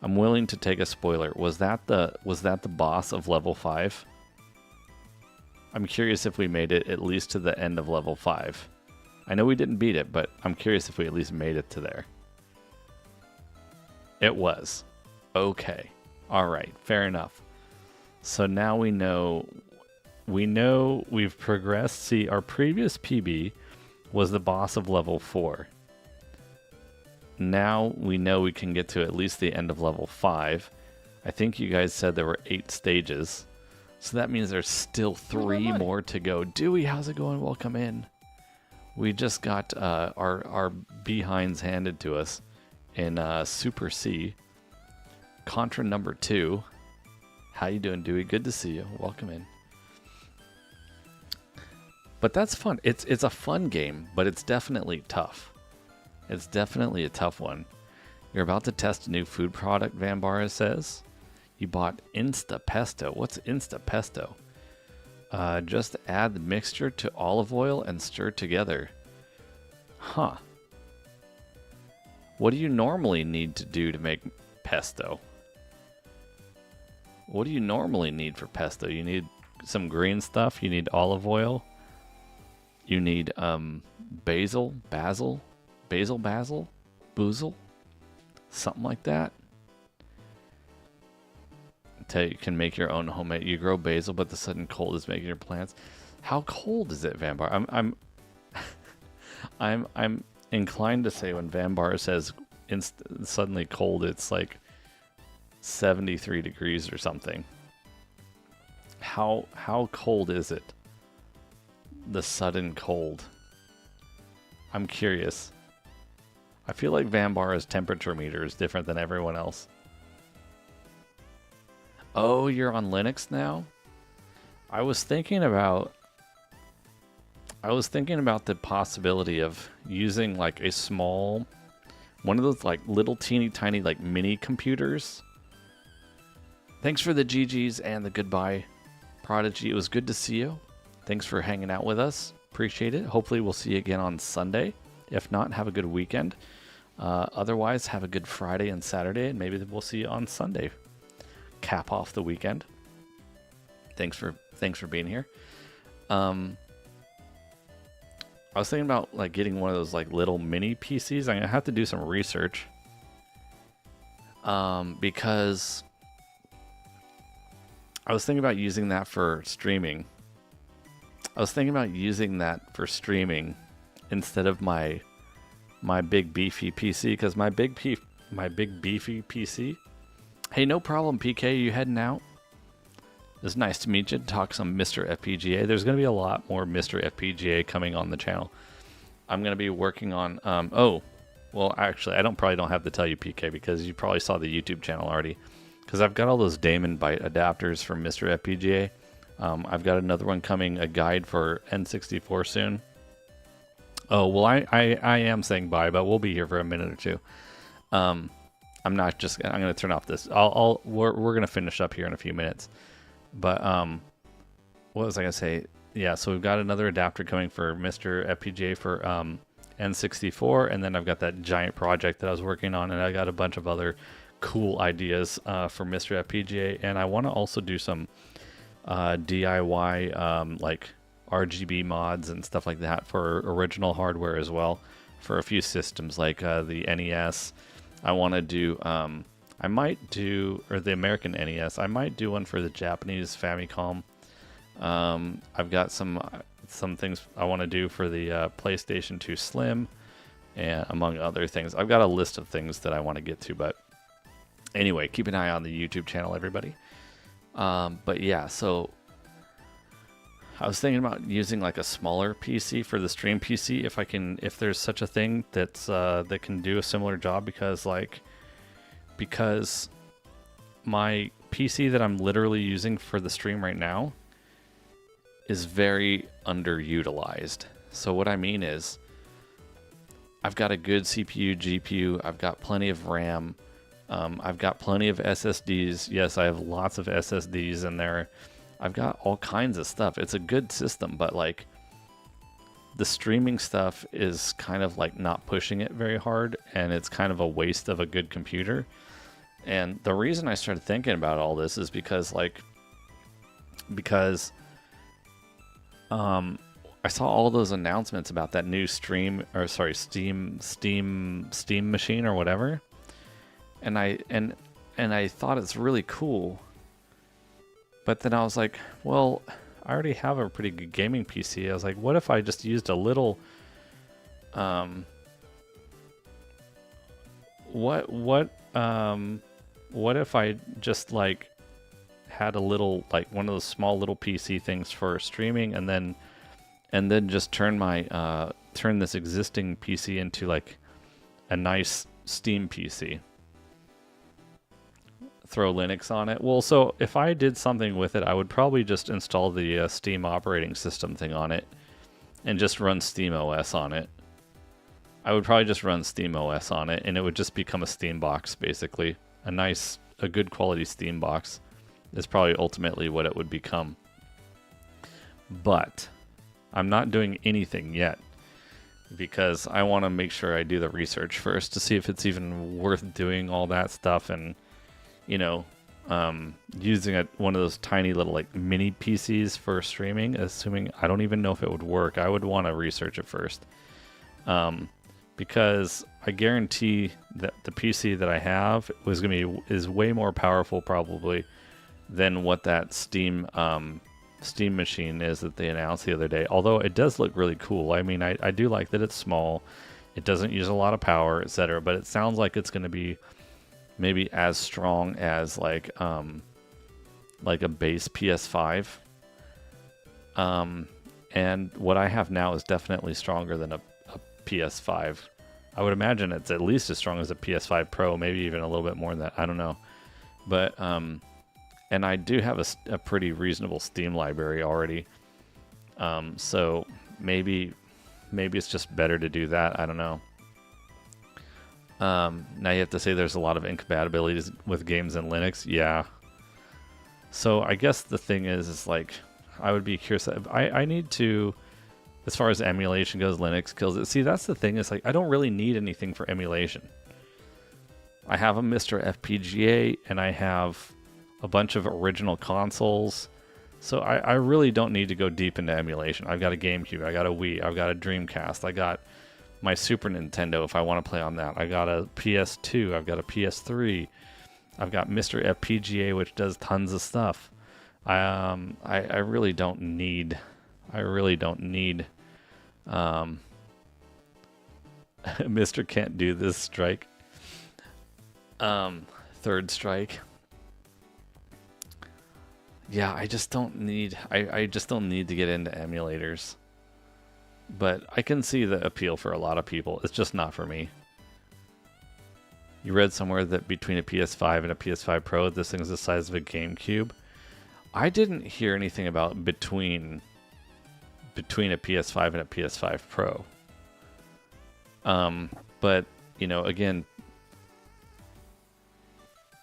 I'm willing to take a spoiler. Was that the boss of level 5? I'm curious if we made it at least to the end of level 5. I know we didn't beat it, but I'm curious if we at least made it to there. It was. Okay. All right. Fair enough. So now we know we've progressed. See, our previous PB was the boss of level 4. Now we know we can get to at least the end of level 5. I think you guys said there were 8 stages. So that means there's still 3 more to go. Dewey, how's it going? Welcome in. We just got our behinds handed to us in Super C. Contra number 2. How you doing, Dewey? Good to see you. Welcome in. But that's fun. It's a fun game, but it's definitely tough. It's definitely a tough one. You're about to test a new food product, Vambara says. You bought Insta Pesto. What's Insta Pesto? Just add the mixture to olive oil and stir together. Huh. What do you normally need to do to make pesto? What do you normally need for pesto? You need some green stuff. You need olive oil. You need basil, boozle, something like that. Tell you can make your own homemade. You grow basil, but the sudden cold is making your plants. How cold is it, Vambar? I'm inclined to say when Vambar says suddenly cold, it's like 73 degrees or something. How cold is it? The sudden cold. I'm curious. I feel like Vambara's temperature meter is different than everyone else. Oh, you're on Linux now? I was thinking about the possibility of using like a small, one of those like little teeny tiny like mini computers. Thanks for the GGs and the goodbye, Prodigy. It was good to see you. Thanks for hanging out with us. Appreciate it. Hopefully we'll see you again on Sunday. If not, have a good weekend. Otherwise, have a good Friday and Saturday, and maybe we'll see you on Sunday. Cap off the weekend. Thanks for being here. I was thinking about like getting one of those like little mini PCs. I'm gonna have to do some research. Because I was thinking about using that for streaming. Instead of my big beefy PC, because my big beefy PC. Hey, no problem, PK. You heading out? It's nice to meet you. Talk some Mr. FPGA. There's going to be a lot more Mr. FPGA coming on the channel. I'm going to be working on. Well, actually, probably don't have to tell you, PK, because you probably saw the YouTube channel already. Because I've got all those Damon Byte adapters from Mr. FPGA. I've got another one coming, a guide for N64 soon. Oh, well, I am saying bye, but we'll be here for a minute or two. I'm going to turn off this. We're going to finish up here in a few minutes. But, what was I going to say? Yeah, so we've got another adapter coming for Mr. FPGA for N64, and then I've got that giant project that I was working on, and I got a bunch of other cool ideas for Mr. FPGA, and I want to also do some DIY like RGB mods and stuff like that for original hardware as well for a few systems like the NES. I want to do or the American NES. I might do one for the Japanese Famicom. I've got some things I want to do for the PlayStation 2 Slim, and among other things. I've got a list of things that I want to get to, but anyway, keep an eye on the YouTube channel, everybody. But yeah, so I was thinking about using like a smaller PC for the stream PC if there's such a thing that can do a similar job, because my PC that I'm literally using for the stream right now is very underutilized. So what I mean is I've got a good CPU, GPU, I've got plenty of RAM, I've got plenty of SSDs. Yes, I have lots of SSDs in there. I've got all kinds of stuff. It's a good system, but like the streaming stuff is kind of like not pushing it very hard, and it's kind of a waste of a good computer. And the reason I started thinking about all this is because I saw all those announcements about that new Steam machine or whatever. And I thought it's really cool. But then I was like, well, I already have a pretty good gaming PC. I was like, what if I just used a little what if I just like had a little, like one of those small little PC things for streaming, and then just turn this existing PC into like a nice Steam PC. Throw Linux on it. Well, so if I did something with it, I would probably just install the Steam operating system thing on it, and just run SteamOS on it. I would probably just run SteamOS on it, and it would just become a Steam box, basically. A good quality Steam box is probably ultimately what it would become. But I'm not doing anything yet because I want to make sure I do the research first to see if it's even worth doing all that stuff and, you know, using one of those tiny little like mini PCs for streaming, assuming I don't even know if it would work. I would want to research it first. Because I guarantee that the PC that I have is way more powerful probably than what that Steam machine is that they announced the other day. Although it does look really cool. I mean, I do like that it's small. It doesn't use a lot of power, etc. But it sounds like it's going to be maybe as strong as like a base PS5. And what I have now is definitely stronger than a PS5. I would imagine it's at least as strong as a PS5 Pro, maybe even a little bit more than that. I don't know. But and I do have a pretty reasonable Steam library already. So maybe it's just better to do that. I don't know. Now you have to say there's a lot of incompatibilities with games in Linux. Yeah. So I guess the thing is like, I would be curious. I need to, as far as emulation goes, Linux kills it. See, that's the thing. Is like, I don't really need anything for emulation. I have a Mr. FPGA and I have a bunch of original consoles. So I really don't need to go deep into emulation. I've got a Gamecube, I got a Wii, I've got a Dreamcast, I got my Super Nintendo if I want to play on that. I got a PS2, I've got a PS3, I've got Mr. FPGA, which does tons of stuff. I really don't need Mr. Can't Do This Strike. Third Strike. Yeah, I just don't need to get into emulators. But I can see the appeal for a lot of people. It's just not for me. You read somewhere that between a PS5 and a PS5 Pro, this thing's the size of a GameCube. I didn't hear anything about between a PS5 and a PS5 Pro. But, you know, again,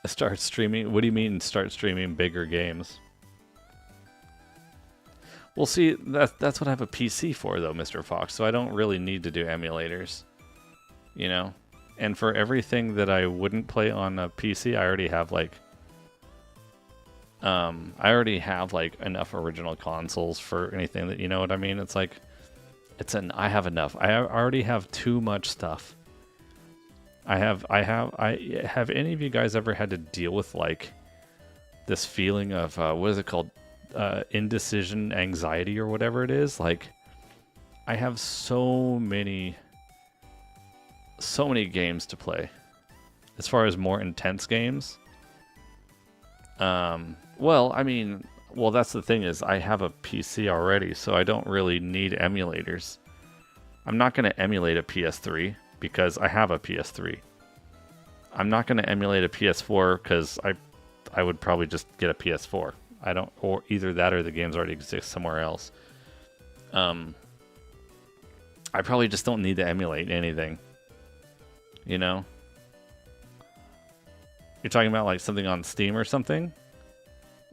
start streaming. What do you mean start streaming bigger games? Well, see, that's what I have a PC for, though, Mr. Fox. So I don't really need to do emulators, you know. And for everything that I wouldn't play on a PC, I already have like enough original consoles for anything that, you know what I mean. It's like I have enough. I already have too much stuff. Have any of you guys ever had to deal with like this feeling of what is it called? Indecision anxiety or whatever it is? Like, I have so many games to play as far as more intense games. Well, that's the thing is I have a PC already, so I don't really need emulators. I'm not going to emulate a PS3 because I have a PS3. I'm not going to emulate a PS4 because I would probably just get a PS4. Or either that or the games already exist somewhere else. I probably just don't need to emulate anything. You know? You're talking about like something on Steam or something?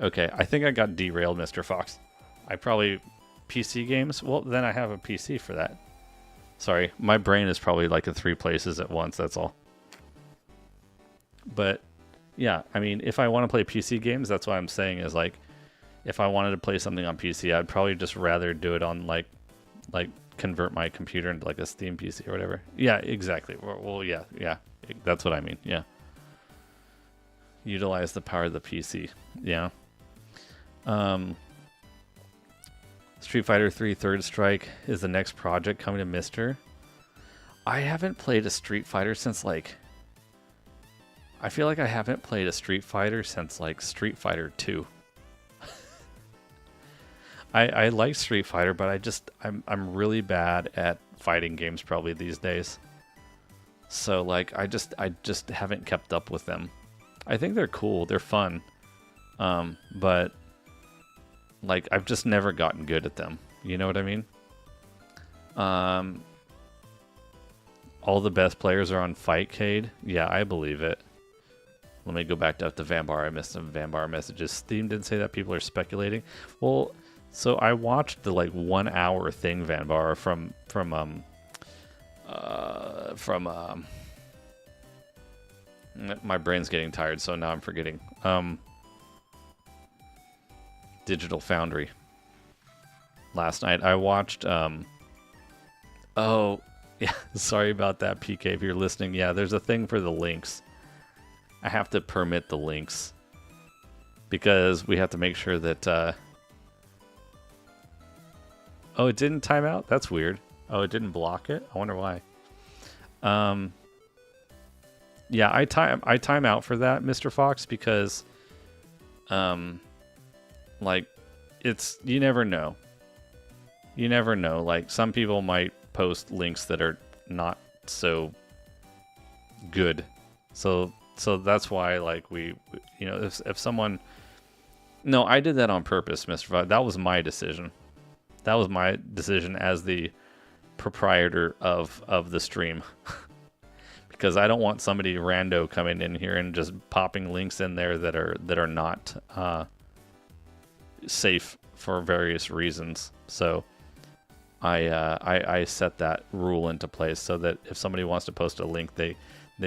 Okay, I think I got derailed, Mr. Fox. PC games? Well, then I have a PC for that. Sorry, my brain is probably like in 3 places at once, that's all. But yeah, I mean, if I want to play PC games, that's what I'm saying is like, if I wanted to play something on PC, I'd probably just rather do it on like convert my computer into like a Steam PC or whatever. Yeah, exactly. Well, yeah, that's what I mean. Yeah. Utilize the power of the PC. Yeah. Street Fighter 3 Third Strike is the next project coming to Mister. I haven't played a Street Fighter since like, I feel like I haven't played a Street Fighter since like Street Fighter 2. I like Street Fighter, but I'm really bad at fighting games probably these days. So like I just haven't kept up with them. I think they're cool, they're fun. But like I've just never gotten good at them. You know what I mean? All the best players are on Fightcade. Yeah, I believe it. Let me go back up to Vanbar. I missed some Vanbar messages. Steam didn't say that. People are speculating. Well, so I watched the like 1 hour thing, Vanbar, from my brain's getting tired, so now I'm forgetting. Digital Foundry. Last night I watched oh yeah, sorry about that, PK, if you're listening. Yeah, there's a thing for the links. I have to permit the links because we have to make sure that oh, it didn't time out? That's weird. Oh, it didn't block it? I wonder why. Yeah, I time out for that, Mr. Fox, because like it's, you never know. You never know. Like, some people might post links that are not so good. So that's why, like, we you know, if someone... No, I did that on purpose, Mr. Fox. That was my decision. That was my decision as the proprietor of the stream. Because I don't want somebody rando coming in here and just popping links in there that are not safe for various reasons. So I set that rule into place so that if somebody wants to post a link, they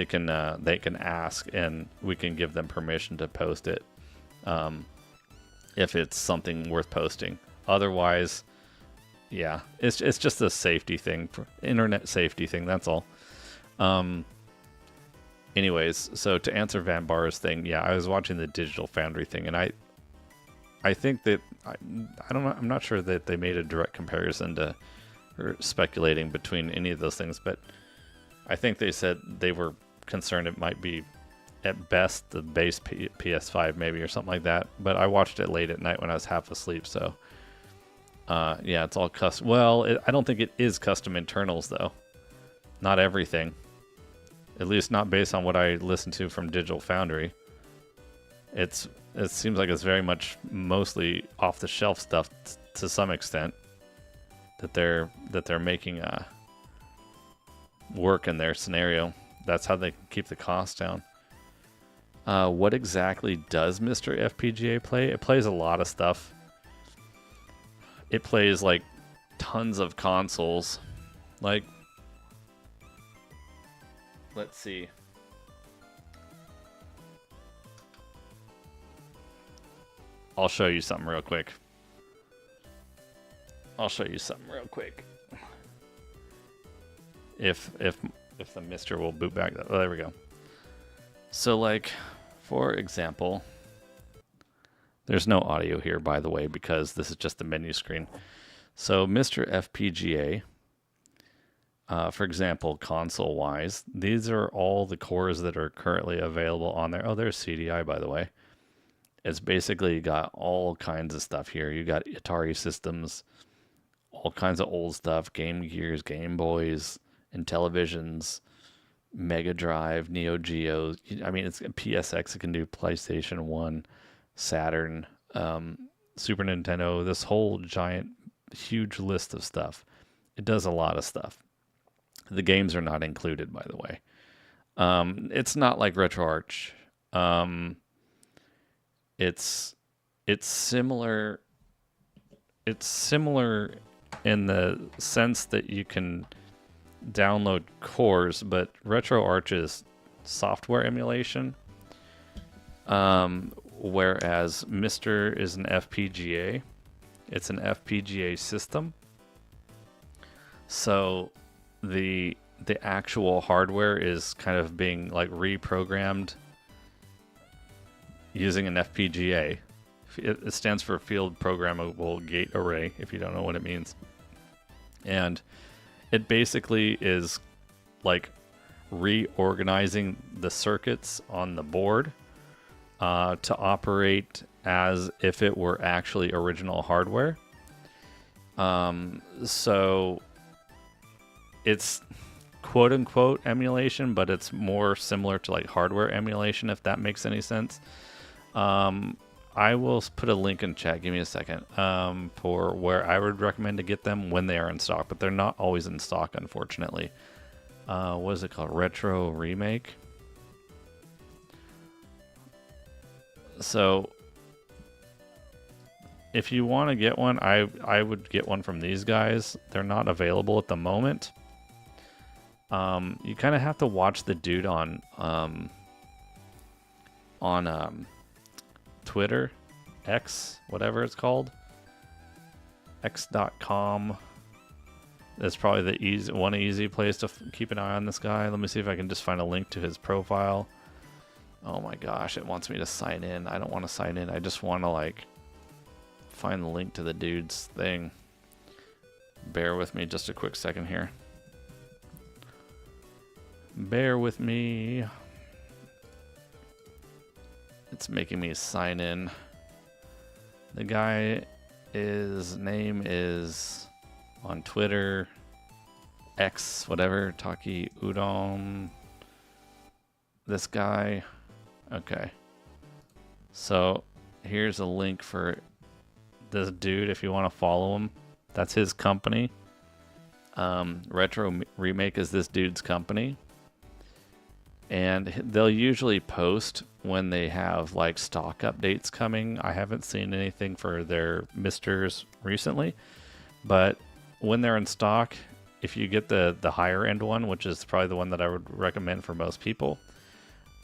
can ask and we can give them permission to post it if it's something worth posting. Otherwise, yeah, it's just a safety thing, internet safety thing. That's all. Anyways, so to answer Van Bar's thing, yeah, I was watching the Digital Foundry thing, and I think that I don't know, I'm not sure that they made a direct comparison to, or speculating between any of those things, but I think they said they were concerned it might be at best the base PS5 maybe or something like that. But I watched it late at night when I was half asleep, so yeah, it's all custom. Well, I don't think it is custom internals though. Not everything. At least not based on what I listened to from Digital Foundry. It seems like it's very much mostly off the shelf stuff to some extent that they're making work in their scenario. That's how they can keep the cost down. What exactly does Mr. FPGA play? It plays a lot of stuff. It plays like tons of consoles. Like, let's see. I'll show you something real quick. If the Mister will boot back. Oh, there we go. So, like, for example, there's no audio here, by the way, because this is just the menu screen. So, Mr. FPGA, for example, console-wise, these are all the cores that are currently available on there. Oh, there's CDI, by the way. It's basically got all kinds of stuff here. You got Atari systems, all kinds of old stuff, Game Gears, Game Boys, and televisions, Mega Drive, Neo Geo. I mean, it's PSX. It can do PlayStation 1, Saturn, Super Nintendo. This whole giant, huge list of stuff. It does a lot of stuff. The games are not included, by the way. It's not like RetroArch. It's similar. It's similar in the sense that you can download cores, but RetroArch is software emulation, whereas Mr. is an FPGA. It's an FPGA system. So the actual hardware is kind of being like reprogrammed using an FPGA. It stands for Field Programmable Gate Array, if you don't know what it means. And it basically is like reorganizing the circuits on the board to operate as if it were actually original hardware. So it's quote-unquote emulation, but it's more similar to like hardware emulation, if that makes any sense. I will put a link in chat. Give me a second. For where I would recommend to get them when they are in stock, but they're not always in stock, unfortunately. What is it called? Retro Remake. So, if you want to get one, I would get one from these guys. They're not available at the moment. You kind of have to watch the dude on Twitter, X, whatever it's called, x.com. That's probably the easy place to keep an eye on this guy. Let me see if I can just find a link to his profile. Oh my gosh, it wants me to sign in. I don't want to sign in. I just want to like find the link to the dude's thing. Bear with me just a quick second here. Bear with me. It's making me sign in. The guy, his name is on Twitter, X, whatever, Taki Udon. This guy. Okay. So here's a link for this dude if you want to follow him. That's his company. Retro Remake is this dude's company. And they'll usually post when they have like stock updates coming. I haven't seen anything for their Misters recently, but when they're in stock, if you get the higher end one, which is probably the one that I would recommend for most people,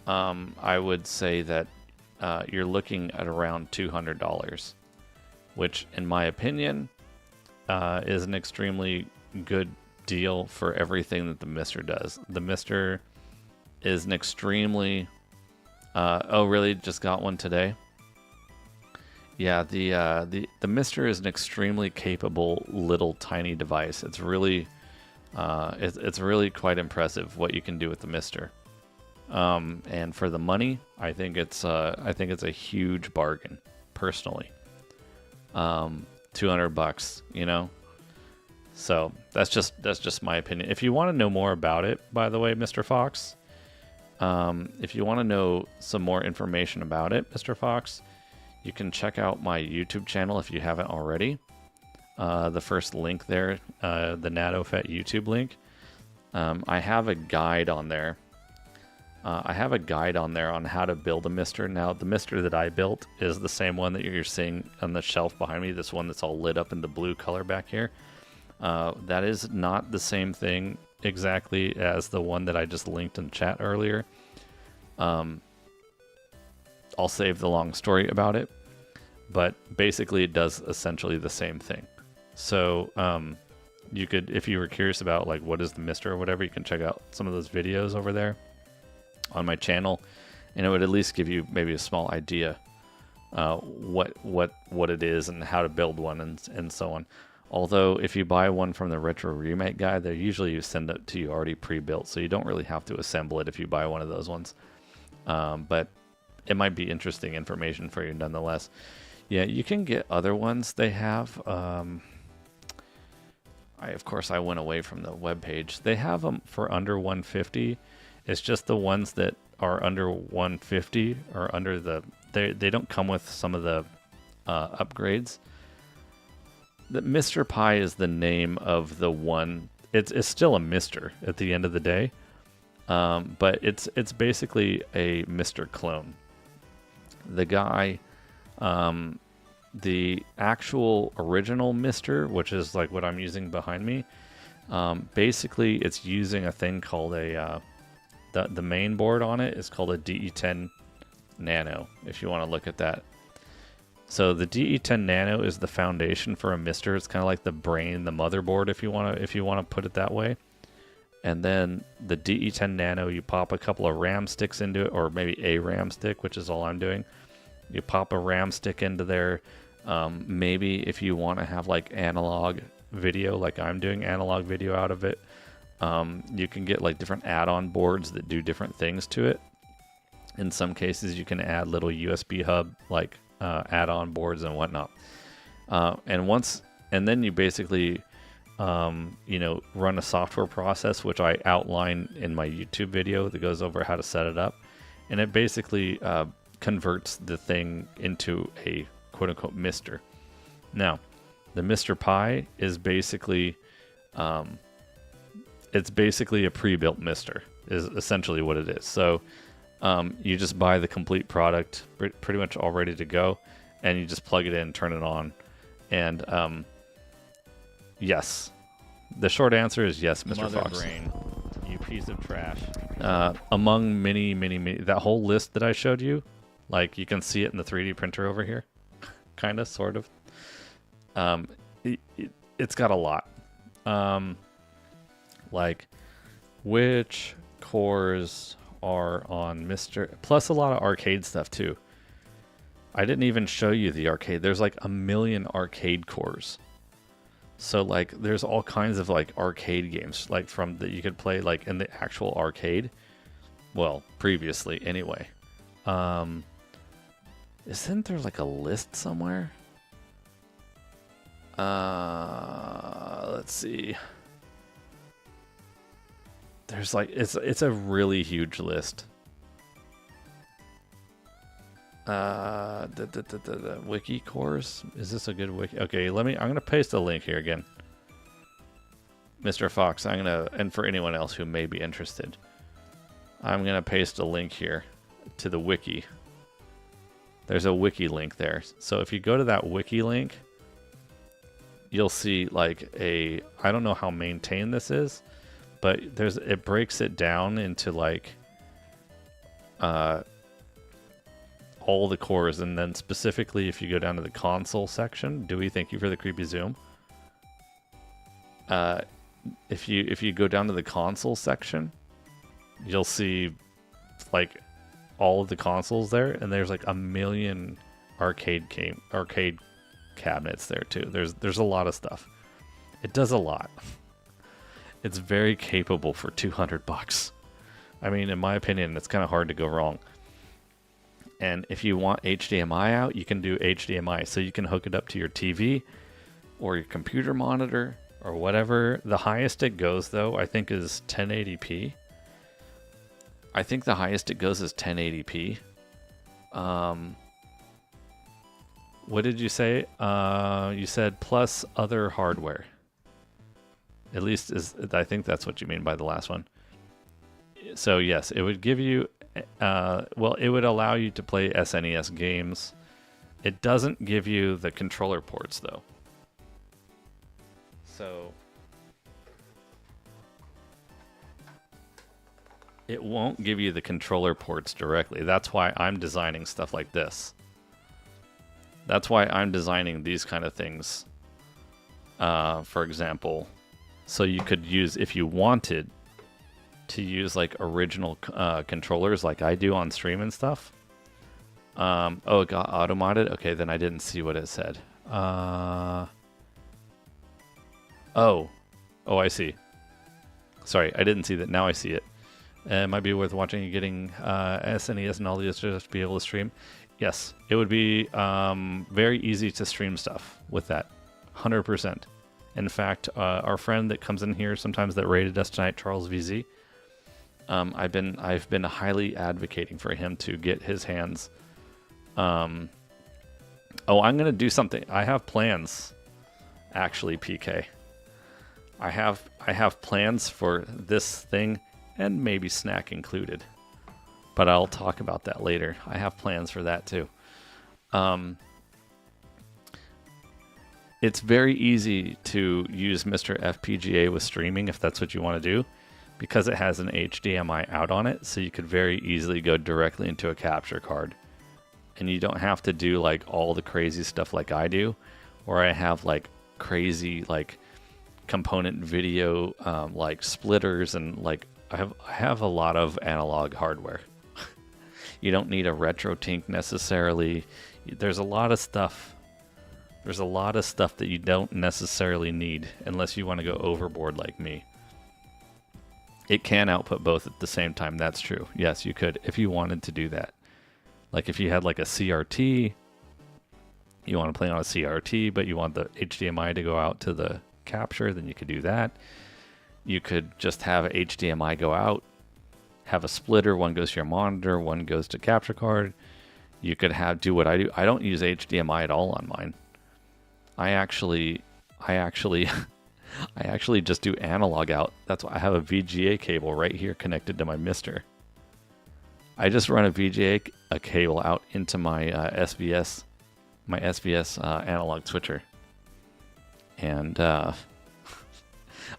I would say that you're looking at around $200, which in my opinion is an extremely good deal for everything that the Mister does. The Mister is an extremely oh really, just got one today? Yeah, the Mister is an extremely capable little tiny device. It's really it's really quite impressive what you can do with the Mister. And for the money, I think it's a huge bargain personally. $200, you know. So that's just my opinion. If you want to know more about it, by the way, Mr. Fox, if you want to know some more information about it, Mr. Fox, you can check out my YouTube channel if you haven't already. The first link there, the NaadoFett YouTube link. I have a guide on there. I have a guide on there on how to build a Mister. Now, the Mister that I built is the same one that you're seeing on the shelf behind me, this one that's all lit up in the blue color back here. That is not the same thing exactly as the one that I just linked in chat earlier. I'll save the long story about it, but basically it does essentially the same thing. So you could, if you were curious about like what is the Mister or whatever, you can check out some of those videos over there on my channel, and it would at least give you maybe a small idea what it is and how to build one and so on. Although if you buy one from the Retro Remake guy, they usually send it to you already pre-built, so you don't really have to assemble it if you buy one of those ones. But it might be interesting information for you nonetheless. Yeah, you can get other ones they have. Of course I went away from the webpage. They have them for under 150. It's just the ones that are under 150 or under the... They don't come with some of the upgrades. The Mr. Pi is the name of the one. It's still a Mister at the end of the day, but it's basically a Mister clone. The guy, the actual original Mister, which is like what I'm using behind me, basically it's using a thing called the main board on it is called a DE10 Nano. If you want to look at that. So the DE10 Nano is the foundation for a Mister. It's kind of like the brain, the motherboard, if you want to put it that way. And then the DE10 Nano, you pop a couple of RAM sticks into it, or maybe a RAM stick, which is all I'm doing. You pop a RAM stick into there. Maybe if you want to have like analog video, like I'm doing analog video out of it, you can get like different add-on boards that do different things to it. In some cases, you can add little USB hub like add-on boards and whatnot, and then you basically run a software process, which I outline in my YouTube video that goes over how to set it up, and it basically converts the thing into a quote-unquote mister. Now, the Mr. Pi is basically, it's basically a pre-built mister, is essentially what it is. So you just buy the complete product, pretty much all ready to go, and you just plug it in, turn it on, and yes. The short answer is yes, Mr. Mother Fox. brain, you piece of trash. Among many, that whole list that I showed you, like you can see it in the 3D printer over here, kind of, sort of. It's got a lot. Like, which cores are on Mr. Plus a lot of arcade stuff too. I didn't even show you the arcade. There's like 1 million arcade cores. So like there's all kinds of like arcade games like from that you could play like in the actual arcade. Well, previously anyway. Isn't there like a list somewhere? Let's see. There's like it's a really huge list. The wiki cores, is this a good wiki? Okay, I'm gonna paste a link here again, Mr. Fox. And for anyone else who may be interested, I'm gonna paste a link here to the wiki. There's a wiki link there, so if you go to that wiki link, you'll see like I don't know how maintained this is, but it breaks it down into like all the cores, and then specifically if you go down to the console section, Dewey, thank you for the creepy zoom. If you go down to the console section, you'll see like all of the consoles there, and there's like 1 million arcade cabinets there too. There's a lot of stuff. It does a lot. It's very capable for $200. I mean, in my opinion, it's kind of hard to go wrong. And if you want HDMI out, you can do HDMI. So you can hook it up to your TV or your computer monitor or whatever. The highest it goes, though, I think is 1080p. I think the highest it goes is 1080p. What did you say? You said plus other hardware. At least I think that's what you mean by the last one. So yes, it would give you... well, it would allow you to play SNES games. It doesn't give you the controller ports, though. So it won't give you the controller ports directly. That's why I'm designing stuff like this. That's why I'm designing these kind of things. For example, so you could use, if you wanted to use like original controllers like I do on stream and stuff. Oh, it got auto modded? Okay, then I didn't see what it said. Oh, I see. Sorry, I didn't see that. Now I see it. It might be worth watching and getting SNES and all these just to be able to stream. Yes, it would be very easy to stream stuff with that. 100%. In fact, our friend that comes in here sometimes that rated us tonight, Charles VZ, I've been highly advocating for him to get his hands. Oh, I'm gonna do something. I have plans, actually, PK. I have plans for this thing and maybe snack included, but I'll talk about that later. I have plans for that too. It's very easy to use Mr. FPGA with streaming if that's what you want to do, because it has an HDMI out on it, so you could very easily go directly into a capture card. And you don't have to do like all the crazy stuff like I do, where I have like crazy like component video like splitters, and like I have a lot of analog hardware. You don't need a RetroTink necessarily. There's a lot of stuff. There's a lot of stuff that you don't necessarily need unless you want to go overboard like me. It can output both at the same time. That's true. Yes, you could if you wanted to do that. Like if you had like a CRT, you want to play on a CRT, but you want the HDMI to go out to the capture, then you could do that. You could just have a HDMI go out, have a splitter, one goes to your monitor, one goes to capture card. You could do what I do. I don't use HDMI at all on mine. I actually just do analog out. That's why I have a VGA cable right here connected to my Mister. I just run a VGA cable out into my SVS analog switcher, and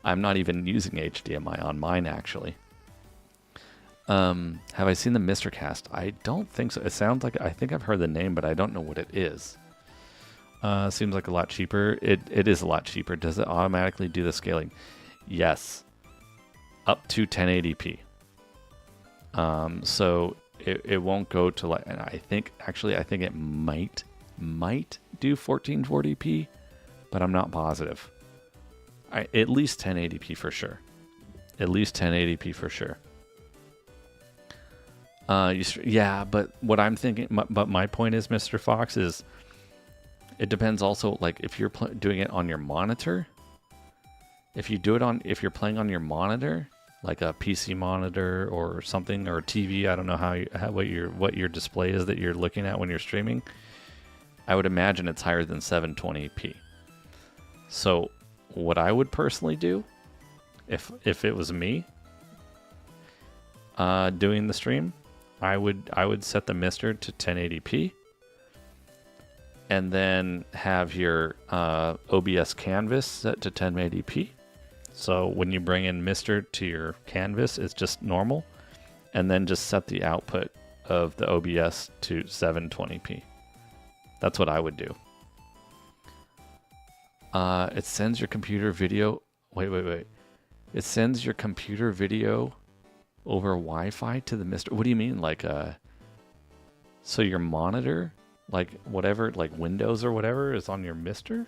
I'm not even using HDMI on mine actually. Have I seen the Mr. Cast? I don't think so. It sounds like, I think I've heard the name, but I don't know what it is. Seems like a lot cheaper. It is a lot cheaper. Does it automatically do the scaling? Yes. Up to 1080p. So it won't go to like, and I think it might do 1440p, but I'm not positive. At least 1080p for sure. At least 1080p for sure. Yeah, but what I'm thinking, but my point is, Mr. Fox, is it depends also, like, if you're doing it on your monitor, if you're playing on your monitor, like a PC monitor or something, or a TV, I don't know what your display is that you're looking at when you're streaming, I would imagine it's higher than 720p. So what I would personally do, if it was me doing the stream, I would set the Mister to 1080p, and then have your OBS canvas set to 1080p. So when you bring in Mister to your canvas, it's just normal, and then just set the output of the OBS to 720p. That's what I would do. It sends your computer video. Wait. It sends your computer video over Wi-Fi to the Mister. What do you mean? Like, so your monitor, like whatever, like Windows or whatever, is on your Mister?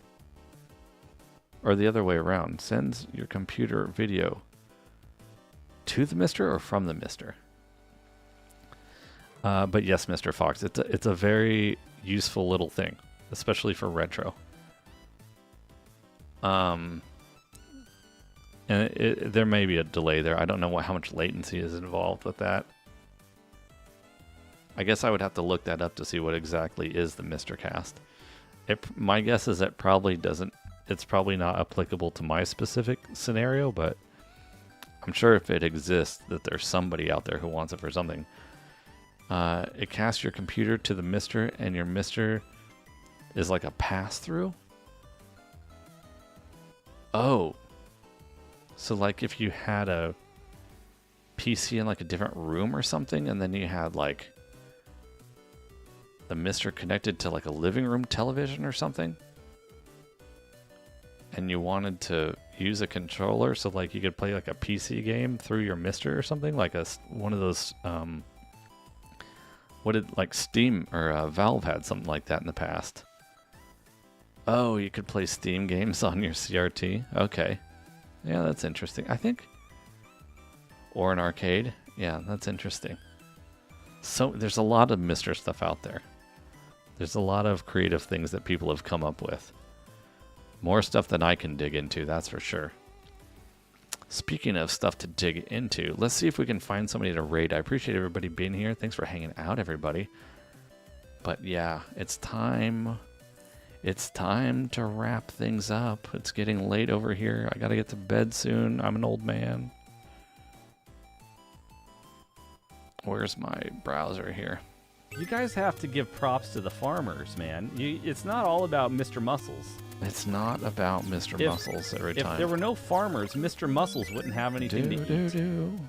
Or the other way around, sends your computer video to the Mister or from the Mister? But yes, Mr. Fox, it's a very useful little thing, especially for retro. And there may be a delay there. I don't know how much latency is involved with that. I guess I would have to look that up to see what exactly is the Mr. Cast. My guess is it probably doesn't. It's probably not applicable to my specific scenario, but I'm sure if it exists, that there's somebody out there who wants it for something. It casts your computer to the Mister, and your Mister is like a pass-through. Oh. So like if you had a PC in like a different room or something, and then you had like the Mister connected to like a living room television or something, and you wanted to use a controller so like you could play like a PC game through your Mister or something, like one of those like Steam or Valve had something like that in the past. Oh, you could play Steam games on your CRT. Okay. Yeah, that's interesting. I think. Or an arcade. Yeah, that's interesting. So there's a lot of Mister stuff out there. There's a lot of creative things that people have come up with. More stuff than I can dig into, that's for sure. Speaking of stuff to dig into, let's see if we can find somebody to raid. I appreciate everybody being here. Thanks for hanging out, everybody. But yeah, it's time. It's time to wrap things up. It's getting late over here. I gotta get to bed soon. I'm an old man. Where's my browser here? You guys have to give props to the farmers, man. It's not all about Mr. Muscles. It's not about Mr. Muscles every time. If there were no farmers, Mr. Muscles wouldn't have anything to eat.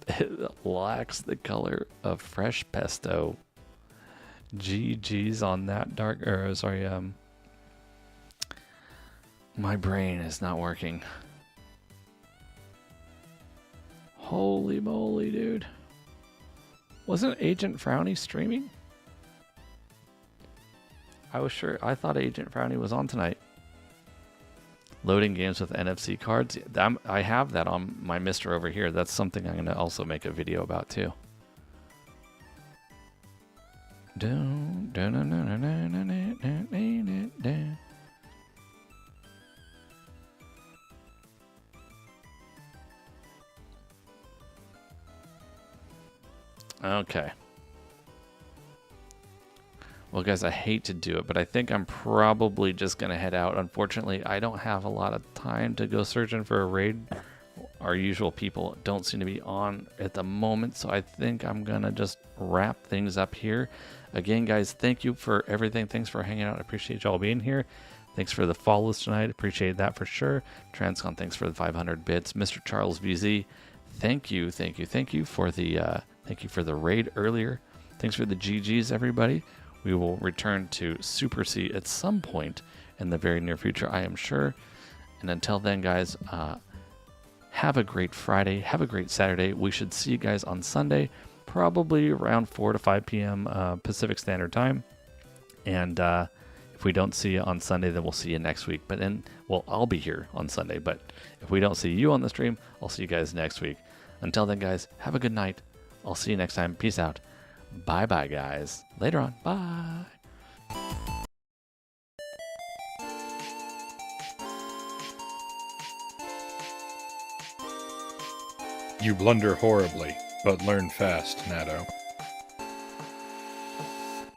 It lacks the color of fresh pesto. GG's on that my brain is not working. Holy moly, dude. Wasn't Agent Frowny streaming? I thought Agent Frowny was on tonight. Loading games with NFC cards. I have that on my Mister over here. That's something I'm going to also make a video about too. Okay. Well, guys, I hate to do it, but I think I'm probably just going to head out. Unfortunately, I don't have a lot of time to go searching for a raid. Our usual people don't seem to be on at the moment, so I think I'm going to just wrap things up here. Again, guys, thank you for everything. Thanks for hanging out. I appreciate y'all being here. Thanks for the follows tonight. Appreciate that for sure. Transcon, thanks for the 500 bits. Mr. Charles VZ, thank you for the raid earlier. Thanks for the GGs, everybody. We will return to Super C at some point in the very near future, I am sure. And until then, guys, have a great Friday. Have a great Saturday. We should see you guys on Sunday, probably around 4 to 5 p.m. Pacific Standard Time. And if we don't see you on Sunday, then we'll see you next week. But then, well, I'll be here on Sunday. But if we don't see you on the stream, I'll see you guys next week. Until then, guys, have a good night. I'll see you next time. Peace out. Bye-bye, guys. Later on. Bye. You blunder horribly, but learn fast, Nado.